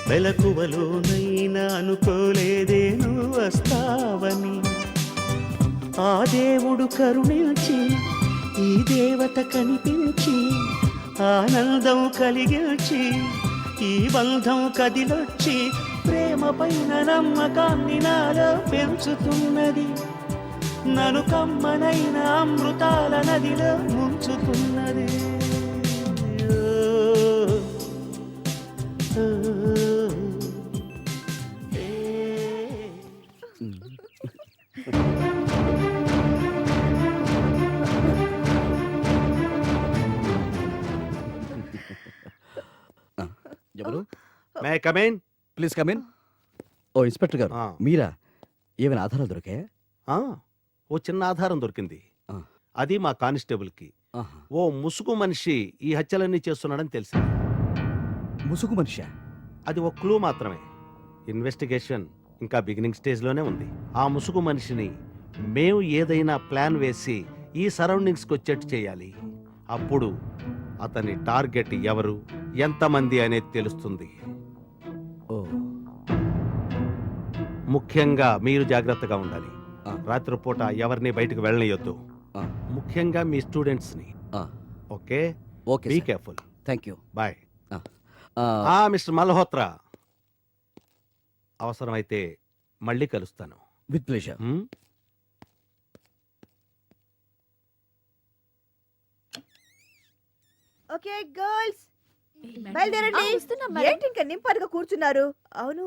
మెలకువలోనైన అనుకోలేదే నువ్వు వస్తావని. ఆ దేవుడు కరుణించి ఈ దేవత కనిపించి ఆనందం కలిగించి ఈ బంధం కదిలొచ్చి ప్రేమ పైన నమ్మకాన్ని నాలో పెంచుతున్నది. నన్ను కమ్మనైన అమృతాల నదిలో ముంచుతున్నది. ఎవరు? May come in. Please come in. Oh inspector గారు, మీరా? ఏమైనా ఆధారాలు దొరికాయా? ఓ చిన్న ఆధారం దొరికింది. ఆ. అది మా కానిస్టేబుల్కి. ఆహా. ఓ ముసుగు మనిషి ఈ హత్యలన్నీ చేస్తున్నాడని తెలిసింది. ముసుగు మనిషా? అది ఒక క్లూ మాత్రమే. ఇన్వెస్టిగేషన్ ఇంకా బిగినింగ్ స్టేజ్లోనే ఉంది. ఆ ముసుగు మనిషిని మేము ఏదైనా ప్లాన్ వేసి ఈ సరౌండింగ్స్కి వచ్చేట్టు చేయాలి. అప్పుడు అతని టార్గెట్ ఎవరు, ఎంతమంది అనేది తెలుస్తుంది. ఓ, ముఖ్యంగా మీరు జాగ్రత్తగా ఉండాలి. రాత్రిపూట ఎవరిని బయటకు వెళ్ళనియొద్దు. ముఖ్యంగా మీ స్టూడెంట్స్ని. Okay okay, be careful. Thank you. Bye. Mister Malhotra, అవసరమైతే మళ్ళీ కలుస్తాను. With pleasure. ఓకే గర్ల్స్, బయలుదేరండి. ఏంటి ఇంకా నింపారుగా కూర్చున్నారు? అవును,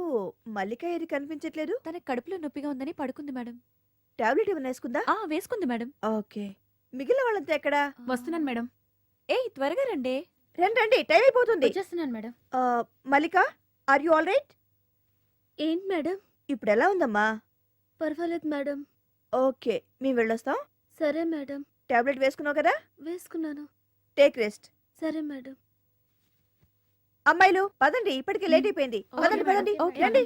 మల్లిక ఏది కనిపించట్లేదు. తన కడుపులో నొప్పిగా ఉందని పడుకుంది మేడం. టాబ్లెట్ ఏమైనా వేసుకుందా? వేసుకుంది మేడం. ఓకే, మిగిలిన వాళ్ళంతా ఎక్కడా? వస్తున్నాను మేడం. ఏయ్ త్వరగా రండి. రండి రండి, టైం అయిపోతుంది. వచ్చేస్తున్నాను madam. Mallika, are you all right? ఏంటి మేడం? ఇప్పుడు ఎలా ఉందమ్మా? పర్వాలేదు మేడం. ఓకే, మేము వెళ్ళొస్తాం. సరే మేడం. టాబ్లెట్ వేసుకున్నావు కదా? వేసుకున్నాను. Take rest. సరే మేడం. అమ్మాయిలు పదండి, ఇప్పటికే లేట్ అయిపోయింది. పదండి పదండి, రండి.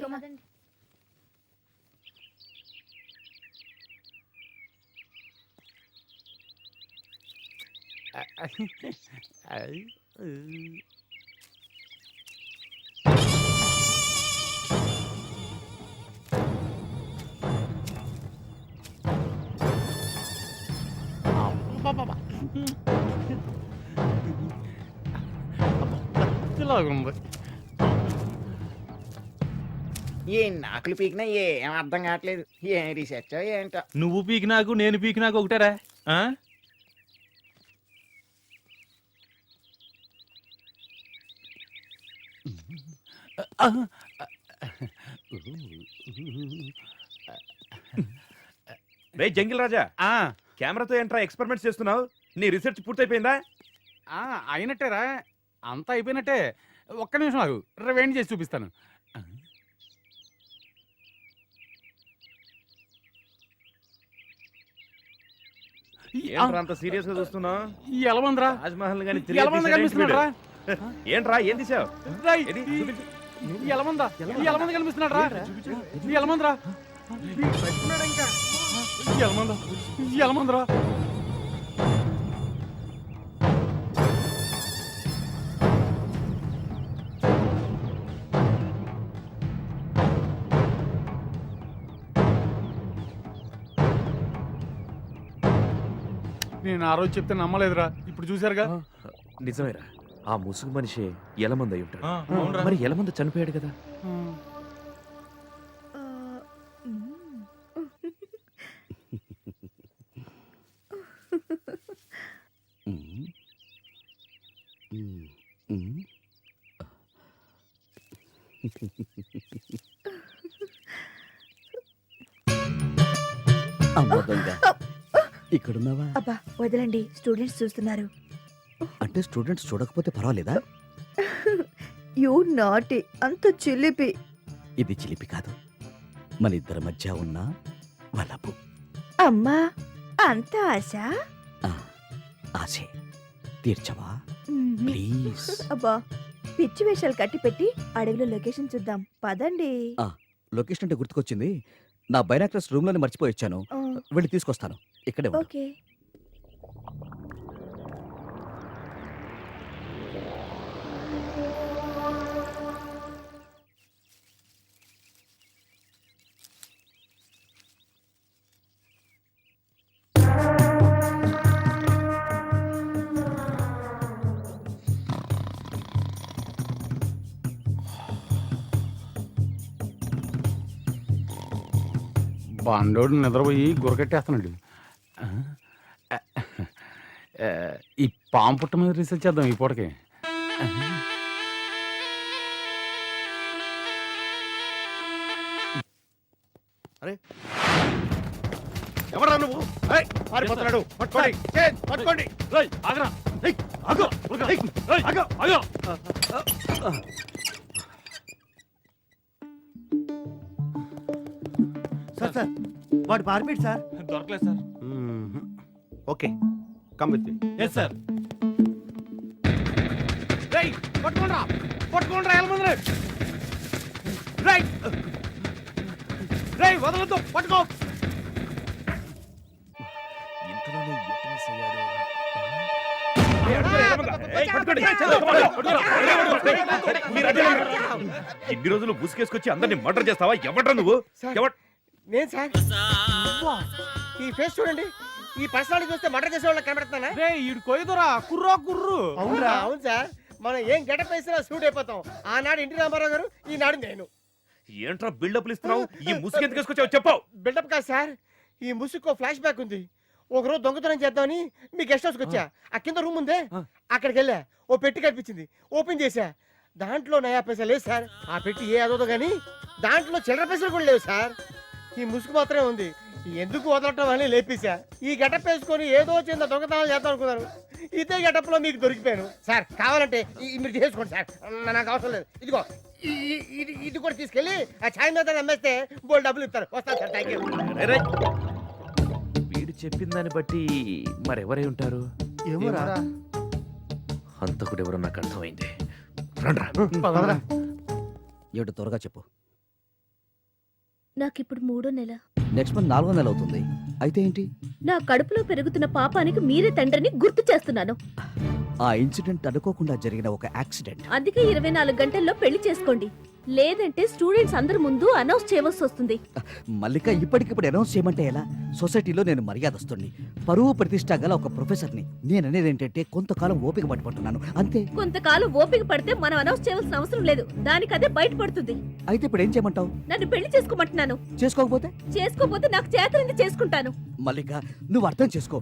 ఏ నాకులు పీకినా ఏం అర్థం కావట్లేదు. ఏం రీసెర్చ్ ఏంటో. నువ్వు పీకి నాకు, నేను పీకి నాకు ఒకటేరా? రే జంగిల్ రాజా, కెమెరాతో ఏంట్రా ఎక్స్పెరిమెంట్స్ చేస్తున్నావు? నీ రీసెర్చ్ పూర్తయిపోయిందా? అయినట్టేరా, అంతా అయిపోయినట్టే. ఒక్క నిమిషం ఆగు, రివైండ్ చేసి చూపిస్తాను. ఏంట్రా అంత సీరియస్ గా చూస్తున్నావు? ఎలమంద్రా, రాజ్మహల్ గాని కనిపిస్తున్నాడు. ఏంట్రా ఏం తీసావు? ఎలమందా, ఎలమంద కనిపిస్తున్నాడు రా. ఎలమంద్రా, ఎలమందా, ఎలమంద్రా. నేను ఆ రోజు చెప్తే నమ్మలేదురా, ఇప్పుడు చూసారుగా. నిజమేరా, ఆ ముసుగు మనిషి ఎలమంద అయి ఉంటాడు. మరి ఎలమంద చనిపోయాడు కదా. అమ్మ దొంగ, ఇక్కడున్నావా? అబ్బా వదలండి, స్టూడెంట్స్ చూస్తున్నారు. అంటే స్టూడెంట్స్ చూడకపోతే పర్వాలేదా? యూ నాటి, అంత చిలిపి. ఇది చిలిపి కాదు, మన ఇద్దరి మధ్య ఉన్న వలపు. అమ్మా అంత ఆశ. ఆశే తీర్చవా మ్మ్. ప్లీజ్? అబ్బా పిచ్చి వేషాలు కట్టి పెట్టి అడవిలో లొకేషన్ చూద్దాం పదండి. లొకేషన్ అంటే గుర్తుకొచ్చింది, నా బైనాక్లర్స్ రూమ్ లోనే మర్చిపోయి వచ్చాను. ఆ, వెళ్ళి తీసుకొస్తాను. ఇక్కడే ఉండు. ఓకే. బండోడు నిద్రపోయి గురకట్టేస్తున్నాడు. ఈ పాము పుట్ట మీద రీసెర్చ్ చేద్దాం ఈ పూటకి. అరే ఎవరా నువ్వు? ఏయ్, పారిపోతున్నాడు. పట్టుకోండి, చేన్, పట్టుకోండి. ఆగరా ఆగో ఆగో ఆగో. సార్ సార్ వాడు పారిపోయాడు సార్. దొరకలేదు sir. Okay, come with me. Yes sir. పట్టుకోండిరా, పట్టుకోండిరా ఎలమంది. రైట్ రైట్, వదలొద్దు, పట్టుకో. ఇంతలోనే ఎటు మిస్ అయ్యాడు? ఇన్ని రోజులు బుసుకేసుకొచ్చి అందరిని మర్డర్ చేస్తావా? ఎవడ్రా నువ్వు? నేను సార్. అబ్బా, ఈ ఫేస్ చూడండి, ఈ పర్సనాలిటీ చూస్తే మర్డర్ చేసే వాళ్ళకి కనబడుతున్నానా? రే ఈడు కొయ్యదురా, కుర్రో కుర్రు. అవునా? అవును సార్, మనం ఏం గెటప్ వేసినా సూట్ అయిపోతాం. ఆనాడు ఎన్టీ రామారావు గారు, ఈనాడు నేను. ఏంట్రా బిల్డప్లు ఇస్తున్నావు? ఈ ముసుగు ఎందుకు వేసుకొచ్చావు చెప్పావు? బిల్డప్ కాదు సార్, ఈ ముసుగుకో ఫ్లాష్ బ్యాక్ ఉంది. ఒకరోజు దొంగతనం చేద్దామని మీ గెస్ట్ హౌస్కి వచ్చా. ఆ కింద రూమ్ ఉందే, అక్కడికి వెళ్ళా. ఓ పెట్టి కనిపించింది, ఓపెన్ చేశా. దాంట్లో నయా పైసా లేదు సార్. ఆ పెట్టి ఏ అదోదో కానీ దాంట్లో చిల్లర పైసలు కూడా లేవు సార్. ఈ ముసుగు మాత్రమే ఉంది. ఎందుకు వదలటం అని లేపేశా. ఈ గెటప్ వేసుకొని ఏదో చిన్న దొంగతనాలు చేద్దాం అనుకున్నారు. ఇదే గెటప్ లో మీకు దొరికిపోయాను సార్. కావాలంటే మీరు చేసుకోండి సార్, నాకు అవసరం లేదు. ఇదిగో ఇది కూడా తీసుకెళ్ళి ఆ ఛాయ్ మీద అమ్మేస్తే బోల్ డబ్బులు ఇస్తారు. వస్తాను సార్, థ్యాంక్ యూ. వీడు చెప్పిన దాన్ని బట్టి మరెవరై ఉంటారు? ఏమోరా, హంతకుడు ఎవరో నాకు అర్థమైంది. రండ్రా. ఏమిటో త్వరగా చెప్పు. నాకిప్పుడు 3వ నెల. నెక్స్ట్ మంత్ 4వ నెల అవుతుంది. అయితే ఏంటి? నా కడుపులో పెరుగుతున్న పాపానికి మీరే తండ్రిని గుర్తు చేస్తున్నాను. ఆ ఇన్సిడెంట్ అనుకోకుండా జరిగిన ఒక యాక్సిడెంట్. అందుకే 24 గంటల్లో పెళ్లి చేసుకోండి, లేదంటే స్టూడెంట్స్ అందరి ముందు అనౌన్స్ చేయవలసి వస్తుంది. మల్లిక, ఇప్పటికిప్పుడు అనౌన్స్ చేయమంటే ఎలా? సొసైటీలో నేను మర్యాదస్తుడిని, పరువు ప్రతిష్ట గల ఒక ప్రొఫెసర్ని. నేననేది ఏంటంటే కొంతకాలం ఓపిక పట్టుకుంటున్నాను అంతే. కొంతకాలం ఓపిక పడితే మనం అనౌన్స్ చేయవలసిన అవసరం లేదు, దానికి అదే బయటపడుతుంది. అయితే ఇప్పుడు ఏం చేయమంటావు? నన్ను పెళ్లి చేసుకోమంటున్నాను. చేసుకోకపోతే నాకు చేతనింది చేసుకుంటాను. మల్లిక, నువ్వు అర్థం చేసుకో.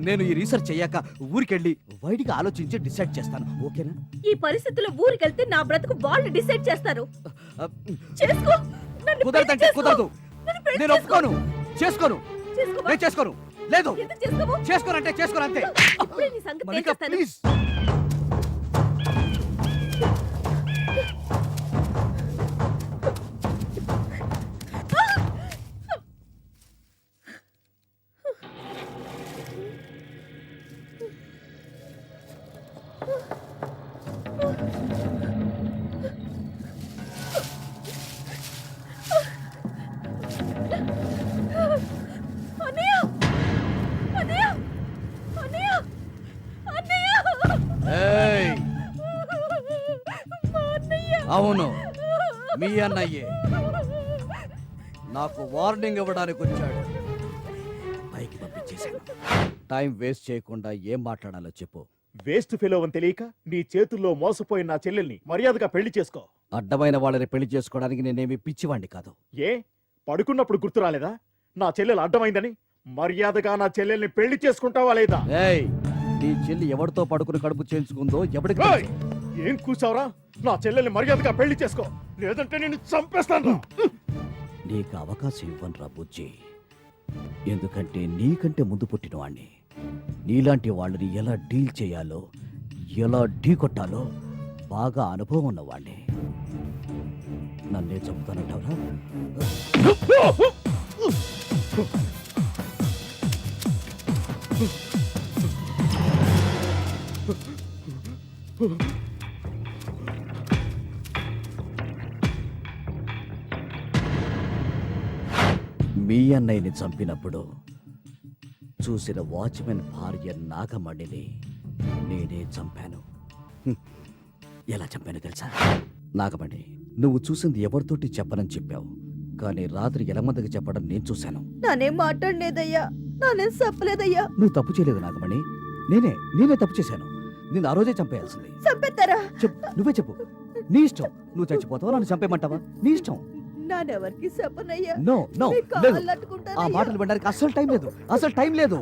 నేను ఈ రీసెర్చ్ చెయ్యాక ఊరికెళ్ళి వైడిగా ఆలోచించి డిసైడ్ చేస్తాను, ఓకేనా? ఈ పరిస్థితుల్లో ఊరికెళ్తే నా బ్రతుకు వాళ్ళు డిసైడ్ చేస్తారు. చేసుకో. నన్ను కుదరదంటే పెళ్లి చేసుకో. కుదరదు. నన్ను పెళ్లి నేను ఒప్పుకోను. చేసుకోను. చేసుకోవా? నేను చేసుకోను. లేదు, ఎందుకు చేసుకోవు? చేసుకోనంటే చేసుకోను అంతే. ఇప్పుడే నీ సంగతి మల్లిక, తేల్చేస్తాను. ప్లీజ్. అన్నయ్య! అన్నయ్య! అన్నయ్య! అన్నయ్య! ఏయ్, మా అన్నయ్య! అవును, మీ అన్నయ్యే. నాకు వార్నింగ్ ఇవ్వడానికి వచ్చాడు. పైకి పంపించేశాను. టైం వేస్ట్ చేయకుండా ఏం మాట్లాడాలో చెప్పు. వేస్ట్ ఫెలో అని తెలియక నీ చేతుల్లో మోసపోయిన నా చెల్లెల్ని మర్యాదగా పెళ్లి చేసుకో. అడ్డమైన వాళ్ళని పెళ్లి చేసుకోవడానికి నేనేమి పిచ్చివాణ్ణి కాదు. ఏ పడుకున్నప్పుడు గుర్తు రాలేదా నా చెల్లెలు అడ్డమైందని? మర్యాదగా నా చెల్లెల్ని పెళ్లి చేసుకుంటావా లేదా? ఏయ్, నీ చెల్లి ఎవరితో పడుకుని కడుపు చేయించుకుందో ఎవరికి ఏయ్! ఏం కూసావురా? నా చెల్లెల్ని మర్యాదగా పెళ్లి చేసుకో, లేదంటే నేను చంపేస్తాను. నీకు అవకాశం ఇవ్వనురా బుజ్జి. ఎందుకంటే నీకంటే ముందు పుట్టినవాణ్ణి. నీలాంటి వాళ్ళని ఎలా డీల్ చేయాలో, ఎలా ఢీ కొట్టాలో బాగా అనుభవం ఉన్నవాణ్ణి. నన్నే చెప్తానంటావురా? మీ అన్నయ్యని చంపినప్పుడు చూసిన వాచ్మెన్ భార్య నాగమణిని నేనే చంపాను. ఎలా చంపానో తెలుసా? నాగమణి, నువ్వు చూసింది ఎవరితోటి చెప్పనని చెప్పావు, కానీ రాత్రి ఎలమందికి చెప్పడం నేను చూశాను. నానేం మాట్లాడలేదయ్యా, నానేం చెప్పలేదయ్యా. నువ్వు తప్పు చేయలేదు నాగమణి, నేనే తప్పు చేశాను. నిన్ను ఆ రోజే చంపేయాల్సింది. చంపేస్తారా? చెప్పు, నువ్వే చెప్పు. నీ ఇష్టం. నువ్వు చచ్చిపోతావా, నన్ను చంపేమంటావా? నీ ఇష్టం. నానెవరికి చెప్పనయ్యా. నో నో మీ లేదు. కాళ్ళు అట్టుకుంటానయ్యా. ఆ మాటలు వినడానికి అస్సలు టైం లేదు, అసలు టైం లేదు.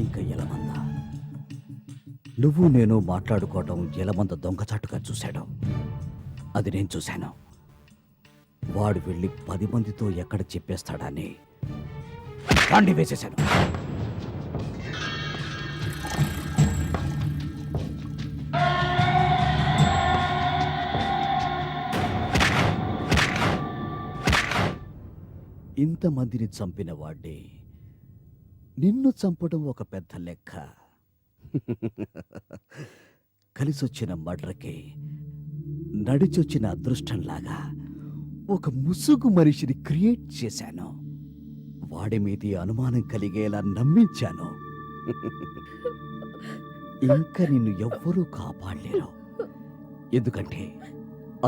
ఇంకా ఎలమంద, నువ్వు నేను మాట్లాడుకోవటం ఎలమంద దొంగచాటుగా చూశాడు. అది నేను చూశాను. వాడు వెళ్ళి 10 మందితో ఎక్కడ చెప్పేస్తాడని పాండి వేసేశాను. ఇంతమందిని చంపిన వాడిని నిన్ను చంపడం ఒక పెద్ద లెక్క. కలిసొచ్చిన మడ్రకి నడిచొచ్చిన అదృష్టంలాగా ఒక ముసుగు మనిషిని క్రియేట్ చేశాను. వాడి మీది అనుమానం కలిగేలా నమ్మించాను. ఇంకా నిన్ను ఎవ్వరూ కాపాడలేరు. ఎందుకంటే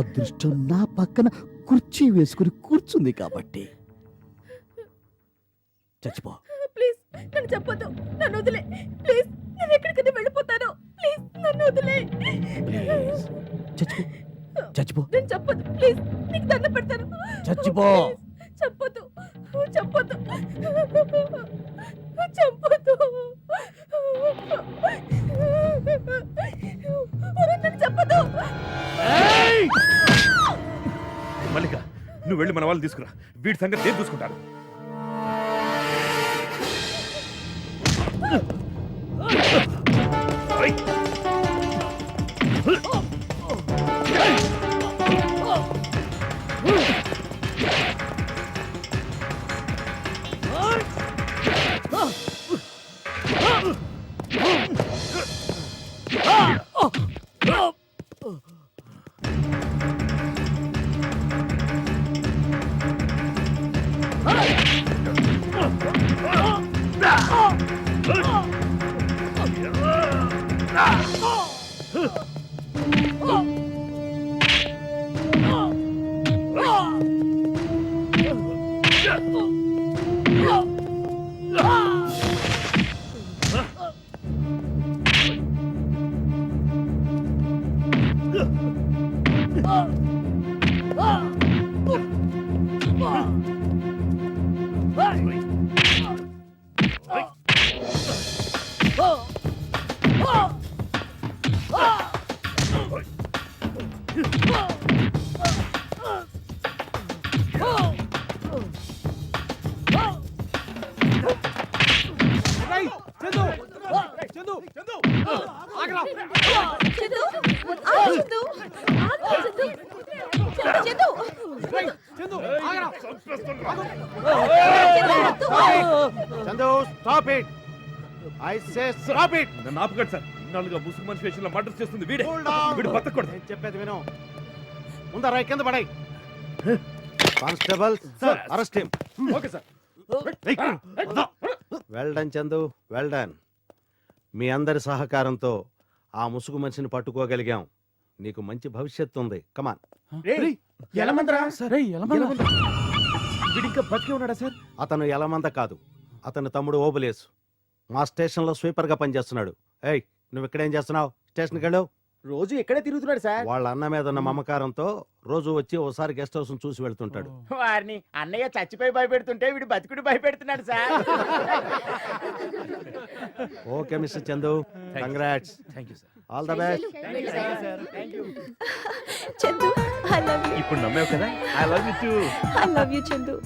అదృష్టం నా పక్కన కుర్చీ వేసుకుని కూర్చుంది కాబట్టి. చచ్చిపో. ప్లీజ్ నన్ను చెప్పొద్దు, నన్ను వదిలే. ప్లీజ్, నేను ఎక్కడికైనా వెళ్ళిపోతాను. ప్లీజ్ నన్ను వదిలే. ప్లీజ్ చచ్చిపో, చచ్చిపో. నేను చెప్పొద్దు, ప్లీజ్, నీకు దండం పెడతాను. చచ్చిపో. చెప్పొద్దు, చెప్పొద్దు, చెప్పొద్దు. నన్ను చెప్పొద్దు. మల్లిక, నువ్వు వెళ్ళి మన వాళ్ళని తీసుకురా. వీడి సంగతి నేను చూసుకుంటాను. నన్ను ఆపకండి సార్. ఇన్నాళ్ళుగా ముసుగు మనిషి వేషంలో మర్డర్ చేస్తుంది వీడే. వీడు బతకూడదు. చెప్పేది విను. ముందర కింద పడాయి. Constable arrest him. Okay sir. Well done Chandu, well done. మీ అందరి సహకారంతో ఆ ముసుగు మనిషిని పట్టుకోగలిగాం. నీకు మంచి భవిష్యత్తు ఉంది. కమాన్. ఎలమందరా వీడింకా బతికే ఉన్నాడా సార్? అతను ఎలమంద కాదు, అతని తమ్ముడు ఓబులేసు. మా స్టేషన్లో స్వీపర్గా పనిచేస్తున్నాడు. ఏయ్, నువ్వు ఇక్కడేం చేస్తున్నావు? స్టేషన్కి వెళ్ళు. రోజు ఇక్కడే తిరుగుతున్నాడు సార్. వాళ్ళ అన్న మీద ఉన్న మమకారంతో రోజు వచ్చి ఓసారి గెస్ట్ హౌస్ చూసి వెళ్తుంటాడు. వారిని అన్నయ్య చచ్చిపోయి భయపెడుతుంటే వీడు బతికుడు భయపెడుతున్నాడు sir. Okay mister Chandu, congrats. Thank you sir. All the best. Chandu I love you. ఇప్పుడు నమ్మావు కదా? I love you too. I love you Chandu.